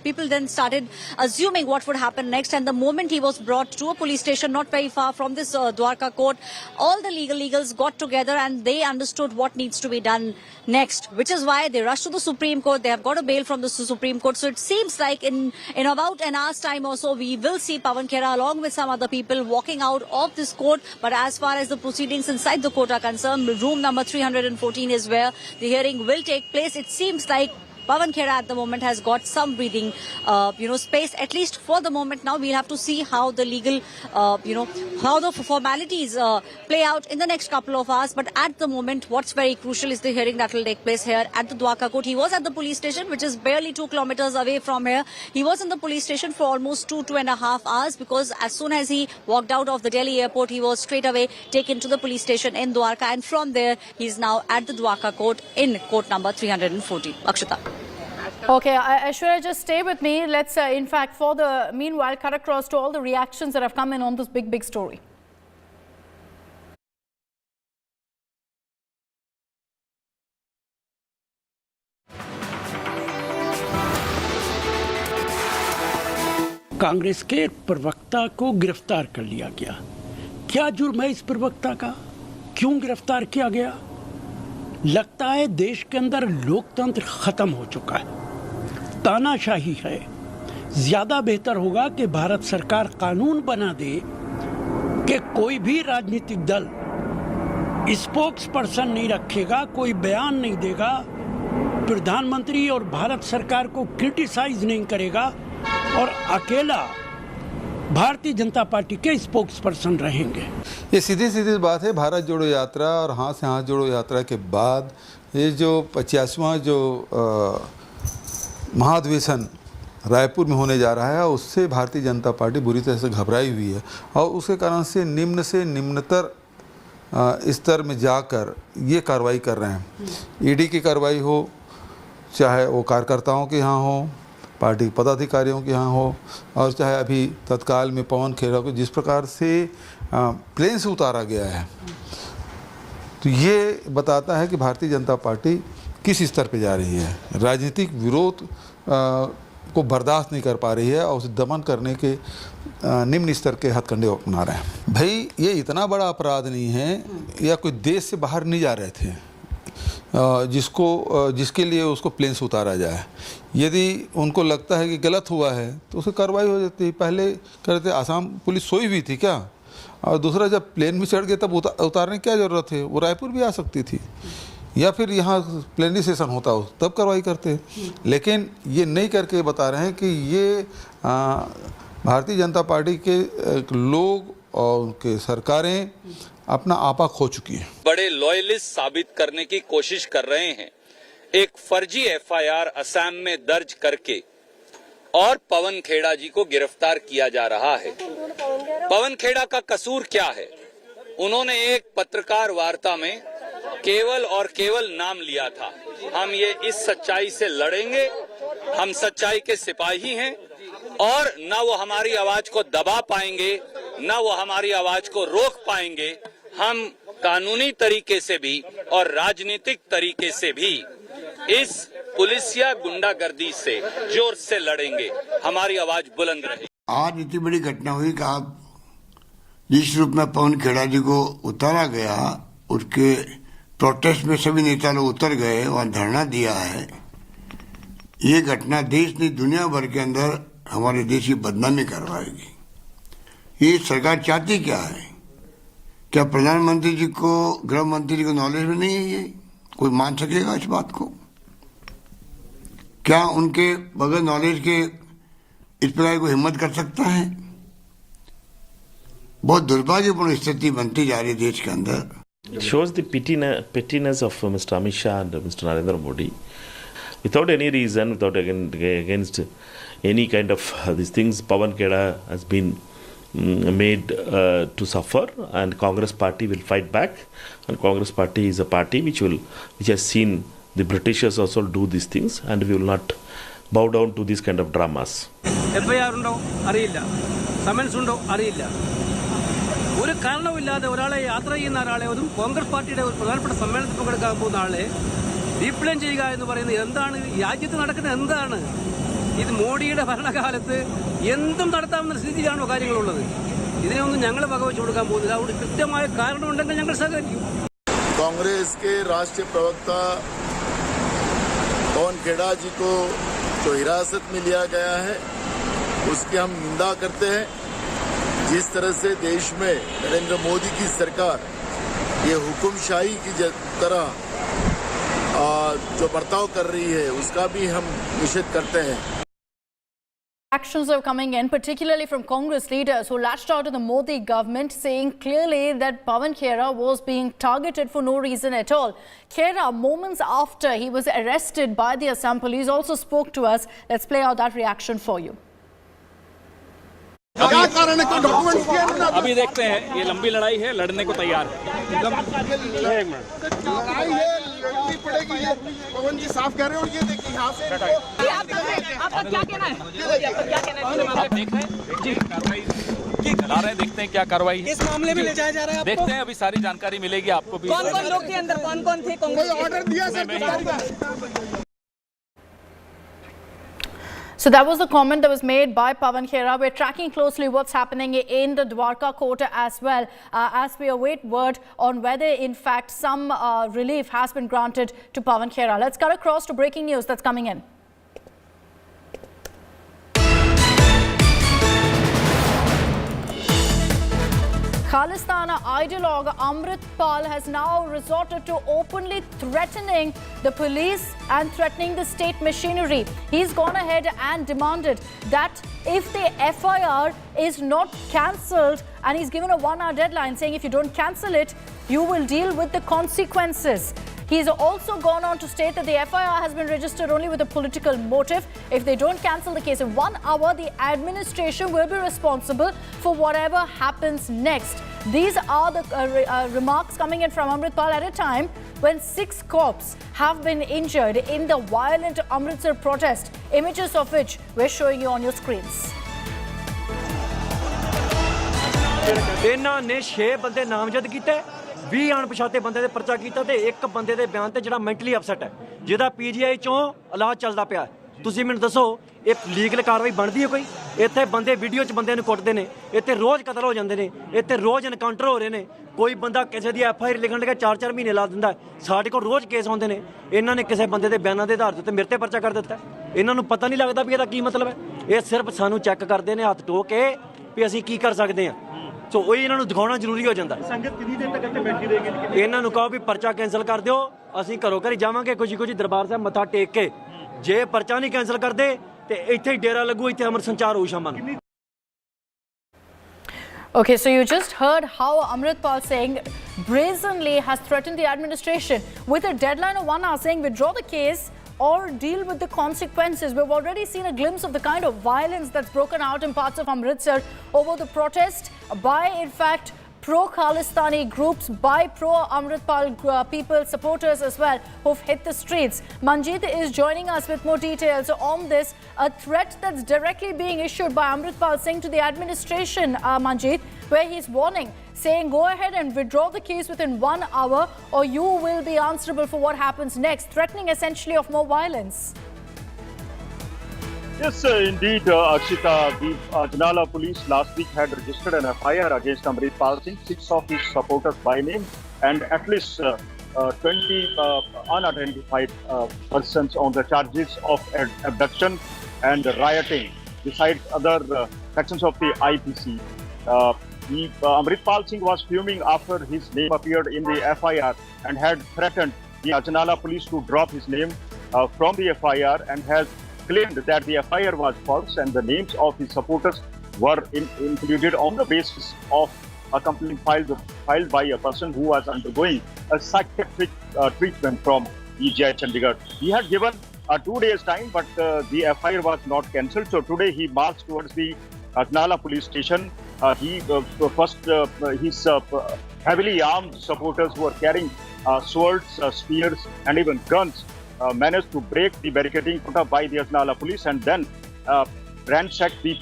people then started assuming what would happen next. And the moment he was brought to a police station not very far from this Dwarka court, all the legals got together and they understood what needs to be done next, which is why they rushed to the Supreme Court. They have got a bail from the Supreme Court. So it seems like in about an hour's time or so, we will see Pawan Khera along with some other people walking out of this court. But as far as the proceedings inside the court are concerned, room number 314 is where the hearing will take place. It seems like Pawan Khera at the moment has got some breathing, space, at least for the moment. Now we'll have to see how the legal, how the formalities play out in the next couple of hours. But at the moment, what's very crucial is the hearing that will take place here at the Dwarka court. He was at the police station, which is barely 2 kilometers away from here. He was in the police station for almost 2.5 hours, because as soon as he walked out of the Delhi airport, he was straight away taken to the police station in Dwarka. And from there, he's now at the Dwarka court in court number 314. Akshita. Okay, Aishwarya, just stay with me. Let's, in fact, for the meanwhile, cut across to all the reactions that have come in on this big story. Congress के प्रवक्ता को गिरफ्तार कर लिया गया। क्या जुर्म है इस प्रवक्ता का? क्यों गिरफ्तार किया गया? लगता है देश के अंदर लोकतंत्र खत्म हो चुका है, तानाशाही है। ज्यादा बेहतर होगा कि भारत सरकार कानून बना दे कि कोई भी राजनीतिक दल स्पोक्स पर्सन नहीं रखेगा, कोई बयान नहीं देगा, प्रधानमंत्री और भारत सरकार को क्रिटिसाइज नहीं करेगा और अकेला भारतीय जनता पार्टी के स्पोक्स पर्सन रहेंगे। ये सीधी बात है। भारत जोड़ो यात्रा और हाथ से हाथ जोड़ो यात्रा के बाद ये जो 50वां जो महाधिवेशन रायपुर में होने जा रहा है, उससे भारतीय जनता पार्टी बुरी तरह से घबराई हुई है और उसके कारण से निम्नतर स्तर में जाकर ये कार्रवाई कर रहे हैं। ईडी की कार्रवाई हो, चाहे वो कार्यकर्ताओं के यहाँ हो, पार्टी पदाधिकारियों के यहाँ हो, और चाहे अभी तत्काल में पवन खेरा को जिस प्रकार से प्लेन से उतारा गया है, तो ये बताता है कि भारतीय जनता पार्टी किस स्तर पे जा रही है। राजनीतिक विरोध को बर्दाश्त नहीं कर पा रही है और उसे दमन करने के निम्न स्तर के हथकंडे अपना रहे हैं। भाई ये इतना बड़ा अपराध नहीं है, या कोई देश से बाहर नहीं जा रहे थे जिसके लिए उसको प्लेन से उतारा जाए। यदि उनको लगता है कि गलत हुआ है तो उसे कार्रवाई हो जाती है। पहले कहते आसाम पुलिस सोई हुई थी क्या, और दूसरा जब प्लेन में चढ़ गए तब उतारने की क्या ज़रूरत है? वो रायपुर भी आ सकती थी, या फिर यहाँ प्लेनरी सेशन होता हो तब कार्रवाई करते। लेकिन ये नहीं करके बता रहे हैं कि ये भारतीय जनता पार्टी के लोग और उनके सरकारें अपना आपा खो चुकी है। बड़े लॉयलिस्ट साबित करने की कोशिश कर रहे हैं। एक फर्जी FIR असम में दर्ज करके और पवन खेड़ा जी को गिरफ्तार किया जा रहा है। पवन खेड़ा का कसूर क्या है? उन्होंने एक पत्रकार वार्ता में केवल और केवल नाम लिया था। हम ये इस सच्चाई से लड़ेंगे, हम सच्चाई के सिपाही हैं और न वो हमारी आवाज को दबा पाएंगे, न वो हमारी आवाज को रोक पाएंगे। हम कानूनी तरीके से भी और राजनीतिक तरीके से भी इस पुलिस या गुंडागर्दी से जोर से लड़ेंगे। हमारी आवाज बुलंद रहे। आज इतनी बड़ी घटना हुई कि आप जिस रूप में पवन खेड़ा जी को उतारा गया, उसके प्रोटेस्ट में सभी नेता लोग उतर गए, वहां धरना दिया है। ये घटना देश नहीं दुनिया भर के अंदर हमारे देश की बदनामी करवाएगी। ये सरकार चाहती क्या है? क्या प्रधानमंत्री जी को, गृह मंत्री जी को नॉलेज में नहीं है? ये कोई मान सकेगा इस बात को? क्या उनके बगैर नॉलेज के इस प्रकार को हिम्मत कर सकता है? बहुत दुर्भाग्यपूर्ण स्थिति बनती जा रही है देश के अंदर। It shows the pettiness of Mr. Amit Shah and Mr. Narendra Modi. Without any reason, without against any kind of these things, Pawan Khera has been made to suffer, and Congress party will fight back. And Congress party is a party which has seen the Britishers also do these things, and we will not bow down to these kind of dramas. FIR undo ariyilla, summons undo ariyilla. ഒരു കാരണവുമില്ലാതെ ഒരാളെ യാത്ര ചെയ്യുന്ന ഒരാളെ ഒരു കോൺഗ്രസ് പാർട്ടിയുടെ ഒരു പ്രധാനപ്പെട്ട സമ്മേളനത്തിൽ പങ്കെടുക്കാൻ പോകുന്ന ആളെ ഡീപ്ലെയിൻ ചെയ്യുക എന്ന് പറയുന്നത് എന്താണ്? രാജ്യത്ത് നടക്കുന്ന എന്താണ്? ഇത് മോഡിയുടെ ഭരണകാലത്ത് എന്തും നടത്താവുന്ന സ്ഥിതിയിലാണോ കാര്യങ്ങളുള്ളത്? ഇതിനെയൊന്നും ഞങ്ങൾ വകവെച്ച് കൊടുക്കാൻ പോകുന്നില്ല. അതുകൊണ്ട് കൃത്യമായ കാരണമുണ്ടെങ്കിൽ ഞങ്ങൾ സഹകരിക്കും. कांग्रेस के राष्ट्रीय प्रवक्ता पवन खेड़ा जी को जो हिरासत में लिया गया है उसकी हम निंदा करते हैं। जिस तरह से देश में नरेंद्र मोदी की सरकार ये हुकुमशाही की तरह जो बर्ताव कर रही है उसका भी हम निषेध करते हैं। Actions are coming in, particularly from Congress leaders who lashed out at the Modi government, saying clearly that Pawan Khera was being targeted for no reason at all. Khera, moments after he was arrested by the Assam police, also spoke to us. Let's play out that reaction for you. अभी देखते हैं, ये लंबी लड़ाई है, लड़ने को तैयार है। एक मिनट, लड़ाई है, लड़नी पड़ेगी। ये पवन जी साफ कर रहे हो, ये देखिए यहाँ से। आपका क्या कहना है? आप देख रहे हैं जी, कार्रवाई चला रहे हैं, देखते हैं क्या कार्रवाई है। इस मामले में ले जाया जा रहा है, देखते हैं, अभी सारी जानकारी मिलेगी आपको भी। कौन कौन लोग थे अंदर, कौन कौन थे? कोई ऑर्डर दिया sir? So that was the comment that was made by Pawan Khera. We're tracking closely what's happening in the Dwarka court as well, as we await word on whether in fact some relief has been granted to Pawan Khera. Let's cut across to breaking news that's coming in. Khalistani ideologue Amritpal has now resorted to openly threatening the police and threatening the state machinery. He's gone ahead and demanded that if the FIR is not cancelled, and he's given a 1-hour deadline saying if you don't cancel it, you will deal with the consequences. He's also gone on to state that the FIR has been registered only with a political motive. If they don't cancel the case in 1 hour, the administration will be responsible for whatever happens next. These are the remarks coming in from Amritpal at a time when 6 cops have been injured in the violent Amritsar protest, images of which we're showing you on your screens. ਇਹਨਾਂ ਨੇ 6 ਬੰਦੇ ਨਾਮਜ਼ਦ ਕੀਤੇ, 20 ਅਣਪਛਾਤੇ ਬੰਦੇ ਦੇ ਪਰਚਾ ਕੀਤਾ ਤੇ ਇੱਕ ਬੰਦੇ ਦੇ ਬਿਆਨ ਤੇ ਜਿਹੜਾ ਮੈਂਟਲੀ ਅਪਸੈਟ ਹੈ, ਜਿਹਦਾ ਪੀਜੀਆਈ ਚੋਂ ਇਲਾਜ ਚੱਲਦਾ ਪਿਆ। ਤੁਸੀਂ ਮੈਨੂੰ ਦੱਸੋ ਇਹ ਲੀਗਲ ਕਾਰਵਾਈ ਬਣਦੀ ਹੈ ਕੋਈ? ਇੱਥੇ ਬੰਦੇ ਵੀਡੀਓ 'ਚ ਬੰਦਿਆਂ ਨੂੰ ਕੁੱਟਦੇ ਨੇ, ਇੱਥੇ ਰੋਜ਼ ਕਤਲ ਹੋ ਜਾਂਦੇ ਨੇ, ਇੱਥੇ ਰੋਜ਼ ਐਨਕਾਊਂਟਰ ਹੋ ਰਹੇ ਨੇ। ਕੋਈ ਬੰਦਾ ਕਿਸੇ ਦੀ FIR ਲਿਖਣ ਲੱਗਾ 4-4 ਮਹੀਨੇ ਲਾ ਦਿੰਦਾ। ਸਾਡੇ ਕੋਲ ਰੋਜ਼ ਕੇਸ ਆਉਂਦੇ ਨੇ। ਇਹਨਾਂ ਨੇ ਕਿਸੇ ਬੰਦੇ ਦੇ ਬਿਆਨਾਂ ਦੇ ਆਧਾਰ ਤੇ ਮੇਰੇ ਤੇ ਪਰਚਾ ਕਰ ਦਿੱਤਾ। ਇਹਨਾਂ ਨੂੰ ਪਤਾ ਨਹੀਂ ਲੱਗਦਾ ਵੀ ਇਹਦਾ ਕੀ ਮਤਲਬ ਹੈ। ਇਹ ਸਿਰਫ ਸਾਨੂੰ ਚੈੱਕ ਕਰਦੇ ਨੇ ਹੱਥ ਟੋ ਕੇ ਵੀ ਅਸੀਂ ਕੀ ਕਰ ਸਕਦੇ ਹਾਂ। ਸੋ ਉਹ ਇਹਨਾਂ ਨੂੰ ਦਿਖਾਉਣਾ ਜ਼ਰੂਰੀ ਹੋ ਜਾਂਦਾ। ਸੰਗਤ ਕਿੰਨੀ ਦੇਰ ਤੱਕ ਇੱਥੇ ਬੈਠੀ ਰਹੇਗੀ? ਇਹਨਾਂ ਨੂੰ ਕਹੋ ਵੀ ਪਰਚਾ ਕੈਂਸਲ ਕਰ ਦਿਓ, ਅਸੀਂ ਘਰੋਂ ਘਰੀ ਜਾਵਾਂਗੇ ਕੁਝ ਦਰਬਾਰ ਸਾਹਿਬ ਮੱਥਾ ਟੇਕ ਕੇ। ਜੇ ਪਰਚਾ ਨਹੀਂ ਕੈਂਸਲ ਕਰਦੇ ਤੇ ਇੱਥੇ ਹੀ ਡੇਰਾ ਲੱਗੂ, ਇੱਥੇ ਅਮਰ ਸੰਚਾਰ ਹੋਊ ਸ਼ਾਮਾਂ ਨੂੰ। Okay, so you just heard how Amritpal Singh brazenly has threatened the administration with a deadline of 1 hour, saying withdraw the case or deal with the consequences. We've already seen a glimpse of the kind of violence that's broken out in parts of Amritsar over the protest by, in fact, pro-Khalistani groups, by pro-Amritpal people, supporters as well, who've hit the streets. Manjeet is joining us with more details on this, a threat that's directly being issued by Amritpal Singh to the administration, Manjeet, where he's warning, saying go ahead and withdraw the case within 1 hour or you will be answerable for what happens next, threatening essentially of more violence. Yes, indeed, Akshita. The Ajnala police last week had registered an FIR against Amritpal Singh, 6 of his supporters by name, and at least 20 unidentified persons on the charges of abduction and rioting, besides other sections of the IPC. Amritpal Singh was fuming after his name appeared in the FIR and had threatened the Ajnala police to drop his name from the FIR, and has claimed that the FIR was false and the names of his supporters were included on the basis of a complaint filed by a person who was undergoing a psychiatric treatment from the Jaishankar-Rahul. He had given 2 days time, but the FIR was not cancelled. So today he marched towards the Ajnala police station. His heavily armed supporters who were carrying swords, spears, and even guns managed to break the barricading put up by the Ajnala police, and then ransacked the.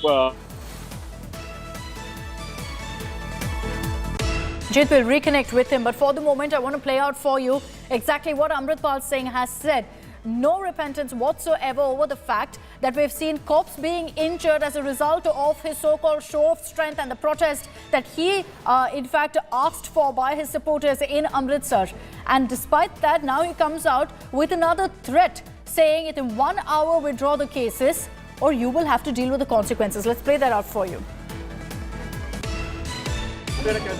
Jit will reconnect with him, but for the moment I want to play out for you exactly what Amritpal Singh has said. No repentance whatsoever over the fact that we've seen cops being injured as a result of his so-called show of strength and the protest that he in fact asked for by his supporters in Amritsar. And despite that, now he comes out with another threat saying within 1 hour withdraw the cases or you will have to deal with the consequences. Let's play that out for you.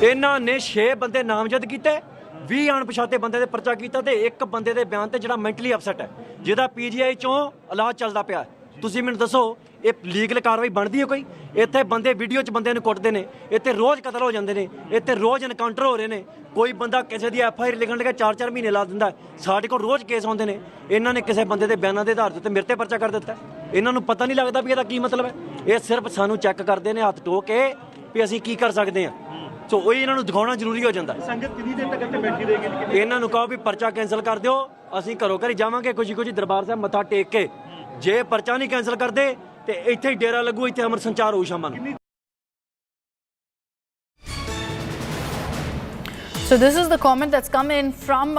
ਇਹਨਾਂ ਨੇ 6 ਬੰਦੇ ਨਾਮਜ਼ਦ ਕੀਤੇ, 20 ਅਣਪਛਾਤੇ ਬੰਦੇ ਦੇ ਪਰਚਾ ਕੀਤਾ ਤੇ ਇੱਕ ਬੰਦੇ ਦੇ ਬਿਆਨ ਤੇ ਜਿਹੜਾ ਮੈਂਟਲੀ ਅਪਸੈਟ ਹੈ, ਜਿਹਦਾ ਪੀਜੀਆਈ ਚੋਂ ਇਲਾਜ ਚੱਲਦਾ ਪਿਆ। ਤੁਸੀਂ ਮੈਨੂੰ ਦੱਸੋ ਇਹ ਲੀਗਲ ਕਾਰਵਾਈ ਬਣਦੀ ਹੈ ਕੋਈ? ਇੱਥੇ ਬੰਦੇ ਵੀਡੀਓ 'ਚ ਬੰਦੇ ਨੂੰ ਕੁੱਟਦੇ ਨੇ, ਇੱਥੇ ਰੋਜ਼ ਕਤਲ ਹੋ ਜਾਂਦੇ ਨੇ, ਇੱਥੇ ਰੋਜ਼ ਐਨਕਾਊਂਟਰ ਹੋ ਰਹੇ ਨੇ। ਕੋਈ ਬੰਦਾ ਕਿਸੇ ਦੀ FIR ਲਿਖਣ ਲੱਗਾ 4-4 ਮਹੀਨੇ ਲਾ ਦਿੰਦਾ। ਸਾਡੇ ਕੋਲ ਰੋਜ਼ ਕੇਸ ਆਉਂਦੇ ਨੇ। ਇਹਨਾਂ ਨੇ ਕਿਸੇ ਬੰਦੇ ਦੇ ਬਿਆਨਾਂ ਦੇ ਆਧਾਰ ਤੇ ਮੇਰੇ ਤੇ ਪਰਚਾ ਕਰ ਦਿੱਤਾ। ਇਹਨਾਂ ਨੂੰ ਪਤਾ ਨਹੀਂ ਲੱਗਦਾ ਵੀ ਇਹਦਾ ਕੀ ਮਤਲਬ ਹੈ। ਇਹ ਸਿਰਫ ਸਾਨੂੰ ਚੈੱਕ ਕਰਦੇ ਨੇ ਹੱਥ ਟੋਕ ਕੇ ਵੀ ਅਸੀਂ ਕੀ ਕਰ ਸਕਦੇ ਹਾਂ। ਸੋ ਉਹ ਇਹਨਾਂ ਨੂੰ ਦਿਖਾਉਣਾ ਜ਼ਰੂਰੀ ਹੋ ਜਾਂਦਾ। ਸੰਗਤ ਕਿੰਨੀ ਦੇਰ ਤੱਕ ਇੱਥੇ ਬੈਠੀ ਰਹੇਗੀ? ਇਹਨਾਂ ਨੂੰ ਕਹੋ ਵੀ ਪਰਚਾ ਕੈਂਸਲ ਕਰ ਦਿਓ, ਅਸੀਂ ਘਰੋਂ ਘਰੀ ਜਾਵਾਂਗੇ ਖੁਸ਼ੀ ਦਰਬਾਰ ਸਾਹਿਬ ਮੱਥਾ ਟੇਕ ਕੇ। ਜੇ ਪਰਚਾ ਨਹੀਂ ਕੈਂਸਲ ਕਰਦੇ ਤੇ ਇੱਥੇ ਹੀ ਡੇਰਾ ਲੱਗੂ, ਇੱਥੇ ਅਮਰ ਸੰਚਾਰ ਹੋਊ ਸ਼ਾਮਾਂ ਨੂੰ। So this is the comment that's come in from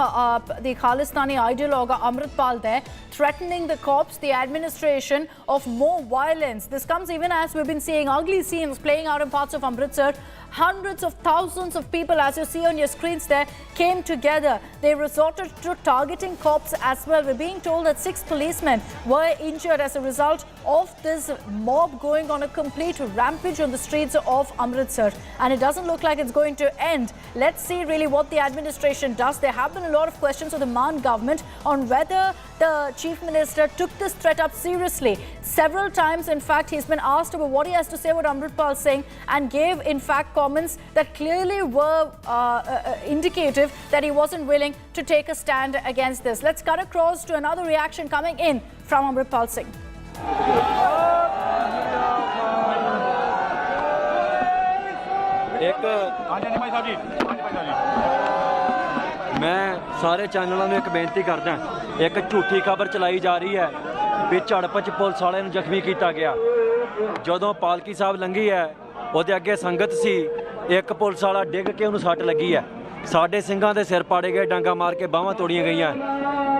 the Khalistani ideologue Amritpal there, threatening the cops, the administration of more violence. This comes even as we've been seeing ugly scenes playing out in parts of Amritsar. Hundreds of thousands of people, as you see on your screens there, came together. They resorted to targeting cops as well. We're being told that 6 policemen were injured as a result of this mob going on a complete rampage on the streets of Amritsar. And it doesn't look like it's going to end. Let's see really what the administration does. There have been a lot of questions of the Maan government on whether the Chief Minister took this threat up seriously. Several times, in fact, he's been asked about what he has to say about Amritpal Singh and gave, in fact, comments that clearly were indicative that he wasn't willing to take a stand against this. Let's cut across to another reaction coming in from Amritpal Singh. ਮੈਂ ਸਾਰੇ ਚੈਨਲਾਂ ਨੂੰ ਇੱਕ ਬੇਨਤੀ ਕਰਦਾ, ਇੱਕ ਝੂਠੀ ਖਬਰ ਚਲਾਈ ਜਾ ਰਹੀ ਹੈ ਵੀ ਝੜਪ 'ਚ ਪੁਲਿਸ ਵਾਲਿਆਂ ਨੂੰ ਜ਼ਖਮੀ ਕੀਤਾ ਗਿਆ। ਜਦੋਂ ਪਾਲਕੀ ਸਾਹਿਬ ਲੰਘੀ ਹੈ ਉਹਦੇ ਅੱਗੇ ਸੰਗਤ ਸੀ, ਇੱਕ ਪੁਲਿਸ ਵਾਲਾ ਡਿੱਗ ਕੇ ਉਹਨੂੰ ਸੱਟ ਲੱਗੀ ਹੈ। ਸਾਡੇ ਸਿੰਘਾਂ ਦੇ ਸਿਰ ਪਾੜੇ ਗਏ, ਡਾਂਗਾ ਮਾਰ ਕੇ ਬਾਹਾਂ ਤੋੜੀਆਂ ਗਈਆਂ।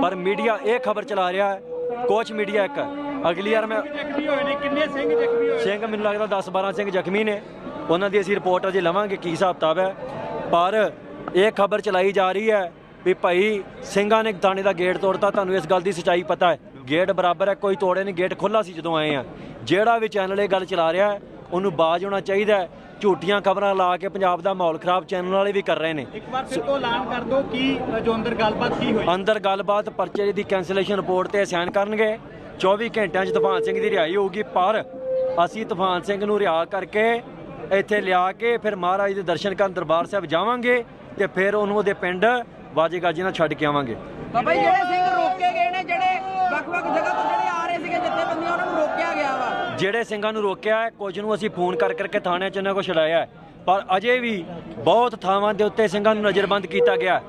ਪਰ ਮੀਡੀਆ ਇਹ ਖਬਰ ਚਲਾ ਰਿਹਾ ਹੈ, ਕੁਛ ਮੀਡੀਆ ਇੱਕ ਅਗਲੀ ਵਾਰ ਮੈਂ ਕਿੰਨੇ ਸਿੰਘ ਮੈਨੂੰ ਲੱਗਦਾ 10-12 ਸਿੰਘ ਜ਼ਖਮੀ ਨੇ। ਉਹਨਾਂ ਦੀ ਅਸੀਂ ਰਿਪੋਰਟ ਅਜੇ ਲਵਾਂਗੇ ਕੀ ਹਿਸਾਬ ਕਿਤਾਬ ਹੈ। ਪਰ ਇਹ ਖਬਰ ਚਲਾਈ ਜਾ ਰਹੀ ਹੈ ਵੀ ਭਾਈ ਸਿੰਘਾਂ ਨੇ ਥਾਣੇ ਦਾ ਗੇਟ ਤੋੜਤਾ। ਤੁਹਾਨੂੰ ਇਸ ਗੱਲ ਦੀ ਸੱਚਾਈ ਪਤਾ ਹੈ? ਗੇਟ ਬਰਾਬਰ ਹੈ, ਕੋਈ ਤੋੜੇ ਨਹੀਂ। ਗੇਟ ਖੁੱਲ੍ਹਾ ਸੀ ਜਦੋਂ ਆਏ ਆ। ਜਿਹੜਾ ਵੀ ਚੈਨਲ ਇਹ ਗੱਲ ਚਲਾ ਰਿਹਾ ਹੈ ਉਹਨੂੰ ਬਾਜ਼ ਹੋਣਾ ਚਾਹੀਦਾ ਹੈ। ਝੂਠੀਆਂ ਖਬਰਾਂ ਲਾ ਕੇ ਪੰਜਾਬ ਦਾ ਮਾਹੌਲ ਖਰਾਬ ਚੈਨਲ ਵਾਲੇ ਵੀ ਕਰ ਰਹੇ ਨੇ। ਇੱਕ ਵਾਰ ਫਿਰ ਤੋਂ ਐਲਾਨ ਕਰ ਦਿਓ ਕਿ ਜੋ ਅੰਦਰ ਗੱਲਬਾਤ ਕੀ ਹੋਈ। ਅੰਦਰ ਗੱਲਬਾਤ ਪਰਚੇ ਦੀ ਕੈਂਸਲੇਸ਼ਨ ਰਿਪੋਰਟ ਤੇ ਸਾਈਨ ਕਰਨਗੇ। 24 ਘੰਟਿਆਂ 'ਚ ਤੂਫਾਨ ਸਿੰਘ ਦੀ ਰਿਹਾਈ ਹੋਊਗੀ। ਪਰ ਅਸੀਂ ਤੂਫਾਨ ਸਿੰਘ ਨੂੰ ਰਿਹਾ ਕਰਕੇ ਇੱਥੇ ਲਿਆ ਕੇ ਫਿਰ ਮਹਾਰਾਜ ਦੇ ਦਰਸ਼ਨ ਕਰਨ ਦਰਬਾਰ ਸਾਹਿਬ ਜਾਵਾਂਗੇ ਤੇ ਫਿਰ ਉਹਨੂੰ ਉਹਦੇ ਪਿੰਡ ਵਾਜੇ ਗਾਜੇ ਨਾਲ ਛੱਡ ਕੇ ਆਵਾਂਗੇ। ਬਾਬਾ ਜੀ ਜਿਹੜੇ ਸਿੰਘ ਰੋਕੇ ਗਏ ਨੇ, ਜਿਹੜੇ ਵੱਖ-ਵੱਖ ਜਗ੍ਹਾ ਤੋਂ ਜਿਹੜੇ ਆ ਰਹੇ ਸੀਗੇ ਜਥੇਬੰਦੀਆਂ, ਉਹਨਾਂ ਨੂੰ ਰੋਕਿਆ ਗਿਆ ਵਾ। ਜਿਹੜੇ ਸਿੰਘਾਂ ਨੂੰ ਰੋਕਿਆ ਹੈ, ਕੁਝ ਨੂੰ ਅਸੀਂ ਫੋਨ ਕਰਕੇ ਥਾਣਿਆਂ 'ਚ ਇਹਨਾਂ ਕੋਲ ਛਡਾਇਆ ਹੈ, ਪਰ ਅਜੇ ਵੀ ਬਹੁਤ ਥਾਵਾਂ ਦੇ ਉੱਤੇ ਸਿੰਘਾਂ ਨੂੰ ਨਜ਼ਰਬੰਦ ਕੀਤਾ ਗਿਆ।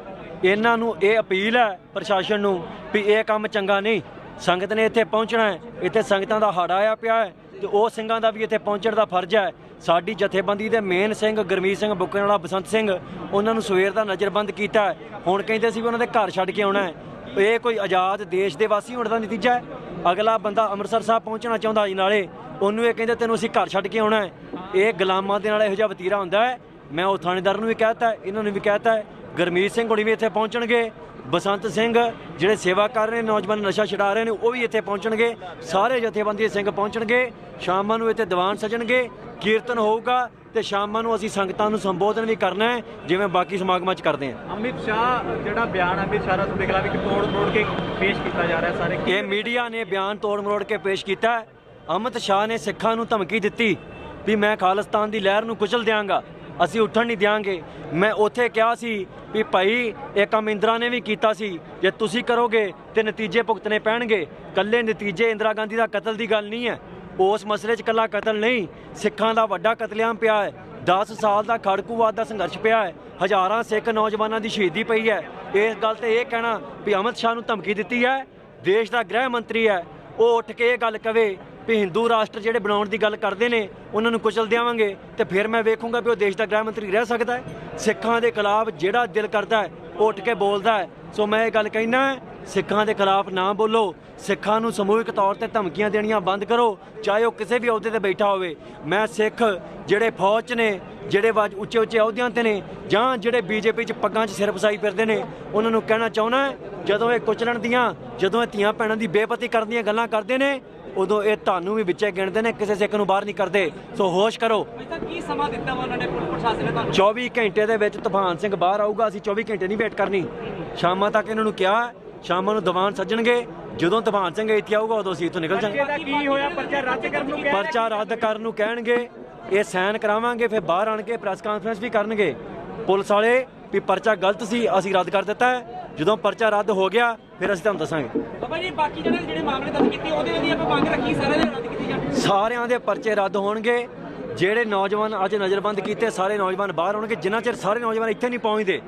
ਇਹਨਾਂ ਨੂੰ ਇਹ ਅਪੀਲ ਹੈ ਪ੍ਰਸ਼ਾਸਨ ਨੂੰ ਵੀ ਇਹ ਕੰਮ ਚੰਗਾ ਨਹੀਂ। ਸੰਗਤ ਨੇ ਇੱਥੇ ਪਹੁੰਚਣਾ ਹੈ, ਇੱਥੇ ਸੰਗਤਾਂ ਦਾ ਹੜ ਆਇਆ ਪਿਆ ਹੈ ਤੇ ਉਹ ਸਿੰਘਾਂ ਦਾ ਵੀ ਇੱਥੇ ਪਹੁੰਚਣ ਦਾ ਫਰਜ਼ ਹੈ। ਸਾਡੀ ਜਥੇਬੰਦੀ ਦੇ ਮੇਨ ਸਿੰਘ ਗੁਰਮੀਤ ਸਿੰਘ ਬੁੱਕਣ ਵਾਲਾ, ਬਸੰਤ ਸਿੰਘ, ਉਹਨਾਂ ਨੂੰ ਸਵੇਰ ਦਾ ਨਜ਼ਰਬੰਦ ਕੀਤਾ। ਹੁਣ ਕਹਿੰਦੇ ਸੀ ਵੀ ਉਹਨਾਂ ਦੇ ਘਰ ਛੱਡ ਕੇ ਆਉਣਾ ਹੈ। ਇਹ ਕੋਈ ਆਜ਼ਾਦ ਦੇਸ਼ ਦੇ ਵਾਸੀ ਹੋਣ ਦਾ ਨਤੀਜਾ ਹੈ? ਅਗਲਾ ਬੰਦਾ ਅੰਮ੍ਰਿਤਸਰ ਸਾਹਿਬ ਪਹੁੰਚਣਾ ਚਾਹੁੰਦਾ ਅਜਨਾਲੇ, ਉਹਨੂੰ ਇਹ ਕਹਿੰਦੇ ਤੈਨੂੰ ਅਸੀਂ ਘਰ ਛੱਡ ਕੇ ਆਉਣਾ ਹੈ। ਇਹ ਗੁਲਾਮਾਂ ਦੇ ਨਾਲ ਇਹੋ ਜਿਹਾ ਵਤੀਰਾ ਹੁੰਦਾ ਹੈ। ਮੈਂ ਉਹ ਥਾਣੇਦਾਰ ਨੂੰ ਵੀ ਕਹਿਤਾ, ਇਹਨਾਂ ਨੂੰ ਵੀ ਕਹਿਤਾ, ਗੁਰਮੀਤ ਸਿੰਘ ਹੋਣੀ ਵੀ ਇੱਥੇ ਪਹੁੰਚਣਗੇ ਬਸੰਤ ਸਿੰਘ ਜਿਹੜੇ ਸੇਵਾ ਕਰ ਰਹੇ ਨੇ, ਨੌਜਵਾਨ ਨਸ਼ਾ ਛੁਡਾ ਰਹੇ ਨੇ, ਉਹ ਵੀ ਇੱਥੇ ਪਹੁੰਚਣਗੇ। ਸਾਰੇ ਜਥੇਬੰਦੀ ਸਿੰਘ ਪਹੁੰਚਣਗੇ। ਸ਼ਾਮਾਂ ਨੂੰ ਇੱਥੇ ਦੀਵਾਨ ਸਜਣਗੇ, ਕੀਰਤਨ ਹੋਊਗਾ ਤੇ ਸ਼ਾਮਾਂ ਨੂੰ ਅਸੀਂ ਸੰਗਤਾਂ ਨੂੰ ਸੰਬੋਧਨ ਵੀ ਕਰਨਾ ਹੈ ਜਿਵੇਂ ਬਾਕੀ ਸਮਾਗਮਾਂ 'ਚ ਕਰਦੇ ਹਾਂ। ਅਮਿਤ ਸ਼ਾਹ ਜਿਹੜਾ ਬਿਆਨ ਅਮਿਤ ਸ਼ਾਹ ਦਾ ਦੇਖ ਲਾ ਵੀ ਤੋੜ ਮਰੋੜ ਕੇ ਪੇਸ਼ ਕੀਤਾ ਜਾ ਰਿਹਾ ਸਾਰੇ। ਇਹ ਮੀਡੀਆ ਨੇ ਬਿਆਨ ਤੋੜ ਮਰੋੜ ਕੇ ਪੇਸ਼ ਕੀਤਾ। ਅਮਿਤ ਸ਼ਾਹ ਨੇ ਸਿੱਖਾਂ ਨੂੰ ਧਮਕੀ ਦਿੱਤੀ ਵੀ ਮੈਂ ਖਾਲਿਸਤਾਨ ਦੀ ਲਹਿਰ ਨੂੰ ਕੁਚਲ ਦਿਆਂਗਾ, ਅਸੀਂ ਉੱਠਣ ਨਹੀਂ ਦਿਆਂਗੇ। ਮੈਂ ਉੱਥੇ ਕਿਹਾ ਸੀ ਵੀ ਭਾਈ ਇਹ ਕੰਮ ਇੰਦਰਾ ਨੇ ਵੀ ਕੀਤਾ ਸੀ, ਜੇ ਤੁਸੀਂ ਕਰੋਗੇ ਤੇ ਨਤੀਜੇ ਭੁਗਤਣੇ ਪੈਣਗੇ। ਇਕੱਲੇ ਨਤੀਜੇ ਇੰਦਰਾ ਗਾਂਧੀ ਦਾ ਕਤਲ ਦੀ ਗੱਲ ਨਹੀਂ ਹੈ, ਉਸ ਮਸਲੇ 'ਚ ਇਕੱਲਾ ਕਤਲ ਨਹੀਂ, ਸਿੱਖਾਂ ਦਾ ਵੱਡਾ ਕਤਲੇਆਮ ਪਿਆ ਹੈ। 10 ਸਾਲ ਦਾ ਖੜਕੂਵਾਦ ਦਾ ਸੰਘਰਸ਼ ਪਿਆ ਹੈ, ਹਜ਼ਾਰਾਂ ਸਿੱਖ ਨੌਜਵਾਨਾਂ ਦੀ ਸ਼ਹੀਦੀ ਪਈ ਹੈ। ਇਸ ਗੱਲ ਤੇ ਇਹ ਕਹਿਣਾ ਵੀ ਅਮਿਤ ਸ਼ਾਹ ਨੂੰ ਧਮਕੀ ਦਿੱਤੀ ਹੈ, ਦੇਸ਼ ਦਾ ਗ੍ਰਹਿ ਮੰਤਰੀ ਹੈ, ਉਹ ਉੱਠ ਕੇ ਇਹ ਗੱਲ ਕਵੇ ਵੀ ਹਿੰਦੂ ਰਾਸ਼ਟਰ ਜਿਹੜੇ ਬਣਾਉਣ ਦੀ ਗੱਲ ਕਰਦੇ ਨੇ ਉਹਨਾਂ ਨੂੰ ਕੁਚਲ ਦੇਵਾਂਗੇ, ਤੇ ਫਿਰ ਮੈਂ ਵੇਖੂੰਗਾ ਵੀ ਉਹ ਦੇਸ਼ ਦਾ ਗ੍ਰਹਿ ਮੰਤਰੀ ਰਹਿ ਸਕਦਾ ਹੈ। ਸਿੱਖਾਂ ਦੇ ਖਿਲਾਫ ਜਿਹੜਾ ਦਿਲ ਕਰਦਾ ਹੈ ਉਹ ਉੱਠ ਕੇ ਬੋਲਦਾ ਹੈ। ਸੋ ਮੈਂ ਇਹ ਗੱਲ ਕਹਿਣਾ, ਸਿੱਖਾਂ ਦੇ ਖਿਲਾਫ ਨਾ ਬੋਲੋ, ਸਿੱਖਾਂ ਨੂੰ ਸਮੂਹਿਕ ਤੌਰ ਤੇ ਧਮਕੀਆਂ ਦੇਣੀਆਂ ਬੰਦ ਕਰੋ, ਚਾਹੇ ਉਹ ਕਿਸੇ ਵੀ ਅਹੁਦੇ ਤੇ ਬੈਠਾ ਹੋਵੇ। ਮੈਂ ਸਿੱਖ ਜਿਹੜੇ ਫੌਜ 'ਚ ਨੇ, ਜਿਹੜੇ ਉੱਚੇ ਉੱਚੇ ਅਹੁਦਿਆਂ ਤੇ ਨੇ, ਜਾਂ ਜਿਹੜੇ ਬੀਜੇਪੀ 'ਚ ਪੱਗਾਂ 'ਚ ਸਿਰ ਫਸਾਈ ਫਿਰਦੇ ਨੇ, ਉਹਨਾਂ ਨੂੰ ਕਹਿਣਾ ਚਾਹੁੰਦਾ, ਜਦੋਂ ਇਹ ਕੁਚਲਣ ਦੀਆਂ, ਜਦੋਂ ਇਹ ਧੀਆਂ ਭੈਣਾਂ ਦੀ ਬੇਪਤੀ ਕਰਨ ਦੀਆਂ ਗੱਲਾਂ ਕਰਦੇ ਨੇ, ਉਦੋਂ ਇਹ ਤੁਹਾਨੂੰ ਵੀ ਵਿੱਚੇ ਗਿਣਦੇ ਨੇ, ਕਿਸੇ ਸਿੱਖ ਨੂੰ ਬਾਹਰ ਨਹੀਂ ਕਰਦੇ। ਸੋ ਹੋਸ਼ ਕਰੋ। ਕੀ ਸਮਾਂ ਦਿੱਤਾ ਵਾ ਉਹਨਾਂ ਨੇ ਪੁਲਿਸ ਪ੍ਰਸ਼ਾਸਨ ਨੇ ਤੁਹਾਨੂੰ? 24 ਘੰਟੇ ਦੇ ਵਿੱਚ ਤੂਫਾਨ ਸਿੰਘ ਬਾਹਰ ਆਊਗਾ। ਅਸੀਂ 24 ਘੰਟੇ ਨਹੀਂ ਵੇਟ ਕਰਨੀ, ਸ਼ਾਮਾਂ ਤੱਕ ਇਹਨਾਂ ਨੂੰ ਕਿਹਾ, ਸ਼ਾਮਾਂ ਨੂੰ ਦੀਵਾਨ ਸੱਜਣਗੇ। ਜਦੋਂ ਤੂਫਾਨ ਸਿੰਘ ਇੱਥੇ ਆਊਗਾ ਉਦੋਂ ਅਸੀਂ ਇੱਥੋਂ ਨਿਕਲ ਜਾਵਾਂਗੇ। ਕੀ ਹੋਇਆ? ਪਰਚਾ ਰੱਦ ਕਰਨ ਨੂੰ ਪਰਚਾ ਰੱਦ ਕਰਨ ਨੂੰ ਕਹਿਣਗੇ, ਇਹ ਸਾਈਨ ਕਰਾਵਾਂਗੇ, ਫਿਰ ਬਾਹਰ ਆਣ ਕੇ ਪ੍ਰੈਸ ਕਾਨਫਰੰਸ ਵੀ ਕਰਨਗੇ ਪੁਲਿਸ ਵਾਲੇ ਵੀ ਪਰਚਾ ਗਲਤ ਸੀ, ਅਸੀਂ ਰੱਦ ਕਰ ਦਿੱਤਾ ਹੈ। ਜਦੋਂ ਪਰਚਾ ਰੱਦ ਹੋ ਗਿਆ ਫਿਰ ਅਸੀਂ ਤੁਹਾਨੂੰ ਦੱਸਾਂਗੇ। ਬਾਬਾ ਜੀ ਬਾਕੀ ਜਿਹੜੇ ਮਾਮਲੇ ਦਰਜ ਕੀਤੇ ਉਹਦੇ ਲਈ ਆਪਾਂ ਮੰਗ ਰੱਖੀ, ਸਾਰਿਆਂ ਦੇ ਰੱਦ ਕੀਤੀ ਜਾਣ। ਸਾਰਿਆਂ ਦੇ ਪਰਚੇ ਰੱਦ ਹੋਣਗੇ। ਜਿਹੜੇ ਨੌਜਵਾਨ ਅੱਜ ਨਜ਼ਰਬੰਦ ਕੀਤੇ, ਸਾਰੇ ਨੌਜਵਾਨ ਬਾਹਰ ਆਉਣਗੇ। ਜਿੰਨਾ ਚਿਰ ਸਾਰੇ ਨੌਜਵਾਨ ਇੱਥੇ ਨਹੀਂ ਪਹੁੰਚਦੇ,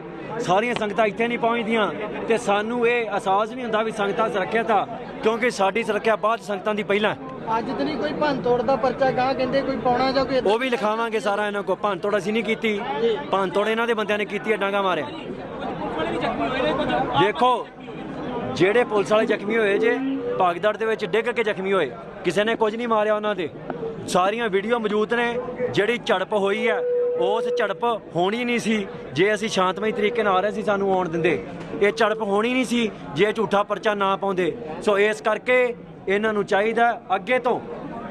ਸਾਰੀਆਂ ਸੰਗਤਾਂ ਇੱਥੇ ਨਹੀਂ ਪਹੁੰਚਦੀਆਂ, ਤੇ ਸਾਨੂੰ ਇਹ ਅਹਿਸਾਸ ਨਹੀਂ ਹੁੰਦਾ ਵੀ ਸੰਗਤਾਂ ਸੁਰੱਖਿਅਤ ਆ, ਕਿਉਂਕਿ ਸਾਡੀ ਸੁਰੱਖਿਆ ਬਾਅਦ ਸੰਗਤਾਂ ਦੀ ਪਹਿਲਾਂ। ਅੱਜ ਤੇ ਨਹੀਂ ਕੋਈ ਭੰਨ ਤੋੜ ਦਾ ਪਰਚਾ ਗਾਹ ਕਹਿੰਦੇ ਕੋਈ ਪਾਉਣਾ ਜਾਂ ਕੋਈ, ਉਹ ਵੀ ਲਿਖਾਵਾਂਗੇ ਸਾਰਾ ਇਹਨਾਂ ਕੋਲ। ਭੰਨ ਤੋੜ ਅਸੀਂ ਨਹੀਂ ਕੀਤੀ, ਭੰਨ ਤੋੜ ਇਹਨਾਂ ਦੇ ਬੰਦਿਆਂ ਨੇ ਕੀਤੀ ਹੈ, ਡਾਂਗਾ ਮਾਰਿਆ। ਦੇਖੋ ਜਿਹੜੇ ਪੁਲਿਸ ਵਾਲੇ ਜ਼ਖਮੀ ਹੋਏ ਜੇ, ਭਗਦੜ ਦੇ ਵਿੱਚ ਡਿੱਗ ਕੇ ਜ਼ਖਮੀ ਹੋਏ, ਕਿਸੇ ਨੇ ਕੁਝ ਨਹੀਂ ਮਾਰਿਆ ਉਹਨਾਂ ਦੇ। ਸਾਰੀਆਂ ਵੀਡੀਓ ਮੌਜੂਦ ਨੇ। ਜਿਹੜੀ ਝੜਪ ਹੋਈ ਹੈ, ਉਸ ਝੜਪ ਹੋਣੀ ਨਹੀਂ ਸੀ ਜੇ ਅਸੀਂ ਸ਼ਾਂਤਮਈ ਤਰੀਕੇ ਨਾਲ ਆ ਰਹੇ ਸੀ, ਸਾਨੂੰ ਆਉਣ ਦਿੰਦੇ। ਇਹ ਝੜਪ ਹੋਣੀ ਨਹੀਂ ਸੀ ਜੇ ਝੂਠਾ ਪਰਚਾ ਨਾ ਪਾਉਂਦੇ। ਸੋ ਇਸ ਕਰਕੇ ਇਹਨਾਂ ਨੂੰ ਚਾਹੀਦਾ ਅੱਗੇ ਤੋਂ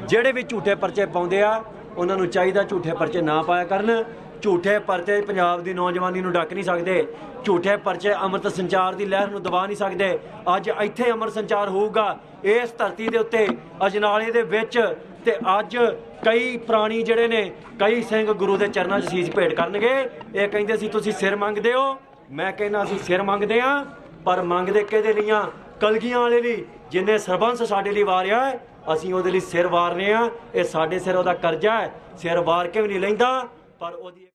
ਜਿਹੜੇ ਵੀ ਝੂਠੇ ਪਰਚੇ ਪਾਉਂਦੇ ਆ, ਉਹਨਾਂ ਨੂੰ ਚਾਹੀਦਾ ਝੂਠੇ ਪਰਚੇ ਨਾ ਪਾਇਆ ਕਰਨ। ਝੂਠੇ ਪਰਚੇ ਪੰਜਾਬ ਦੀ ਨੌਜਵਾਨੀ ਨੂੰ ਡੱਕ ਨਹੀਂ ਸਕਦੇ। ਝੂਠੇ ਪਰਚੇ ਅੰਮ੍ਰਿਤ ਸੰਚਾਰ ਦੀ ਲਹਿਰ ਨੂੰ ਦਬਾ ਨਹੀਂ ਸਕਦੇ। ਅੱਜ ਇੱਥੇ ਅੰਮ੍ਰਿਤ ਸੰਚਾਰ ਹੋਊਗਾ, ਇਸ ਧਰਤੀ ਦੇ ਉੱਤੇ, ਅਜਨਾਲੇ ਦੇ ਵਿੱਚ, ਤੇ ਅੱਜ ਕਈ ਪ੍ਰਾਣੀ ਜਿਹੜੇ ਨੇ, ਕਈ ਸਿੰਘ ਗੁਰੂ ਦੇ ਚਰਨਾਂ 'ਚ ਸੀਸ ਭੇਟ ਕਰਨਗੇ। ਇਹ ਕਹਿੰਦੇ ਸੀ ਤੁਸੀਂ ਸਿਰ ਮੰਗਦੇ ਹੋ, ਮੈਂ ਕਹਿੰਦਾ ਅਸੀਂ ਸਿਰ ਮੰਗਦੇ ਹਾਂ, ਪਰ ਮੰਗਦੇ ਕਿਹਦੇ ਲਈ ਆ? ਕਲਗੀਆਂ ਵਾਲੇ ਲਈ, ਜਿੰਨੇ ਸਰਬੰਸ ਸਾਡੇ ਲਈ ਵਾਰਿਆ ਹੈ, ਅਸੀਂ ਉਹਦੇ ਲਈ ਸਿਰ ਵਾਰਨੇ ਆ। ਇਹ ਸਾਡੇ ਸਿਰ ਉਹਦਾ ਕਰਜ਼ਾ ਹੈ, ਸਿਰ ਵਾਰ ਕੇ ਵੀ ਨਹੀਂ ਲੈਂਦਾ, ਪਰ ਉਹਦੀ।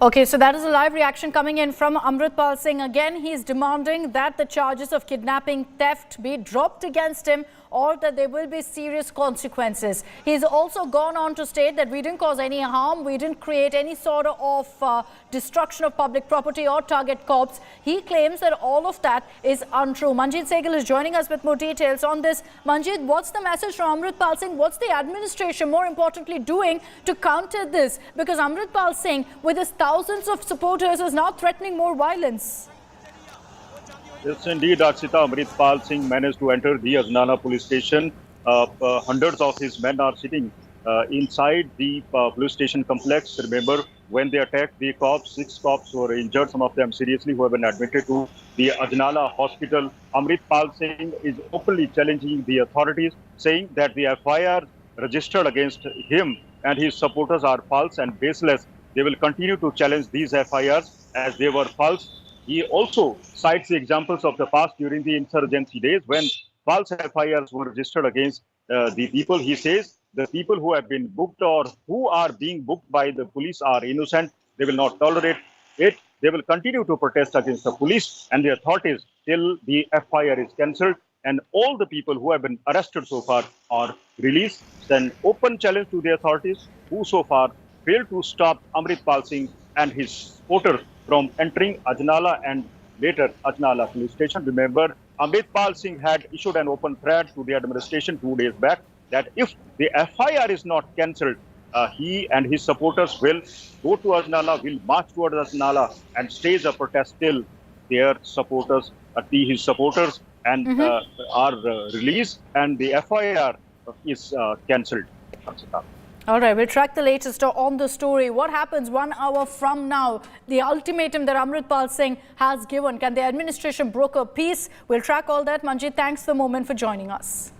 Okay, so that is a live reaction coming in from Amritpal Singh. Again, he is demanding that the charges of kidnapping, theft be dropped against him, or that there will be serious consequences. He's also gone on to state that we didn't cause any harm, we didn't create any sort of destruction of public property or target cops. He claims that all of that is untrue. Manjeet Sehgal is joining us with more details on this. Manjeet, what's the message from Amritpal Singh? What's the administration, more importantly, doing to counter this? Because Amritpal Singh, with his thousands of supporters, is now threatening more violence. Yes, indeed, Akshita. Amritpal Singh managed to enter the Ajnala police station. Hundreds of his men are sitting inside the police station complex. Remember, when they attacked the cops, 6 cops were injured, some of them seriously, who have been admitted to the Ajnala hospital. Amritpal Singh is openly challenging the authorities, saying that the FIR registered against him and his supporters are false and baseless. They will continue to challenge these FIRs as they were false. He also cites the examples of the past during the insurgency days when false FIRs were registered against the people. He says the people who have been booked or who are being booked by the police are innocent. They will not tolerate it. They will continue to protest against the police and the authorities till the FIR is cancelled and all the people who have been arrested so far are released. It's an open challenge to the authorities who so far failed to stop Amritpal Singh and his supporters from entering Ajnala and later Ajnala police station. Remember, Amritpal Singh had issued an open threat to the administration 2 days back that if the FIR is not cancelled, he and his supporters will go to Ajnala, will march towards Ajnala and stage a protest till their supporters, his supporters are released and the FIR is cancelled. All right, we'll track the latest on the story. What happens 1 hour from now? The ultimatum that Amritpal Singh has given. Can the administration broker peace? We'll track all that. Manjeet, thanks for the moment for joining us.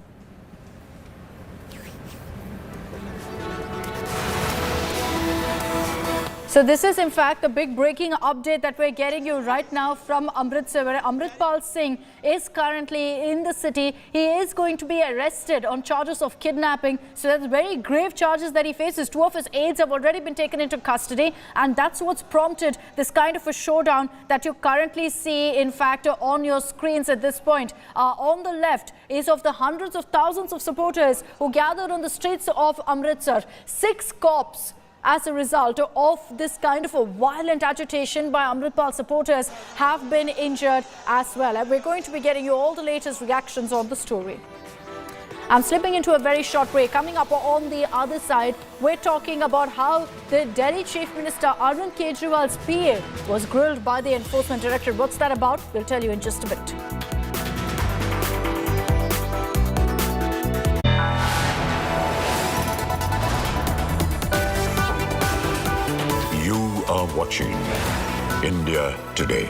So this is in fact the big breaking update that we're getting you right now from Amritsar, where Amritpal Singh is currently in the city. He is going to be arrested on charges of kidnapping. So that's very grave charges that he faces. 2 of his aides have already been taken into custody, and that's what's prompted this kind of a showdown that you currently see in fact on your screens at this point. On the left is of the hundreds of thousands of supporters who gathered on the streets of Amritsar. 6 cops, as a result of this kind of a violent agitation by Amritpal supporters, have been injured as well. And we're going to be getting you all the latest reactions on the story. I'm slipping into a very short break. Coming up on the other side, we're talking about how the Delhi Chief Minister Arvind Kejriwal's PA was grilled by the Enforcement Directorate. What's that about? We'll tell you in just a bit. You are watching India Today.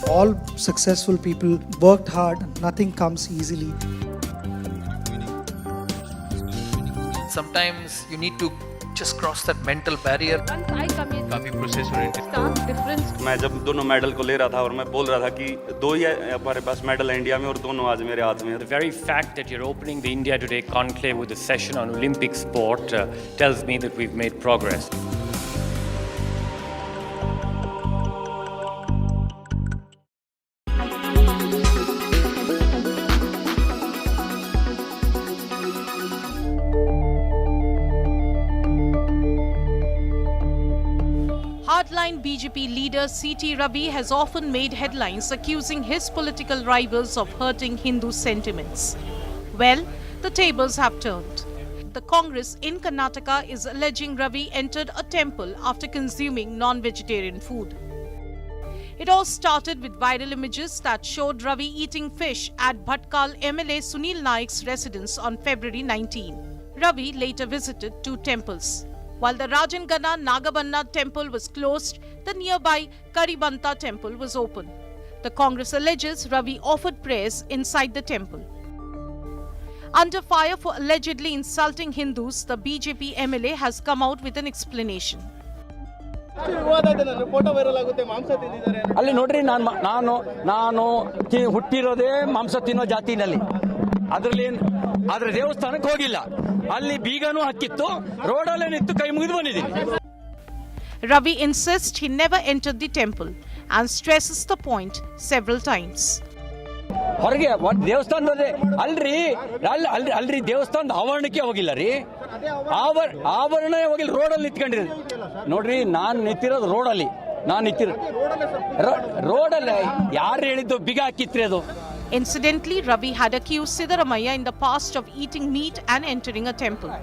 All successful people worked hard, nothing comes easily. Sometimes you need to just cross that mental barrier. Once I come in, काफी process oriented stark difference. मैं जब दोनों medal को ले रहा था और मैं बोल रहा था कि 2 ही हमारे पास मेडल है इंडिया में और दोनों आज मेरे हाथ में हैं. The very fact that you're opening the India Today conclave with a session on Olympic sport tells me that we've made progress. Hardline BJP leader C.T. Ravi has often made headlines accusing his political rivals of hurting Hindu sentiments. Well, the tables have turned. The Congress in Karnataka is alleging Ravi entered a temple after consuming non-vegetarian food. It all started with viral images that showed Ravi eating fish at Bhatkal MLA Sunil Naik's residence on February 19. Ravi later visited 2 temples. While the Rajangana Nagabanna temple was closed, the nearby Karibanta temple was open. The Congress alleges Ravi offered prayers inside the temple. Under fire for allegedly insulting Hindus, the BJP MLA has come out with an explanation. ಅಲ್ಲಿ ನೋಡ್ರಿ ನಾನು ಹುಟ್ಟಿರೋದೇ ಮಾಂಸ ತಿನ್ನೋ ಜಾತಿನಲ್ಲಿ ಅದರಲ್ಲಿ ಆದ್ರೆ ದೇವಸ್ಥಾನಕ್ಕೆ ಹೋಗಿಲ್ಲ ಅಲ್ಲಿ ಬೀಗನೂ ಹಾಕಿತ್ತು ರೋಡಲ್ಲೇ ನಿಂತು ಕೈ ಮುಗಿದು ಬಂದಿದ್ದೀನಿ. Ravi insists he never entered the temple and stresses the point several times. ಹೊರಗೆ ದೇವಸ್ಥಾನದಲ್ಲಿ ಅಲ್ರಿ ದೇವಸ್ಥಾನದ ಆವರಣಕ್ಕೆ ಹೋಗಿಲ್ಲ ರೀ ಆವರಣ ಹೋಗಿಲ್ಲ ರೋಡಲ್ಲಿ ನಿಂತ್ಕೊಂಡಿರೋದು ನೋಡ್ರಿ ನಾನು ನಿಂತಿರೋದು ರೋಡಲ್ಲಿ ಯಾರು ಹೇಳಿದ್ದು ಬಿಗ ಹಾಕಿತ್ರಿ ಅದು. Incidentally, Ravi had accused Siddaramaiah in the past of eating meat and entering a temple.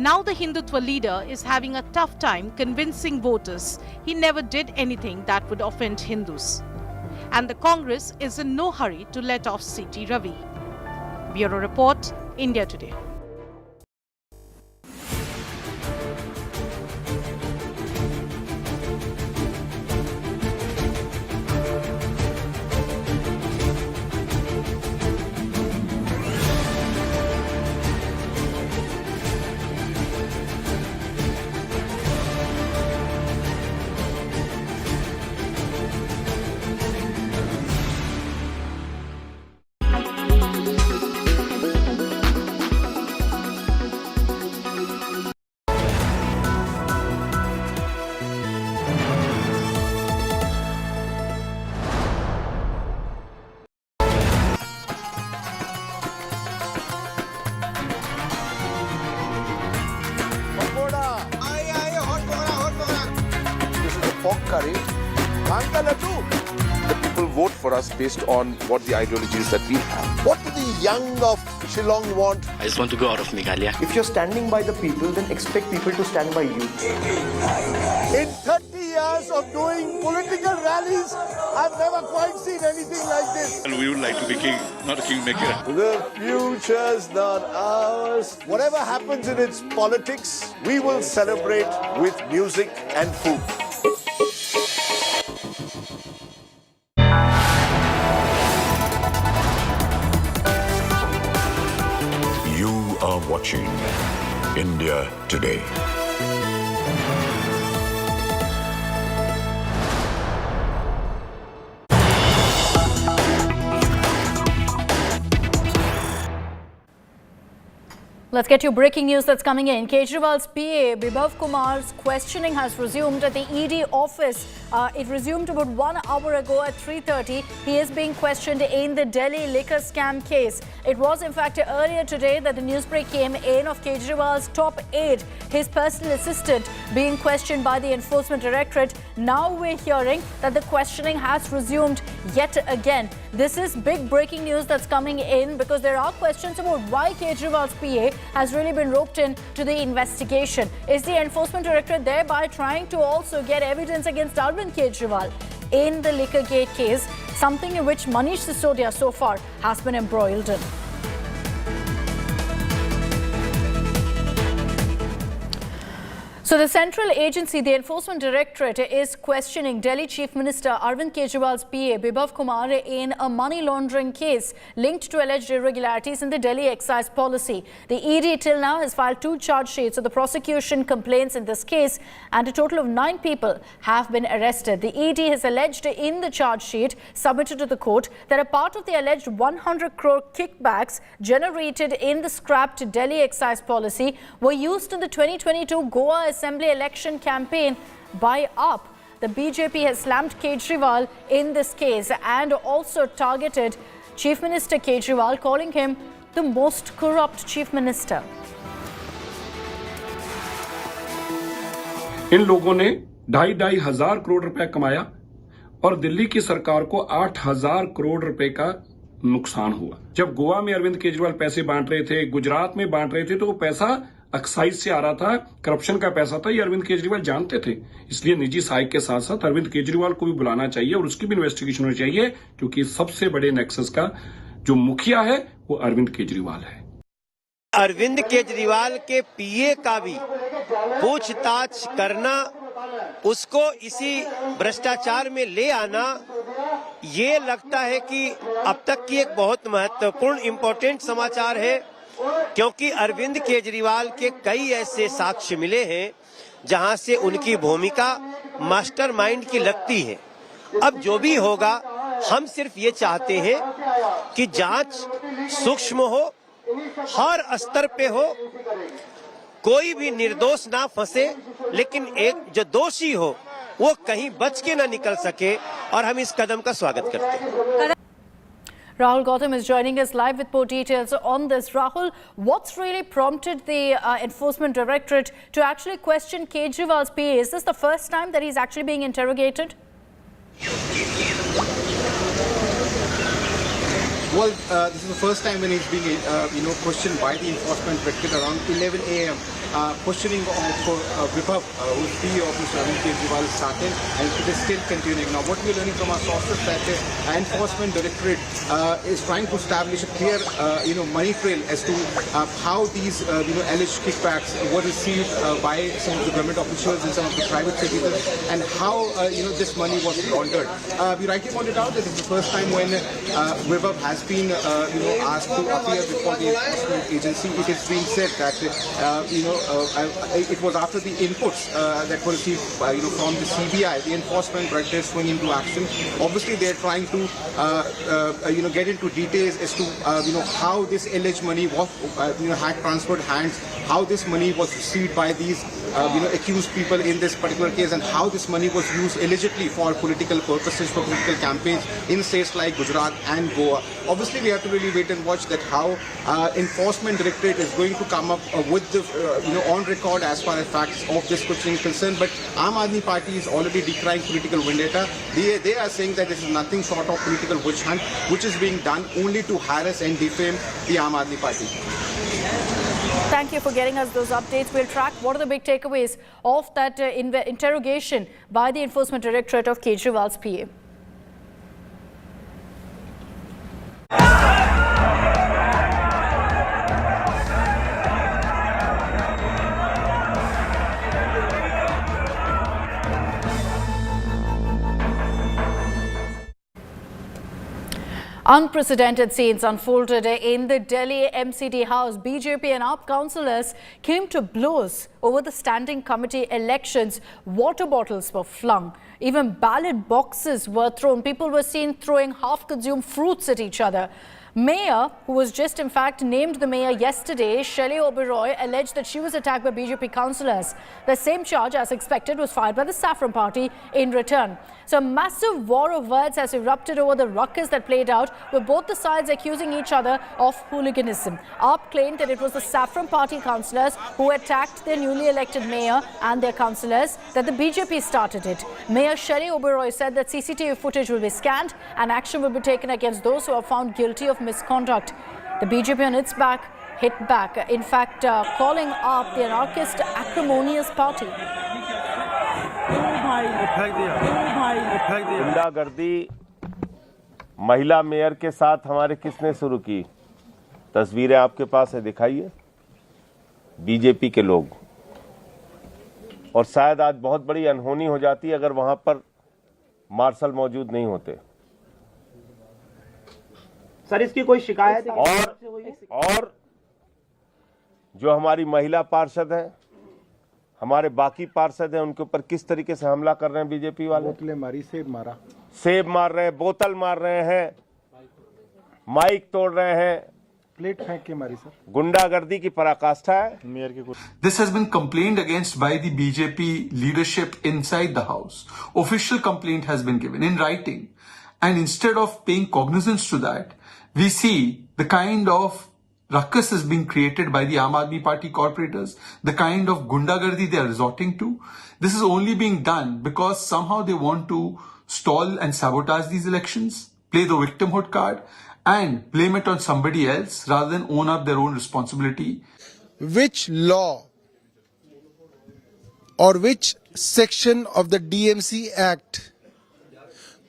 Now the Hindutva leader is having a tough time convincing voters he never did anything that would offend Hindus. And the Congress is in no hurry to let off C.T. Ravi. Bureau Report, India Today. fog curry. The people vote for us based on what the ideologies that we have. What do the young of Shillong want? I just want to go out of Meghalaya. If you're standing by the people, then expect people to stand by you. In 30 years of doing political rallies, I've never quite seen anything like this. And we would like to be king, not a kingmaker. The future's not ours. Whatever happens in its politics, we will celebrate with music and food. You are watching India Today. Let's get you breaking news that's coming in. Kejriwal's PA, Bibhav Kumar's questioning has resumed at the ED office. It resumed about 1 hour ago at 3:30. He is being questioned in the Delhi liquor scam case. It was in fact earlier today that the news break came in of Kejriwal's top aide, his personal assistant, being questioned by the Enforcement Directorate. Now we're hearing that the questioning has resumed yet again. This is big breaking news that's coming in because there are questions about why Kejriwal's PA has really been roped in to the investigation. Is the Enforcement Directorate thereby trying to also get evidence against Arvind Kejriwal in the Liquorgate case, something in which Manish Sisodia so far has been embroiled in? So the central agency, the Enforcement Directorate, is questioning Delhi Chief Minister Arvind Kejriwal's PA, Bibhav Kumar, in a money laundering case linked to alleged irregularities in the Delhi excise policy. The ED till now has filed 2 charge sheets of the prosecution complaints in this case, and a total of 9 people have been arrested. The ED has alleged in the charge sheet submitted to the court that a part of the alleged 100 crore kickbacks generated in the scrapped Delhi excise policy were used in the 2022 Goa Assembly election campaign by UP. The BJP has slammed Kejriwal in this case and also targeted Chief Minister Kejriwal, calling him the most corrupt Chief Minister. इन लोगों ने 2.5 हजार करोड़ रुपए कमाया और दिल्ली की सरकार को 8,000 करोड़ रुपए का नुकसान हुआ। जब गोवा में अरविंद केजरीवाल पैसे बांट रहे थे, गुजरात में बांट रहे थे, तो वो पैसा एक्साइज से आ रहा था, करप्शन का पैसा था। ये अरविंद केजरीवाल जानते थे। इसलिए निजी सहायक के साथ साथ अरविंद केजरीवाल को भी बुलाना चाहिए और उसकी भी इन्वेस्टिगेशन होनी चाहिए, क्योंकि सबसे बड़े नेक्सस का जो मुखिया है वो अरविंद केजरीवाल है। अरविंद केजरीवाल के पीए का भी पूछताछ करना, उसको इसी भ्रष्टाचार में ले आना, ये लगता है कि अब तक की एक बहुत महत्वपूर्ण इम्पोर्टेंट समाचार है, क्योंकि अरविंद केजरीवाल के कई ऐसे साक्ष्य मिले हैं जहां से उनकी भूमिका मास्टरमाइंड की लगती है। अब जो भी होगा, हम सिर्फ ये चाहते हैं कि जांच सूक्ष्म हो, हर स्तर पे हो, कोई भी निर्दोष ना फंसे, लेकिन एक जो दोषी हो वो कहीं बच के ना निकल सके, और हम इस कदम का स्वागत करते हैं। Rahul Gautam is joining us live with more details on this. Rahul, what's really prompted the Enforcement Directorate to actually question Kejriwal's PA? Is this the first time that he's actually being interrogated? Well, this is the first time when he's being, questioned by the Enforcement Directorate around 11 a.m. Questioning for Bibhav, who's PA of Mr. Arvind Kejriwal, started, and it is still continuing. Now, what we're learning from our sources that the Enforcement Directorate is trying to establish a clear, money trail as to how these, alleged kickbacks were received by some of the government officials and some of the private citizens, and how, this money was laundered. We rightly pointed out that this is the first time when Bibhav has been, asked to appear before the enforcement agency. It is being said that, it was after the inputs that were received, from the CBI, the enforcement directorate swing into action. Obviously, they are trying to, get into details as to, how this alleged money was, had transferred hands, how this money was received by these accused people in this particular case, and how this money was used illegally for political purposes, for political campaigns in states like Gujarat and Goa. Obviously, we have to really wait and watch that how enforcement directorate is going to come up with the on record as far as facts of this questioning is concerned. But Aam Aadmi Party is already decrying political vendetta. They are saying that this is nothing short of political witch hunt, which is being done only to harass and defame the Aam Aadmi Party. Thank you for getting us those updates. We'll track what are the big takeaways of that interrogation by the Enforcement Directorate of Kejriwal's PA. Unprecedented scenes unfolded in the Delhi MCD house. BJP and AAP councillors came to blows over the standing committee elections. Water bottles were flung. Even ballot boxes were thrown. People were seen throwing half-consumed fruits at each other. Mayor, who was just in fact named the mayor yesterday, Shelley Oberoi, alleged that she was attacked by BJP councillors. The same charge, as expected, was fired by the Saffron Party in return. So a massive war of words has erupted over the ruckus that played out, with both the sides accusing each other of hooliganism. AAP claimed that it was the Saffron Party councillors who attacked their newly elected mayor and their councillors, that the BJP started it. Mayor Shelley Oberoi said that CCTV footage will be scanned and action will be taken against those who are found guilty of misconduct. The BJP on its back hit back, in fact calling AAP the anarchist acrimonious party. गुंडागर्दी महिला mayor के साथ हमारे किसने शुरू की? तस्वीरें आपके पास है, दिखाइए। बीजेपी के लोग। और शायद आज बहुत बड़ी अनहोनी हो जाती अगर वहां पर मार्शल मौजूद नहीं होते। सर, इसकी कोई शिकायत और जो हमारी महिला पार्षद हैं, हमारे बाकी पार्षद हैं, उनके ऊपर किस तरीके से हमला कर रहे हैं बीजेपी वाले? बोतलें मारी, सेब मार रहे हैं, बोतल मार रहे हैं, माइक तोड़ रहे हैं, प्लेट फेंक के मारी। सर, गुंडागर्दी की पराकाष्ठा है। This has been complained against by the BJP leadership inside the house. Official complaint has been given in writing, and instead of paying cognizance to that, we see the kind of ruckus is being created by the Aam Aadmi Party corporators, the kind of gundagardi they are resorting to. This is only being done because somehow they want to stall and sabotage these elections, play the victimhood card, and blame it on somebody else rather than own up their own responsibility. which law or which section of the DMC Act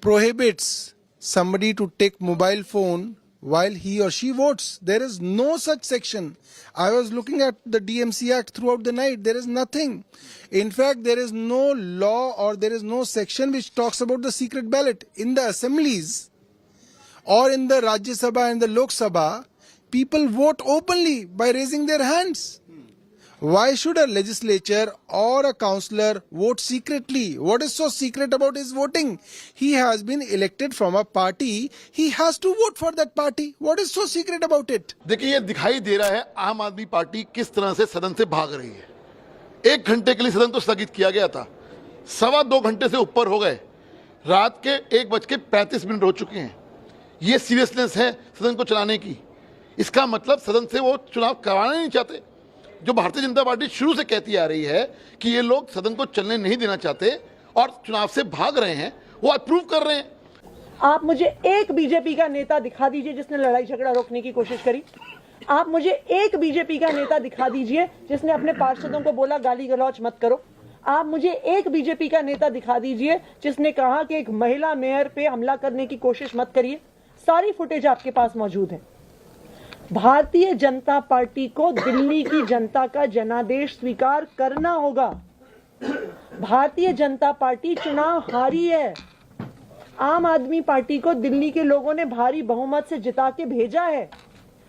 prohibits somebody to take mobile phone while he or she votes? There is no such section. I was looking at the DMC Act throughout the night. There is nothing. In fact, there is no law or there is no section which talks about the secret ballot. In the assemblies or in the Rajya Sabha and the Lok Sabha, people vote openly by raising their hands. Why should a legislature or a councillor vote secretly? What is so secret about his voting? He has been elected from a party. He has to vote for that party. What is so secret about it? देखिए, ये दिखाई दे रहा है आम आदमी party किस तरह से सदन से भाग रही है। 1 घंटे के लिए सदन तो स्थगित किया गया था, 2.25 घंटे से ऊपर हो गए, रात के 1:35 हो चुके हैं। ये सीरियसनेस है सदन को चलाने की। इसका मतलब सदन से वो चुनाव करवाना नहीं चाहते। जो भारतीय जनता पार्टी शुरू से कहती आ रही है कि ये लोग सदन को चलने नहीं देना चाहते और चुनाव से भाग रहे हैं, वो आज प्रूव कर रहे हैं। आप मुझे एक बीजेपी का नेता दिखा दीजिए जिसने लड़ाई झगड़ा रोकने की कोशिश करी। आप मुझे एक बीजेपी का नेता दिखा दीजिए जिसने अपने पार्षदों को बोला गाली गलौज मत करो। आप मुझे एक बीजेपी का नेता दिखा दीजिए जिसने कहा कि एक महिला मेयर पे हमला करने की कोशिश मत करिए। सारी फुटेज आपके पास मौजूद है। भारतीय जनता पार्टी को दिल्ली की जनता का जनादेश स्वीकार करना होगा। भारतीय जनता पार्टी चुनाव हारी है। आम आदमी पार्टी को दिल्ली के लोगों ने भारी बहुमत से जिता के भेजा है।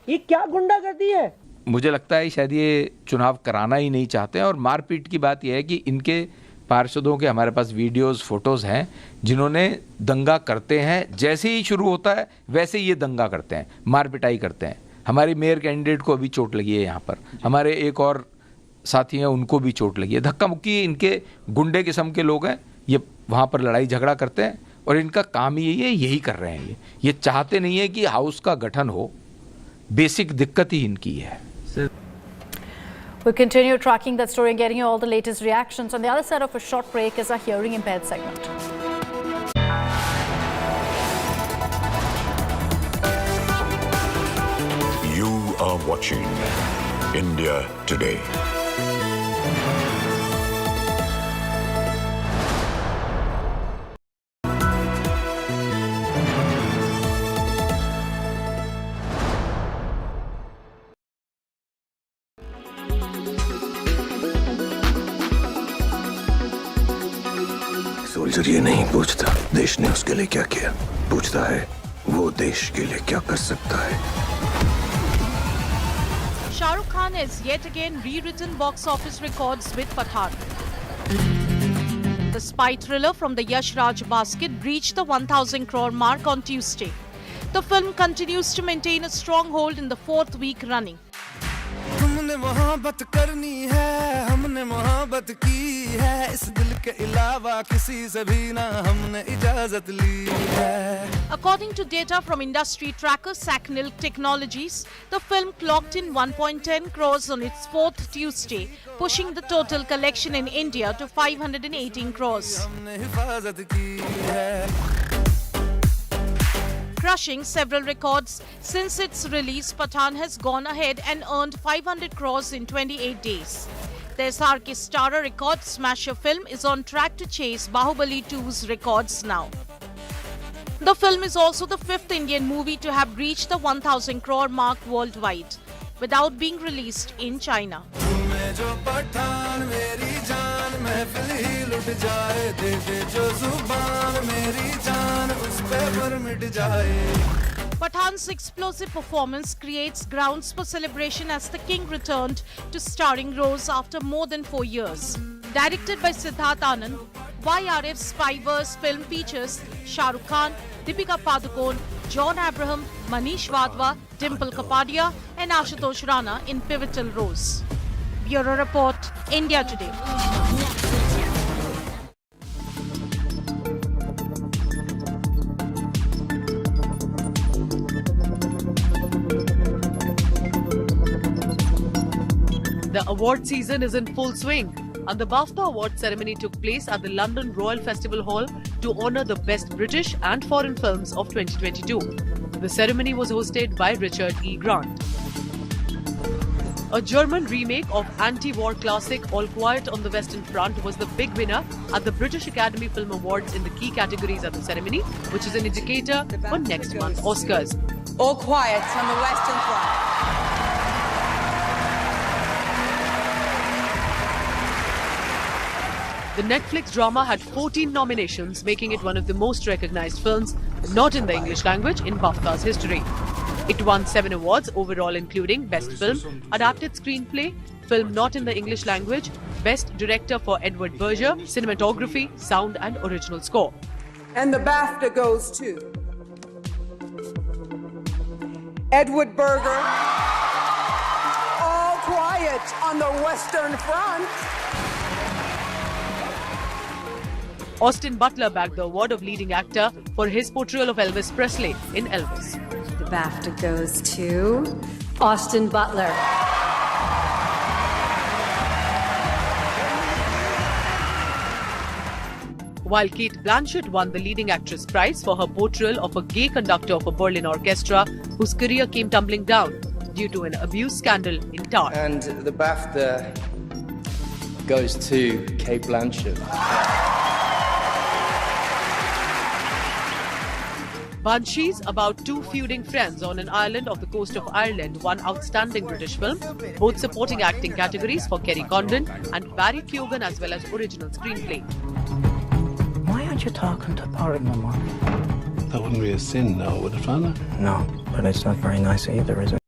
ये क्या गुंडागर्दी है? मुझे लगता है शायद ये चुनाव कराना ही नहीं चाहते हैं। और मारपीट की बात यह है कि इनके पार्षदों के हमारे पास वीडियोस फोटोज़ हैं जिन्होंने दंगा करते हैं। जैसे ही शुरू होता है वैसे ही ये दंगा करते हैं, मार पिटाई करते हैं। हमारी मेयर कैंडिडेट को अभी चोट लगी है यहाँ पर। हमारे एक और साथी हैं उनको भी चोट लगी है। धक्का मुक्की इनके गुंडे किस्म के लोग हैं, ये वहाँ पर लड़ाई झगड़ा करते हैं और इनका काम ही यही कर रहे हैं। ये चाहते नहीं है कि हाउस का गठन हो, बेसिक दिक्कत ही इनकी है। We'll continue tracking that story and getting you all the latest reactions. On the other side of a short break is our hearing impaired segment. You are watching India Today. Soldier ये नहीं पूछता देश ने उसके लिए क्या किया, पूछता है वो देश के लिए क्या कर सकता है। Shah Rukh Khan has yet again rewritten box office records with Pathaan. The spy thriller from the Yash Raj basket breached the 1,000 crore mark on Tuesday. The film continues to maintain a strong hold in the fourth week running. हमने मोहब्बत करनी है, हमने मोहब्बत की है, इस दिल के अलावा किसी से भी ना हमने इजाजत ली है. According to data from industry tracker Sacknil Technologies, the film clocked in 1.10 crores on its fourth Tuesday, pushing the total collection in India to 518 crores. हमने हिफाजत की है. Crushing several records since its release, Pathaan has gone ahead and earned 500 crores in 28 days. The SRK starrer record smasher film is on track to chase Bahubali 2's records now. The film is also the fifth Indian movie to have reached the 1,000 crore mark worldwide, without being released in China. Pathaan's explosive performance creates grounds for celebration as the king returned to starring roles after more than 4 years. Directed by Siddharth Anand, YRF's Spyverse film features Shah Rukh Khan, Deepika Padukone, John Abraham, Manish Wadhwa, Dimple Kapadia and Ashutosh Rana in pivotal roles. Bureau Report, India Today. The award season is in full swing, and the BAFTA award ceremony took place at the London Royal Festival Hall to honour the best British and foreign films of 2022. The ceremony was hosted by Richard E. Grant. A German remake of anti-war classic All Quiet on the Western Front was the big winner at the British Academy Film Awards in the key categories at the ceremony, which is an indicator for next month's Oscars. All Quiet on the Western Front. The Netflix drama had 14 nominations, making it one of the most recognized films not in the English language in BAFTA's history. It won 7 awards overall, including Best Film, Adapted Screenplay, Film Not in the English Language, Best Director for Edward Berger, Cinematography, Sound and Original Score. And the BAFTA goes to Edward Berger, All Quiet on the Western Front. Austin Butler bagged the award of leading actor for his portrayal of Elvis Presley in Elvis. The BAFTA goes to Austin Butler. While Kate Blanchett won the leading actress prize for her portrayal of a gay conductor of a Berlin orchestra whose career came tumbling down due to an abuse scandal in Tar. And the BAFTA goes to Kate Blanchett. Banshees, about two feuding friends on an island off the coast of Ireland, won Outstanding British Film, both supporting acting categories for Kerry Condon and Barry Keoghan, as well as Original Screenplay. Why aren't you talking to Barry no more? That wouldn't be a sin now, would it, Fana? No, but it's not very nice either, is it?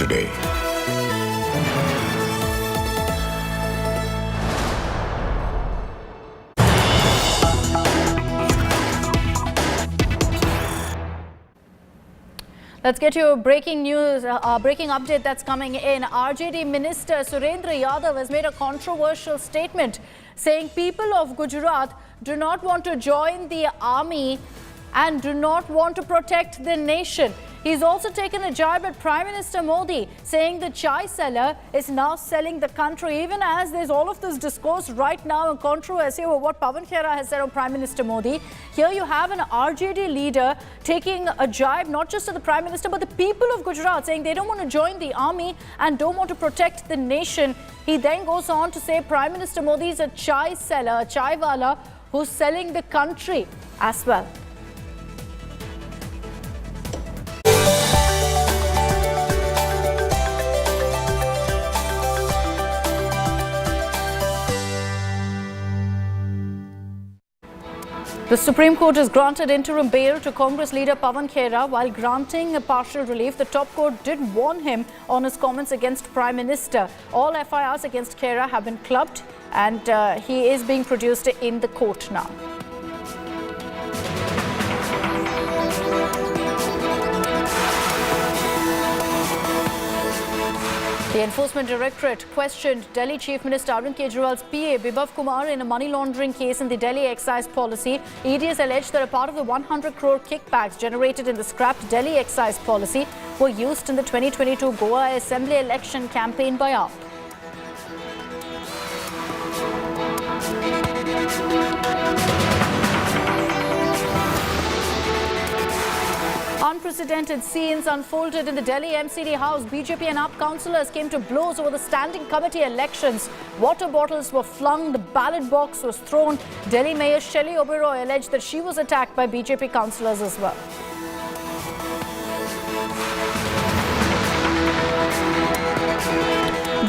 yesterday. Let's get you a breaking news, breaking update that's coming in. RJD Minister Surendra Yadav has made a controversial statement saying people of Gujarat do not want to join the army and do not want to protect the nation. He's also taken a jab at Prime Minister Modi, saying the chai seller is now selling the country, even as there's all of this discourse right now and controversy over what Pawan Khera has said on Prime Minister Modi. Here you have an RJD leader taking a jibe not just to the Prime Minister but the people of Gujarat, saying they don't want to join the army and don't want to protect the nation. He then goes on to say Prime Minister Modi is a chai seller, a chai wala who's selling the country as well. The Supreme Court has granted interim bail to Congress leader Pawan Khera. While granting a partial relief, the top court did warn him on his comments against Prime Minister. All FIRs against Khera have been clubbed and he is being produced in the court now. The Enforcement Directorate questioned Delhi Chief Minister Arvind Kejriwal's PA Bibhav Kumar in a money laundering case in the Delhi excise policy. ED has alleged that a part of the 100 crore kickbacks generated in the scrapped Delhi excise policy were used in the 2022 Goa Assembly election campaign by AAP. Unprecedented scenes unfolded in the Delhi MCD house. BJP and AAP councillors came to blows over the standing committee elections. Water bottles were flung, the ballot box was thrown. Delhi Mayor Shelly Oberoi alleged that she was attacked by BJP councillors as well.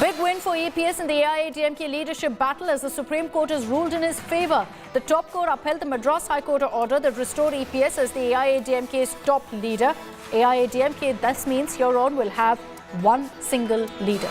Big win for EPS in the AIADMK leadership battle as the Supreme Court has ruled in his favour. The top court upheld the Madras High Court order that restored EPS as the AIADMK's top leader. AIADMK thus means here on will have one single leader.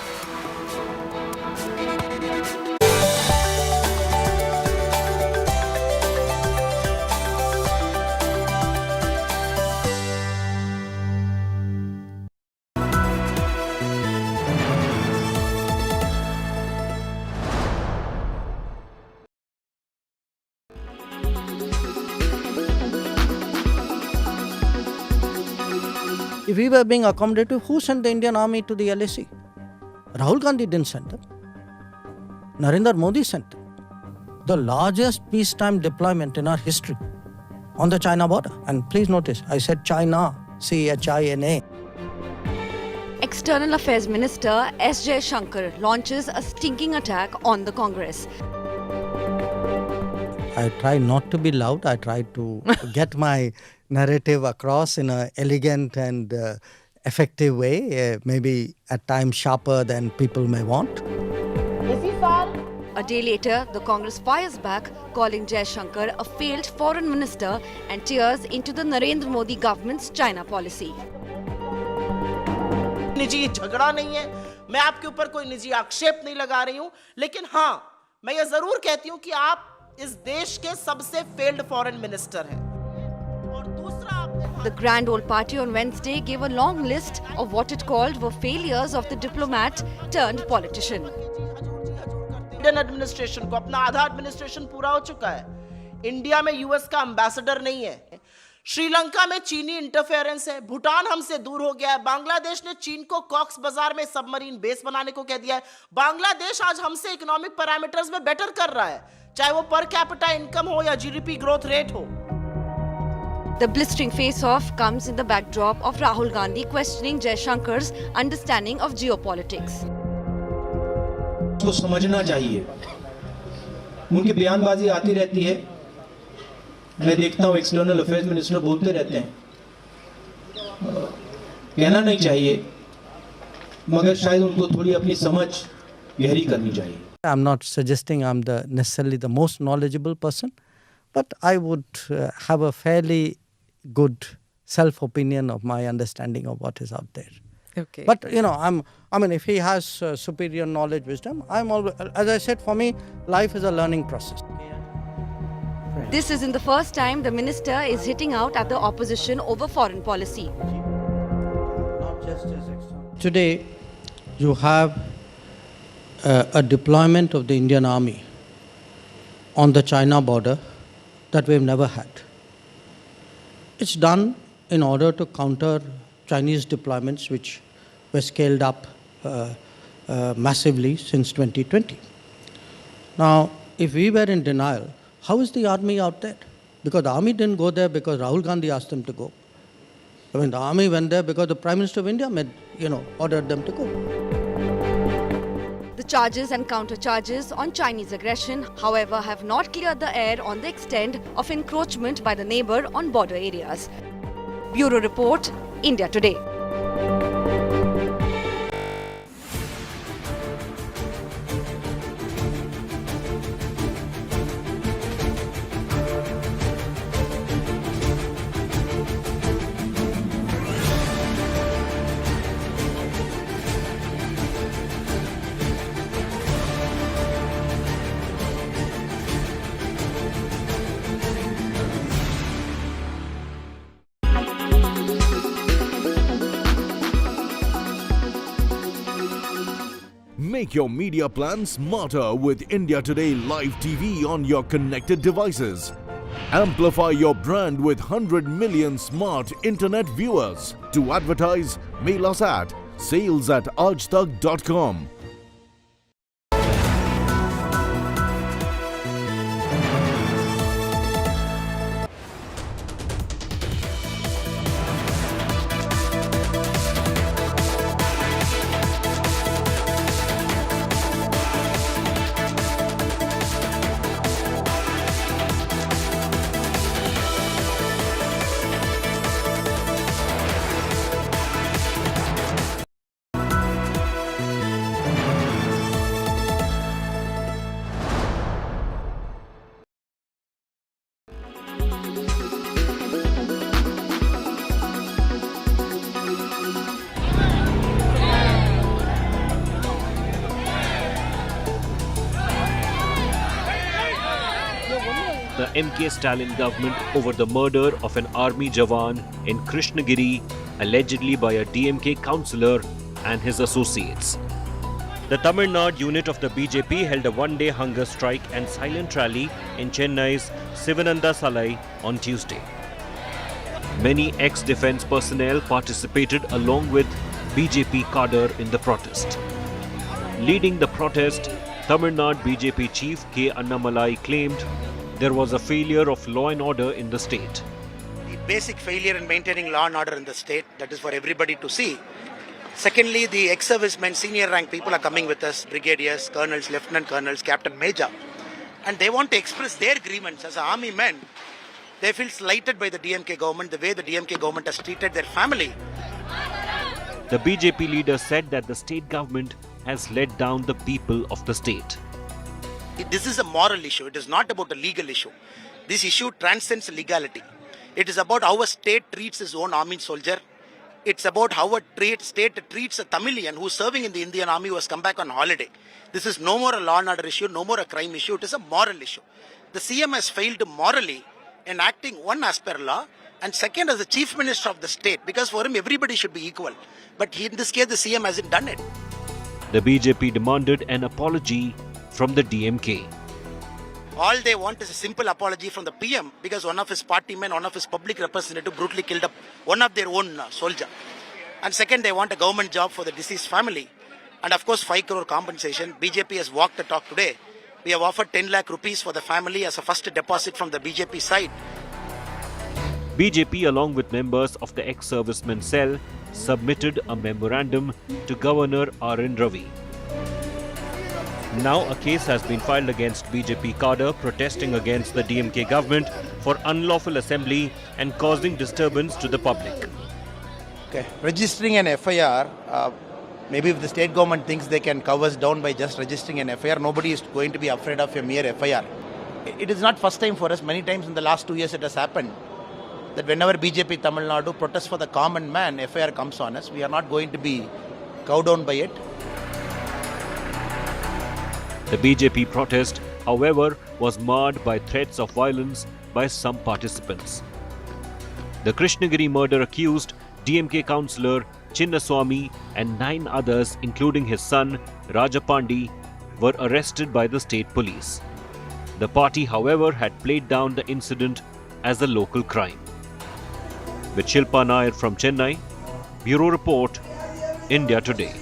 If we were being accommodative, who sent the Indian army to the LAC? Rahul Gandhi didn't send them. Narendra Modi sent them. The largest peacetime deployment in our history on the China border. And please notice, I said China, C-H-I-N-A. External Affairs Minister S. Jaishankar launches a stinking attack on the Congress. I try not to be loud. I try to get my narrative across in an elegant and effective way, maybe at times sharper than people may want. A day later, the Congress fires back, calling Jaishankar a failed foreign minister and tears into the Narendra Modi government's China policy. निजी झगड़ा नहीं है, मैं आपके ऊपर कोई निजी आक्षेप नहीं लगा रही हूं, लेकिन हां, मैं ये जरूर कहती हूं कि आप इस देश के सबसे फेल्ड फॉरेन मिनिस्टर हैं। The Grand Old Party on Wednesday gave a long list of what it called were failures of the diplomat turned politician. Indian administration को अपना आधा एडमिनिस्ट्रेशन पूरा हो चुका है। इंडिया में यूएस का एम्बेसडर नहीं है। श्रीलंका में चीनी इंटरफेरेंस है। भूटान हमसे दूर हो गया है। बांग्लादेश ने चीन को कॉक्स बाजार में सबमरीन बेस बनाने को कह दिया है। बांग्लादेश आज हमसे इकोनॉमिक पैरामीटर्स में बेटर कर रहा है, चाहे वो पर कैपिटा इनकम हो या जीडीपी ग्रोथ रेट हो। The blistering face-off comes in the backdrop of Rahul Gandhi questioning Jaishankar's understanding of geopolitics. को समझना चाहिए, उनकी बयानबाजी आती रहती है, मैं देखता हूँ एक्सटर्नल अफेयर्स मिनिस्टर बोलते रहते हैं, कहना नहीं चाहिए, मगर शायद उनको थोड़ी अपनी समझ गहरी करनी चाहिए. I'm not suggesting I'm necessarily the most knowledgeable person, but I would have a fairly good self-opinion of my understanding of what is out there. Okay. But if he has superior knowledge, wisdom, I'm always, as I said, for me, life is a learning process. This isn't the first time the minister is hitting out at the opposition over foreign policy. Today, you have a deployment of the Indian Army on the China border that we've never had. It's done in order to counter Chinese deployments which were scaled up massively since 2020. Now, if we were in denial, how is the army out there? Because the army didn't go there because Rahul Gandhi asked them to go. The army went there because the Prime Minister of India ordered them to go. The charges and counter-charges on Chinese aggression, however, have not cleared the air on the extent of encroachment by the neighbour on border areas. Bureau Report, India Today. Make your media plan smarter with India Today Live TV on your connected devices. Amplify your brand with 100 million smart internet viewers. To advertise, mail us at sales@aajtak.com. The MK Stalin government over the murder of an army jawan in Krishnagiri, allegedly by a DMK councillor and his associates. The Tamil Nadu unit of the BJP held a one-day hunger strike and silent rally in Chennai's Sivananda Salai on Tuesday. Many ex-defence personnel participated along with BJP cadre in the protest. Leading the protest, Tamil Nadu BJP chief K. Annamalai claimed there was a failure of law and order in the state. The basic failure in maintaining law and order in the state, that is for everybody to see. Secondly, the ex-servicemen, senior rank people are coming with us, brigadiers, colonels, lieutenant colonels, captain, major. And they want to express their grievance as army men. They feel slighted by the DMK government, the way the DMK government has treated their family. The BJP leader said that the state government has let down the people of the state. This is a moral issue. It is not about a legal issue. This issue transcends legality. It is about how a state treats its own army soldier. It's about how a state treats a Tamilian who is serving in the Indian army who has come back on holiday. This is no more a law and order issue, no more a crime issue. It is a moral issue. The CM has failed morally in acting, one, as per law, and second, as the chief minister of the state, because for him everybody should be equal. But in this case, the CM hasn't done it. The BJP demanded an apology from the DMK. All they want is a simple apology from the PM because one of his party men, one of his public representative brutally killed one of their own soldier. And second, they want a government job for the deceased family. And of course, 5 crore compensation. BJP has walked the talk today. We have offered 10 lakh rupees for the family as a first deposit from the BJP side. BJP, along with members of the ex-servicemen cell, submitted a memorandum to Governor R.N. Ravi. Now a case has been filed against BJP cadre protesting against the DMK government for unlawful assembly and causing disturbance to the public. Okay. Registering an FIR, maybe if the state government thinks they can cover us down by just registering an FIR, nobody is going to be afraid of a mere FIR. It is not first time for us. Many times in the last 2 years it has happened. that whenever BJP Tamil Nadu protests for the common man, FIR comes on us. We are not going to be cowed down by it. The BJP protest, however, was marred by threats of violence by some participants. The Krishnagiri murder accused DMK councillor Chinnaswamy and 9 others, including his son Rajapandi, were arrested by the state police. The party, however, had played down the incident as a local crime. With Shilpa Nair from Chennai, Bureau Report, India Today.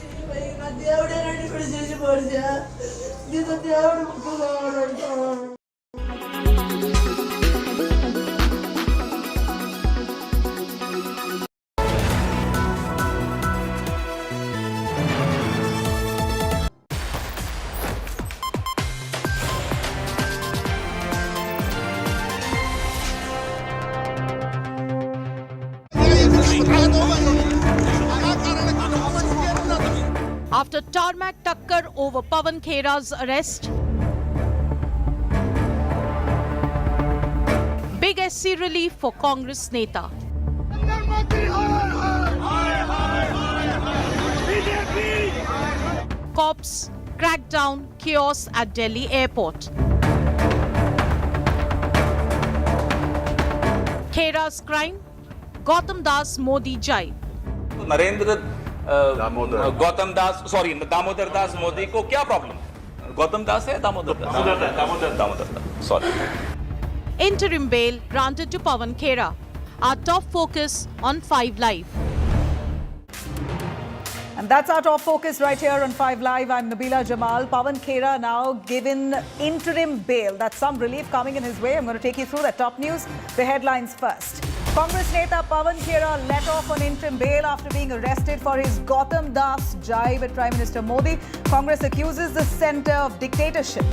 After tarmac takkar over Pawan Khera's arrest, big SC relief for Congress Neta. Cops cracked down chaos at Delhi airport. Khera's crime, Gautam Das Modi jibe. Narendra Gautam Das sorry Damodar Das Modi को क्या problem Gautam Das है Damodar Das sorry Interim bail granted to Pawan Khera. Our top focus on 5 Live. And that's our top focus right here on 5 Live. I'm Nabila Jamal. Pawan Khera now given interim bail. That's some relief coming in his way. I'm going to take you through the top news. The headlines first. Congress Neta Pawan Khera let off on interim bail after being arrested for his Gautam Das jibe at Prime Minister Modi. Congress accuses the centre of dictatorship.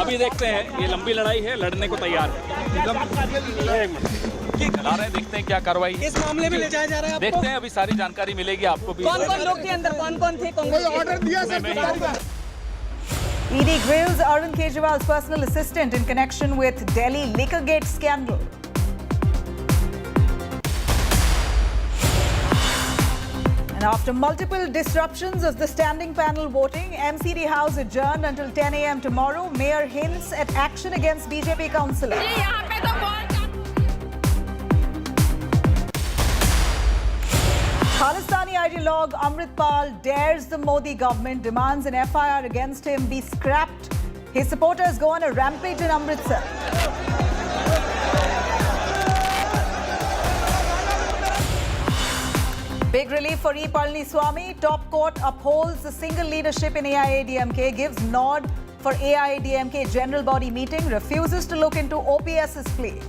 अभी देखते हैं ये लंबी लड़ाई है लड़ने को तैयार है चला रहे हैं देखते हैं क्या कार्रवाई इस मामले में ले जाया जा रहा है देखते हैं अभी सारी जानकारी मिलेगी आपको भी कौन-कौन लोग थे अंदर कौन-कौन थे कोई ऑर्डर दिया सरकार ED grills Arvind Kejriwal's personal assistant in connection with Delhi Liquorgate scandal. And after multiple disruptions of the standing panel voting, MCD House adjourned until 10 a.m. tomorrow. Mayor hints at action against BJP councillor. Khalistani ideologue Amritpal dares the Modi government, demands an FIR against him be scrapped. His supporters go on a rampage in Amritsar. Big relief for E. Palniswamy. Top court upholds the single leadership in AIADMK, gives nod for AIADMK general body meeting, refuses to look into OPS's plea.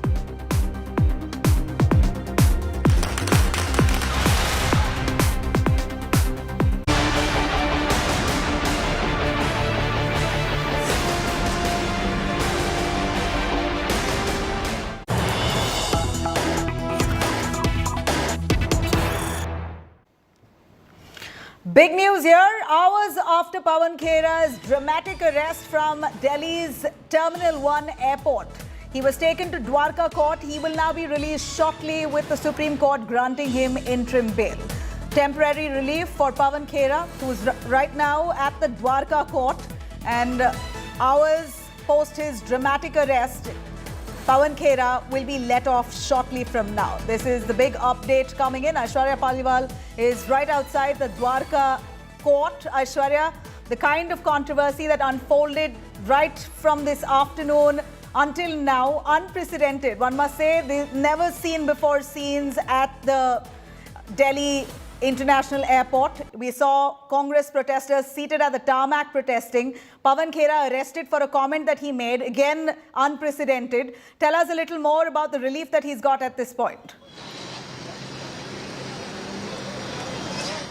Big news here. Hours after Pawan Khera's dramatic arrest from Delhi's Terminal 1 airport, he was taken to Dwarka court. He will now be released shortly with the Supreme Court granting him interim bail. Temporary relief for Pawan Khera, who is right now at the Dwarka court, and hours post his dramatic arrest, Pawan Khera will be let off shortly from now. This is the big update coming in. Aishwarya Paliwal is right outside the Dwarka court. Aishwarya, the kind of controversy that unfolded right from this afternoon until now, unprecedented. One must say, they've never seen before scenes at the Delhi International Airport. We saw Congress protesters seated at the tarmac protesting. Pawan Khera arrested for a comment that he made, again unprecedented. Tell us a little more about the relief that he's got at this point.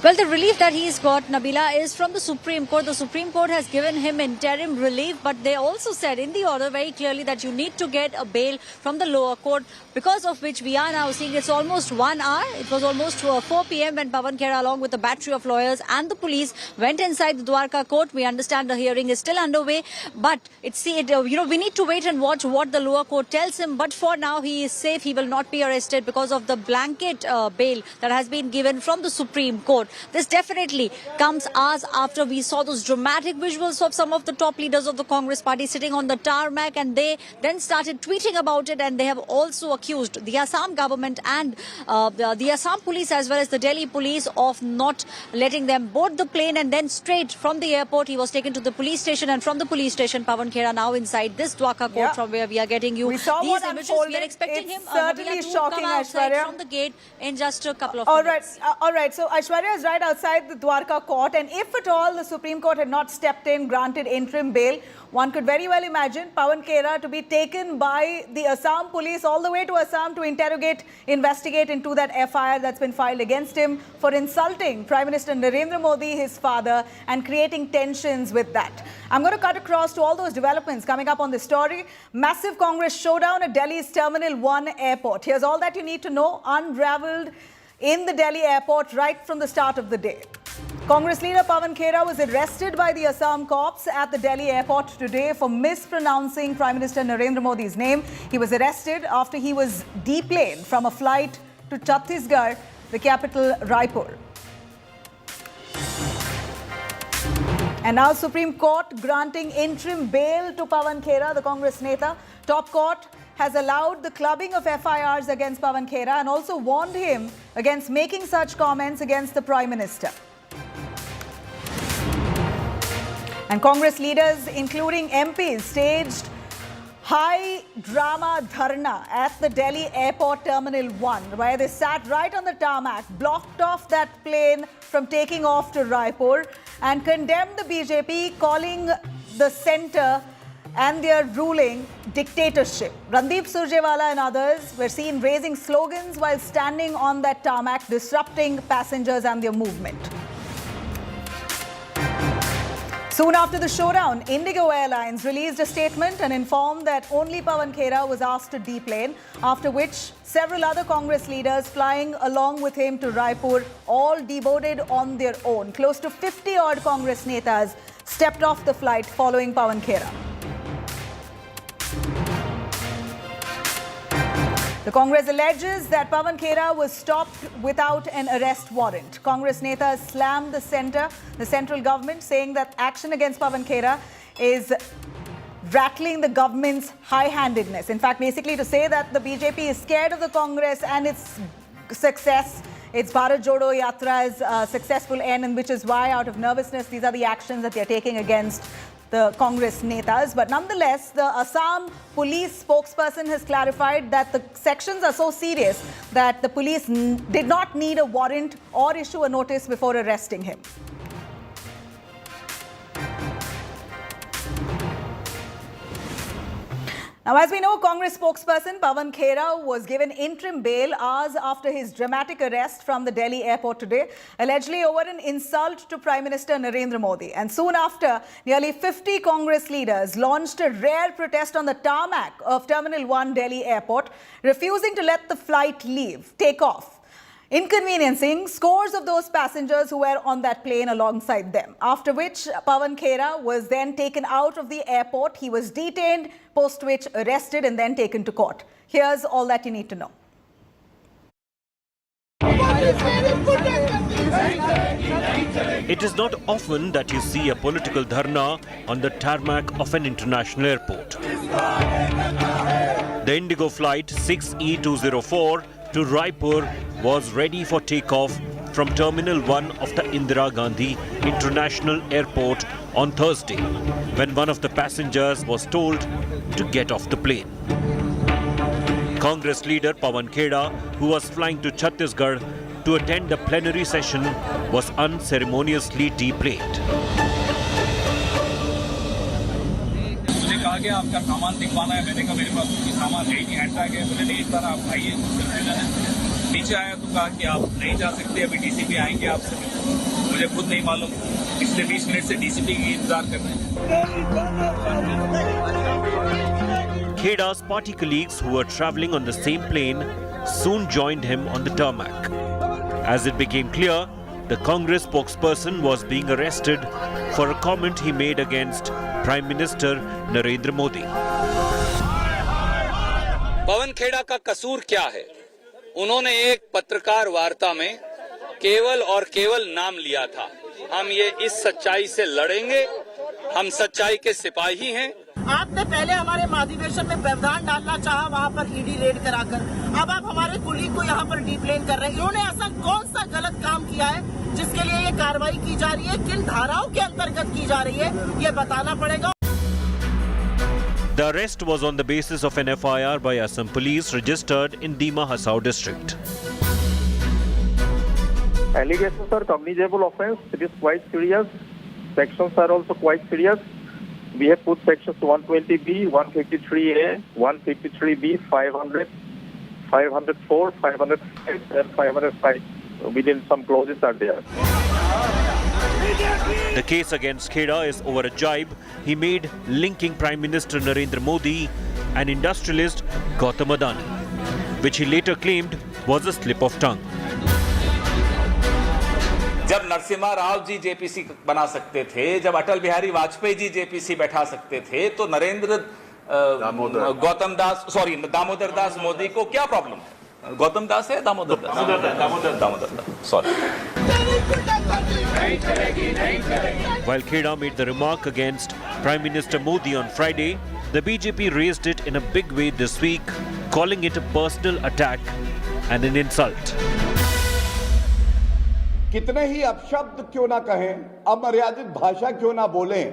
Well, the relief that he's got, Nabila, is from the Supreme Court. The Supreme Court has given him interim relief, but they also said in the order very clearly that you need to get a bail from the lower court, because of which we are now seeing it's almost 1 hour. It was almost 4 p.m. when Pawan Khera, along with a battery of lawyers and the police, went inside the Dwarka court. We understand the hearing is still underway, but we need to wait and watch what the lower court tells him. But for now, he is safe. He will not be arrested because of the blanket bail that has been given from the Supreme Court. This definitely comes hours after we saw those dramatic visuals of some of the top leaders of the Congress party sitting on the tarmac, and they then started tweeting about it, and they have also accused the Assam government and the Assam police as well as the Delhi police of not letting them board the plane. And then straight from the airport he was taken to the police station, and from the police station Pawan Khera now inside this Dwarka court from where we are getting you these images. We are expecting him certainly shocking, come outside Aishwarya, from the gate in just a couple of minutes. All right. So Aishwarya is right outside the Dwarka court, and if at all the Supreme Court had not stepped in, granted interim bail, one could very well imagine Pawan Khera to be taken by the Assam police all the way to Assam to investigate into that FIR that's been filed against him for insulting Prime Minister Narendra Modi, his father, and creating tensions with that. I'm going to cut across to all those developments coming up on this story. Massive Congress showdown at Delhi's Terminal 1 airport. Here's all that you need to know, unraveled in the Delhi airport right from the start of the day. Congress leader Pawan Khera was arrested by the Assam cops at the Delhi airport today for mispronouncing Prime Minister Narendra Modi's name. He was arrested after he was deplaned from a flight to Chhattisgarh, the capital Raipur. And now Supreme Court granting interim bail to Pawan Khera, the Congress neta. Top court has allowed the clubbing of FIRs against Pawan Khera and also warned him against making such comments against the Prime Minister. And Congress leaders, including MPs, staged high drama dharna at the Delhi Airport Terminal 1, where they sat right on the tarmac, blocked off that plane from taking off to Raipur, and condemned the BJP, calling the centre and their ruling dictatorship. Randeep Surjewala and others were seen raising slogans while standing on that tarmac, disrupting passengers and their movement. Soon after the showdown, Indigo Airlines released a statement and informed that only Pawan Khera was asked to deplane, after which several other Congress leaders flying along with him to Raipur all deboarded on their own. Close to 50-odd Congress netas stepped off the flight following Pawan Khera. The Congress alleges that Pawan Khera was stopped without an arrest warrant. Congress netas slammed the central government, saying that action against Pawan Khera is rattling the government's high-handedness. In fact, basically to say that the BJP is scared of the Congress and its success, its Bharat Jodo Yatra's successful end, and which is why, out of nervousness, these are the actions that they're taking against the Congress netas. But nonetheless, the Assam police spokesperson has clarified that the sections are so serious that the police did not need a warrant or issue a notice before arresting him. Now, as we know, Congress spokesperson Pawan Khera was given interim bail hours after his dramatic arrest from the Delhi airport today, allegedly over an insult to Prime Minister Narendra Modi. And soon after, nearly 50 Congress leaders launched a rare protest on the tarmac of Terminal 1 Delhi airport, refusing to let the flight take off, inconveniencing scores of those passengers who were on that plane alongside them. After which, Pawan Khera was then taken out of the airport. He was detained, post which arrested and then taken to court. Here's all that you need to know. It is not often that you see a political dharna on the tarmac of an international airport. The Indigo flight 6E204 to Raipur was ready for takeoff from Terminal 1 of the Indira Gandhi International Airport on Thursday, when one of the passengers was told to get off the plane. Congress leader Pawan Khera, who was flying to Chhattisgarh to attend the plenary session, was unceremoniously deplaned. मुझे कहा कि आपका सामान दिखवाना है, मैंने कहा मेरे पास कोई सामान है ही नहीं, हैंडबैग है, बोले नहीं एक बार आप आइए। नीचे आया तो कहा कि आप नहीं जा सकते, अभी डीसीपी आएंगे आपसे। मुझे खुद नहीं मालूम, पिछले 20 मिनट से डीसीपी की इंतजार कर रहे हैं। Khera's party colleagues who were travelling on the same plane soon joined him on the tarmac. As it became clear, the Congress spokesperson was being arrested for a comment he made against Prime Minister Narendra Modi. Pawan Khera का कसूर क्या है? उन्होंने एक पत्रकार वार्ता में केवल और केवल नाम लिया था। हम ये इस सच्चाई से लड़ेंगे, हम सच्चाई के सिपाही हैं। आपने पहले हमारे महाधिवेशन में व्यवधान डालना चाहा, वहाँ पर ईडी रेड कराकर, अब आप हमारे कुलीग को यहाँ पर डिप्लेन कर रहे हैं। इन्होंने ऐसा कौन सा गलत काम किया है जिसके लिए ये कार्रवाई की जा रही है, किन धाराओं के अंतर्गत की जा रही है, ये बताना पड़ेगा। The arrest was on the basis of an FIR by Assam police registered in Dima Hasao district. Allegations are cognizable offence. It is quite serious. Sections are also quite serious. We have put sections 120B, 153A, 153B, 500, 504, 505, and 505. Within some clauses are there. The case against Khera is over a jibe he made linking Prime Minister Narendra Modi and industrialist Gautam Adani, which he later claimed was a slip of tongue. जब Narasimha Rao ji JPC बना सकते थे, जब Atal Bihari Vajpayee ji JPC बैठा सकते थे, तो दामोदर दास मोदी को क्या प्रॉब्लम है? गौतम दास है Damodar Das, sorry. While Khera made the remark against Prime Minister Modi on Friday, the BJP raised it in a big way this week, calling it a personal attack and an insult. कितने ही अपशब्द क्यों ना कहें, अमर्यादित भाषा क्यों ना बोलें,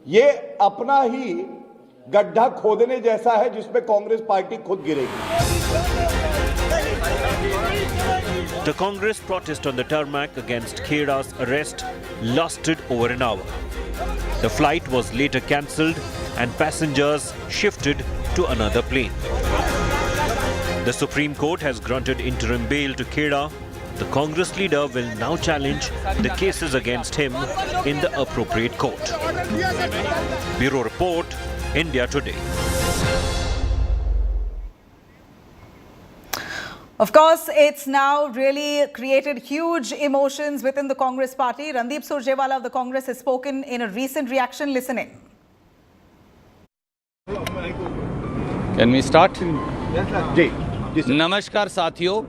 ये अपना ही गड्ढा खोदने जैसा है जिसमें कांग्रेस पार्टी खुद गिरेगी। The Congress protest on the tarmac against Khera's arrest lasted over an hour. The flight was later cancelled and passengers shifted to another plane. The Supreme Court has granted interim bail to Khera. The Congress leader will now challenge the cases against him in the appropriate court. Bureau Report, India Today. Of course, it's now really created huge emotions within the Congress party. Randeep Surjewala of the Congress has spoken in a recent reaction. Listen in. Can we start? नमस्कार साथियों,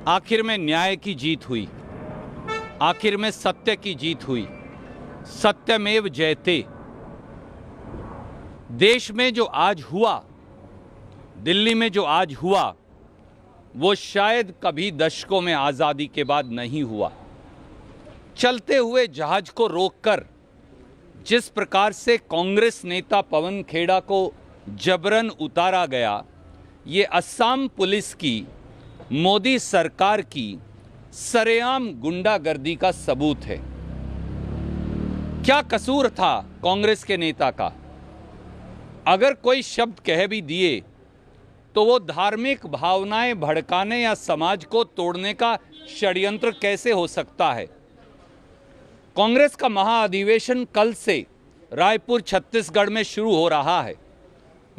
आखिर में न्याय की जीत हुई, आखिर में सत्य की जीत हुई, सत्यमेव जयते। देश में जो आज हुआ, दिल्ली में जो आज हुआ, वो शायद कभी दशकों में आज़ादी के बाद नहीं हुआ। चलते हुए जहाज को रोककर जिस प्रकार से कांग्रेस नेता पवन खेड़ा को जबरन उतारा गया, ये असम पुलिस की, मोदी सरकार की सरेआम गुंडागर्दी का सबूत है। क्या कसूर था कांग्रेस के नेता का? अगर कोई शब्द कह भी दिए तो वो धार्मिक भावनाएं भड़काने या समाज को तोड़ने का षड्यंत्र कैसे हो सकता है? कांग्रेस का महाअधिवेशन कल से रायपुर छत्तीसगढ़ में शुरू हो रहा है।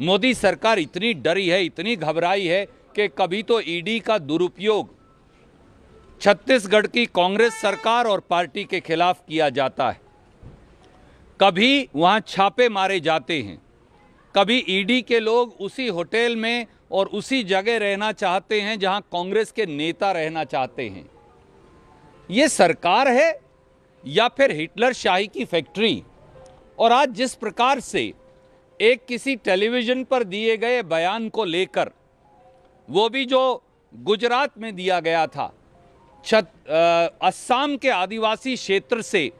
मोदी सरकार इतनी डरी है, इतनी घबराई है कि कभी तो ईडी का दुरुपयोग छत्तीसगढ़ की कांग्रेस सरकार और पार्टी के खिलाफ किया जाता है, कभी वहां छापे मारे जाते हैं, कभी ईडी के लोग उसी होटल में और उसी जगह रहना चाहते हैं जहां कांग्रेस के नेता रहना चाहते हैं। ये सरकार है या फिर हिटलर शाही की फैक्ट्री? और आज जिस प्रकार से एक किसी टेलीविज़न पर दिए गए बयान को लेकर, वो भी जो गुजरात में दिया गया था, असम के आदिवासी क्षेत्र से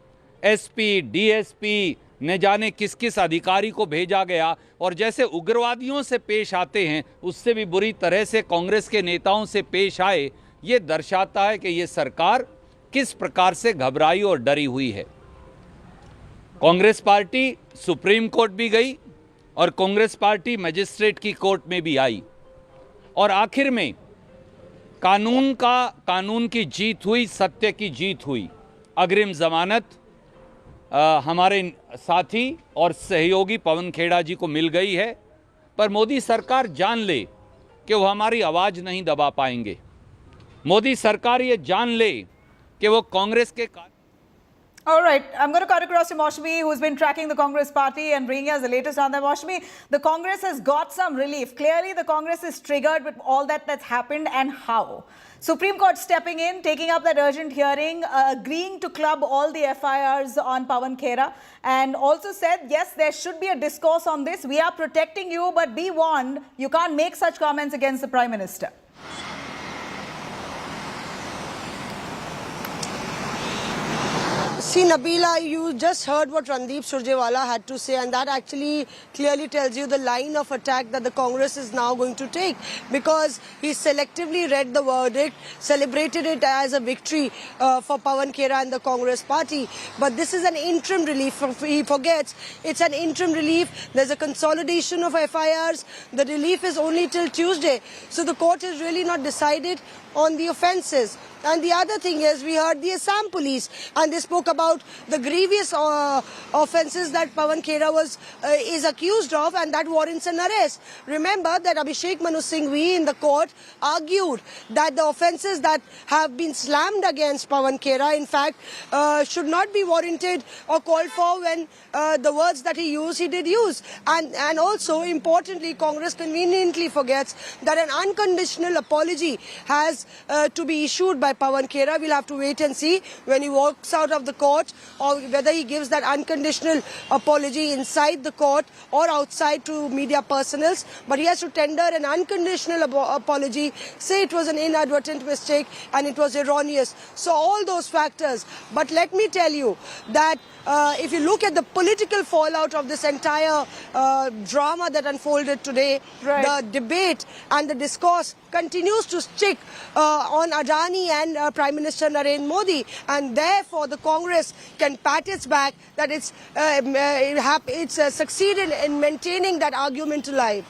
एसपी, डीएसपी न जाने किस किस अधिकारी को भेजा गया और जैसे उग्रवादियों से पेश आते हैं उससे भी बुरी तरह से कांग्रेस के नेताओं से पेश आए, ये दर्शाता है कि ये सरकार किस प्रकार से घबराई और डरी हुई है। कांग्रेस पार्टी सुप्रीम कोर्ट भी गई और कांग्रेस पार्टी मजिस्ट्रेट की कोर्ट में भी आई और आखिर में कानून की जीत हुई, सत्य की जीत हुई। अग्रिम जमानत हमारे साथी और सहयोगी पवन खेड़ा जी को मिल गई है, पर मोदी सरकार जान ले कि वो हमारी आवाज नहीं दबा पाएंगे। मोदी सरकार ये जान ले कि वो कांग्रेस के All right, I'm going to cut across to Maushmi, who's been tracking the Congress party and bringing us the latest on that. Maushmi, the Congress has got some relief. Clearly, the Congress is triggered with all that's happened, and how? Supreme Court stepping in, taking up that urgent hearing, agreeing to club all the FIRs on Pawan Khera, and also said, yes, there should be a discourse on this. We are protecting you, but be warned, you can't make such comments against the Prime Minister. See, Nabila, you just heard what Randeep Surjewala had to say, and that actually clearly tells you the line of attack that the Congress is now going to take, because he selectively read the verdict, celebrated it as a victory for Pawan Khera and the Congress party. But this is an interim relief. He forgets it's an interim relief. There's a consolidation of FIRs. The relief is only till Tuesday. So the court has really not decided on the offences. And the other thing is, we heard the Assam police, and they spoke about the grievous offences that Pawan Khera is accused of, and that warrants an arrest. Remember that Abhishek Manu Singhvi in the court argued that the offences that have been slammed against Pawan Khera, in fact, should not be warranted or called for when the words that he used, he did use. And also, importantly, Congress conveniently forgets that an unconditional apology has to be issued by Pawan Khera. We'll have to wait and see when he walks out of the court, or whether he gives that unconditional apology inside the court or outside to media personals. But he has to tender an unconditional apology, say it was an inadvertent mistake and it was erroneous. So all those factors. But let me tell you that if you look at the political fallout of this entire drama that unfolded today, the debate and the discourse continues to stick on Adani and Prime Minister Narendra Modi, and therefore the Congress can pat its back that it's succeeded in maintaining that argument alive.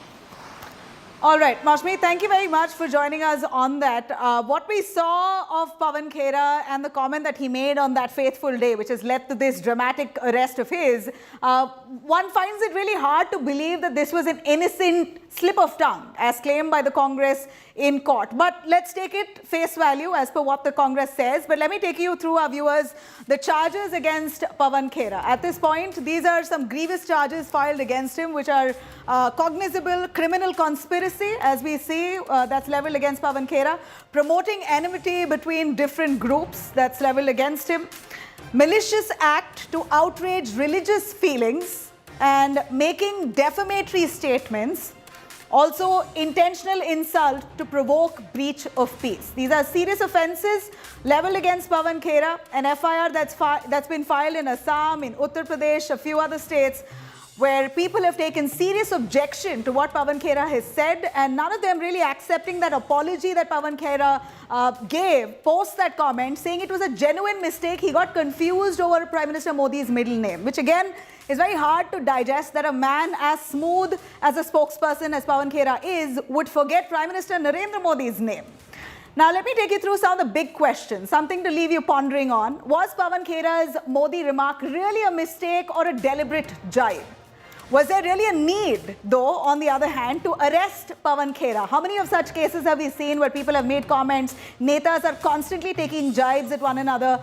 All right, Maushmi, thank you very much for joining us on that. What we saw of Pawan Khera and the comment that he made on that fateful day, which has led to this dramatic arrest of his, one finds it really hard to believe that this was an innocent slip of tongue, as claimed by the Congress in court. But let's take it face value as per what the Congress says. But let me take you through, our viewers, the charges against Pawan Khera. At this point, these are some grievous charges filed against him, which are cognizable criminal conspiracy, as we see, that's leveled against Pawan Khera, promoting enmity between different groups, that's leveled against him, malicious act to outrage religious feelings, and making defamatory statements, also intentional insult to provoke breach of peace. These are serious offences leveled against Pawan Khera, an FIR that's been filed in Assam, in Uttar Pradesh, a few other states, where people have taken serious objection to what Pawan Khera has said, and none of them really accepting that apology that Pawan Khera gave post that comment, saying it was a genuine mistake. He got confused over Prime Minister Modi's middle name, which again is very hard to digest, that a man as smooth as a spokesperson as Pawan Khera is would forget Prime Minister Narendra Modi's name. Now, let me take you through some of the big questions, something to leave you pondering on. Was Pawan Khera's Modi remark really a mistake or a deliberate jibe? Was there really a need, though, on the other hand, to arrest Pawan Khera? How many of such cases have we seen where people have made comments, netas are constantly taking jibes at one another,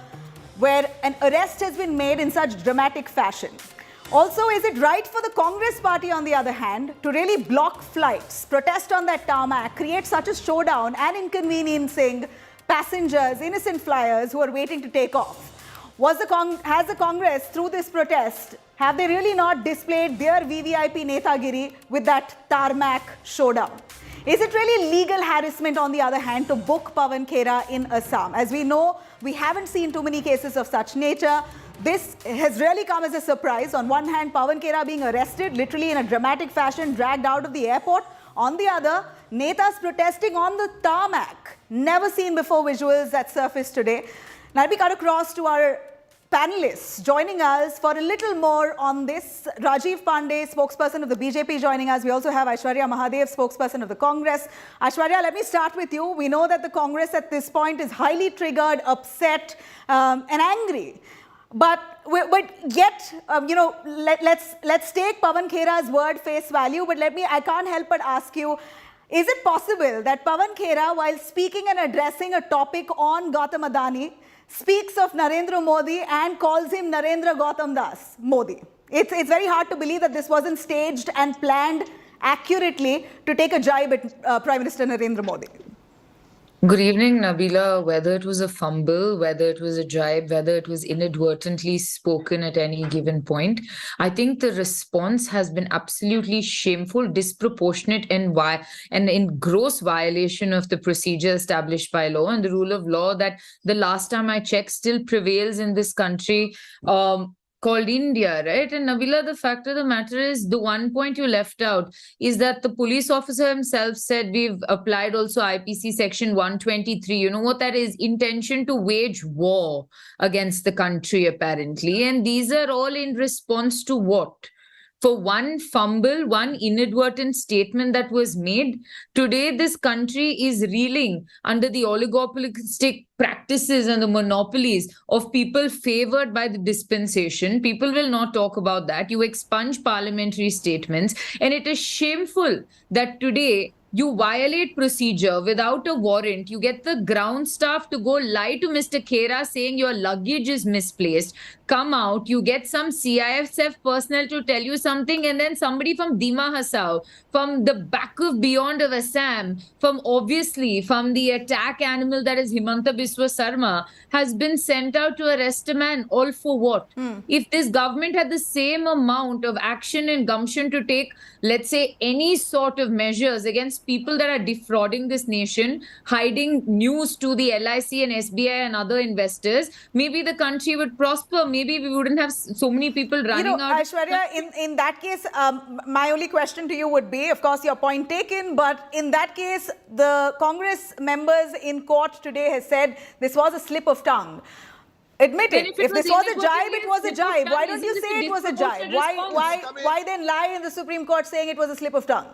where an arrest has been made in such dramatic fashion? Also, is it right for the Congress party, on the other hand, to really block flights, protest on that tarmac, create such a showdown and inconveniencing passengers, innocent flyers who are waiting to take off? Has the Congress, through this protest, have they really not displayed their VVIP netagiri with that tarmac showdown? Is it really legal harassment, on the other hand, to book Pawan Khera in Assam? As we know, we haven't seen too many cases of such nature. This has really come as a surprise. On one hand, Pawan Khera being arrested, literally in a dramatic fashion, dragged out of the airport. On the other, netas protesting on the tarmac. Never seen before visuals that surfaced today. Now, we cut across to our panelists joining us for a little more on this. Rajiv Pandey, spokesperson of the BJP, joining us. We also have Aishwarya Mahadev, spokesperson of the Congress. Aishwarya, let me start with you. We know that the Congress at this point is highly triggered, upset, and angry. But yet, let's take Pawan Khera's word face value. But I can't help but ask you, is it possible that Pawan Khera, while speaking and addressing a topic on Gautam Adani, speaks of Narendra Modi and calls him Narendra Gautam Das Modi? It's very hard to believe that this wasn't staged and planned accurately to take a jibe at Prime Minister Narendra Modi. Good evening, Nabila. Whether it was a fumble, whether it was a jibe, whether it was inadvertently spoken at any given point, I think the response has been absolutely shameful, disproportionate, and in gross violation of the procedure established by law and the rule of law that the last time I checked still prevails in this country, called India, right? And Nabila, the fact of the matter is, the one point you left out is that the police officer himself said we've applied also IPC section 123. You know what that is? Intention to wage war against the country, apparently. And these are all in response to what? For one fumble, one inadvertent statement that was made, today this country is reeling under the oligopolistic practices and the monopolies of people favored by the dispensation. People will not talk about that. You expunge parliamentary statements, and it is shameful that today you violate procedure without a warrant. You get the ground staff to go lie to Mr. Khera saying your luggage is misplaced. Come out, you get some CISF personnel to tell you something, and then somebody from Dima Hasao, from the back of beyond of Assam, from the attack animal that is Himanta Biswa Sarma, has been sent out to arrest a man. All for what? If this government had the same amount of action and gumption to take, let's say, any sort of measures against people that are defrauding this nation, hiding news to the LIC and SBI and other investors, maybe the country would prosper. Maybe we wouldn't have so many people running out. Aishwarya, in that case, my only question to you would be, of course, your point taken, but in that case, the Congress members in court today has said this was a slip of tongue. Admit it. If this was a jibe, it was a jibe. Why don't you say it was a jibe? Why then lie in the Supreme Court saying it was a slip of tongue?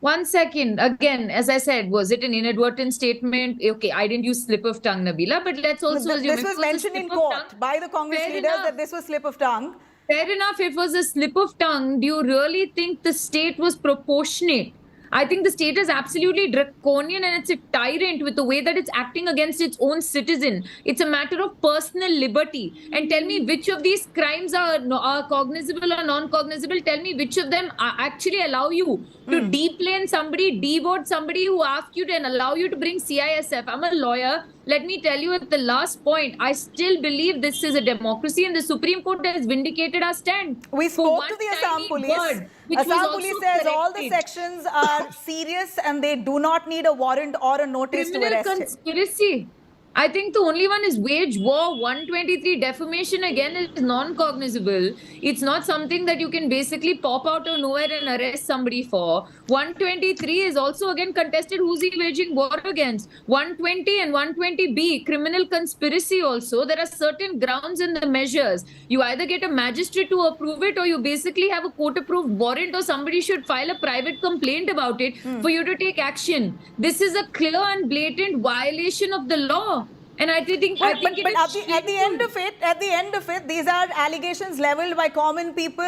1 second. Again, as I said, was it an inadvertent statement? Okay, I didn't use slip of tongue, Nabila, but let's also assume this was mentioned in court by the Congress leaders that this was slip of tongue. Fair enough. It was a slip of tongue. Do you really think the state was proportionate? I think the state is absolutely draconian, and it's a tyrant with the way that it's acting against its own citizen. It's a matter of personal liberty. And tell me which of these crimes are cognizable or non-cognizable. Tell me which of them actually allow you to deplane somebody, devote somebody who asked you to, and allow you to bring CISF. I'm a lawyer. Let me tell you at the last point, I still believe this is a democracy, and the Supreme Court has vindicated our stand. We spoke to the Assam police. Assam police says all the sections are serious and they do not need a warrant or a notice to arrest him. Conspiracy. I think the only one is wage war. 123 defamation again is non-cognizable. It's not something that you can basically pop out of nowhere and arrest somebody for. 123 is also again contested. Who's he waging war against? 120 and 120B, criminal conspiracy also. There are certain grounds in the measures. You either get a magistrate to approve it, or you basically have a court-approved warrant, or somebody should file a private complaint about it for you to take action. This is a clear and blatant violation of the law. And I think at the end of it, these are allegations leveled by common people.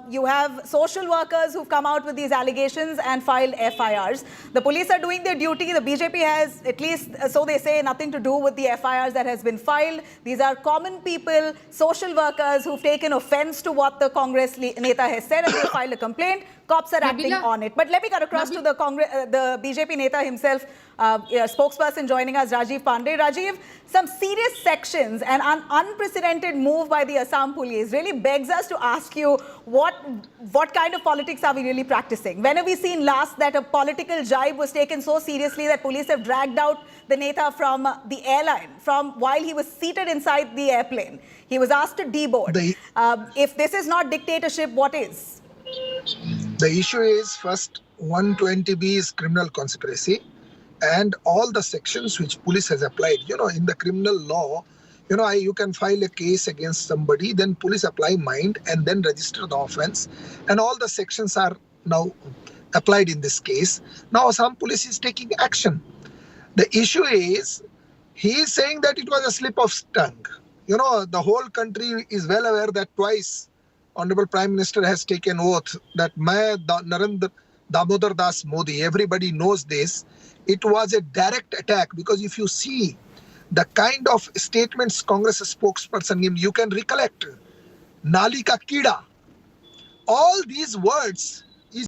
You have social workers who've come out with these allegations and filed FIRs. The police are doing their duty. The BJP has, at least so they say, nothing to do with the FIRs that has been filed. These are common people, social workers who've taken offense to what the Congress Neta has said, and they filed a complaint. Cops are acting on it. But let me cut across to the BJP Neta himself, spokesperson joining us, Rajiv Pandey. Rajiv, some serious sections and an unprecedented move by the Assam police really begs us to ask you, what kind of politics are we really practicing? When have we seen last that a political jibe was taken so seriously that police have dragged out the Neta from the airline, from while he was seated inside the airplane? He was asked to deboard. If this is not dictatorship, what is? The issue is, first, 120B is criminal conspiracy, and all the sections which police has applied. You know, in the criminal law, You can file a case against somebody, then police apply mind and then register the offense. And all the sections are now applied in this case. Now some police is taking action. The issue is, he is saying that it was a slip of tongue. The whole country is well aware that twice Honorable Prime Minister has taken oath that Narendra Damodar Das Modi, everybody knows this. It was a direct attack, because if you see the kind of statements Congress spokesperson gave, you can recollect Nali ka Kida. All these words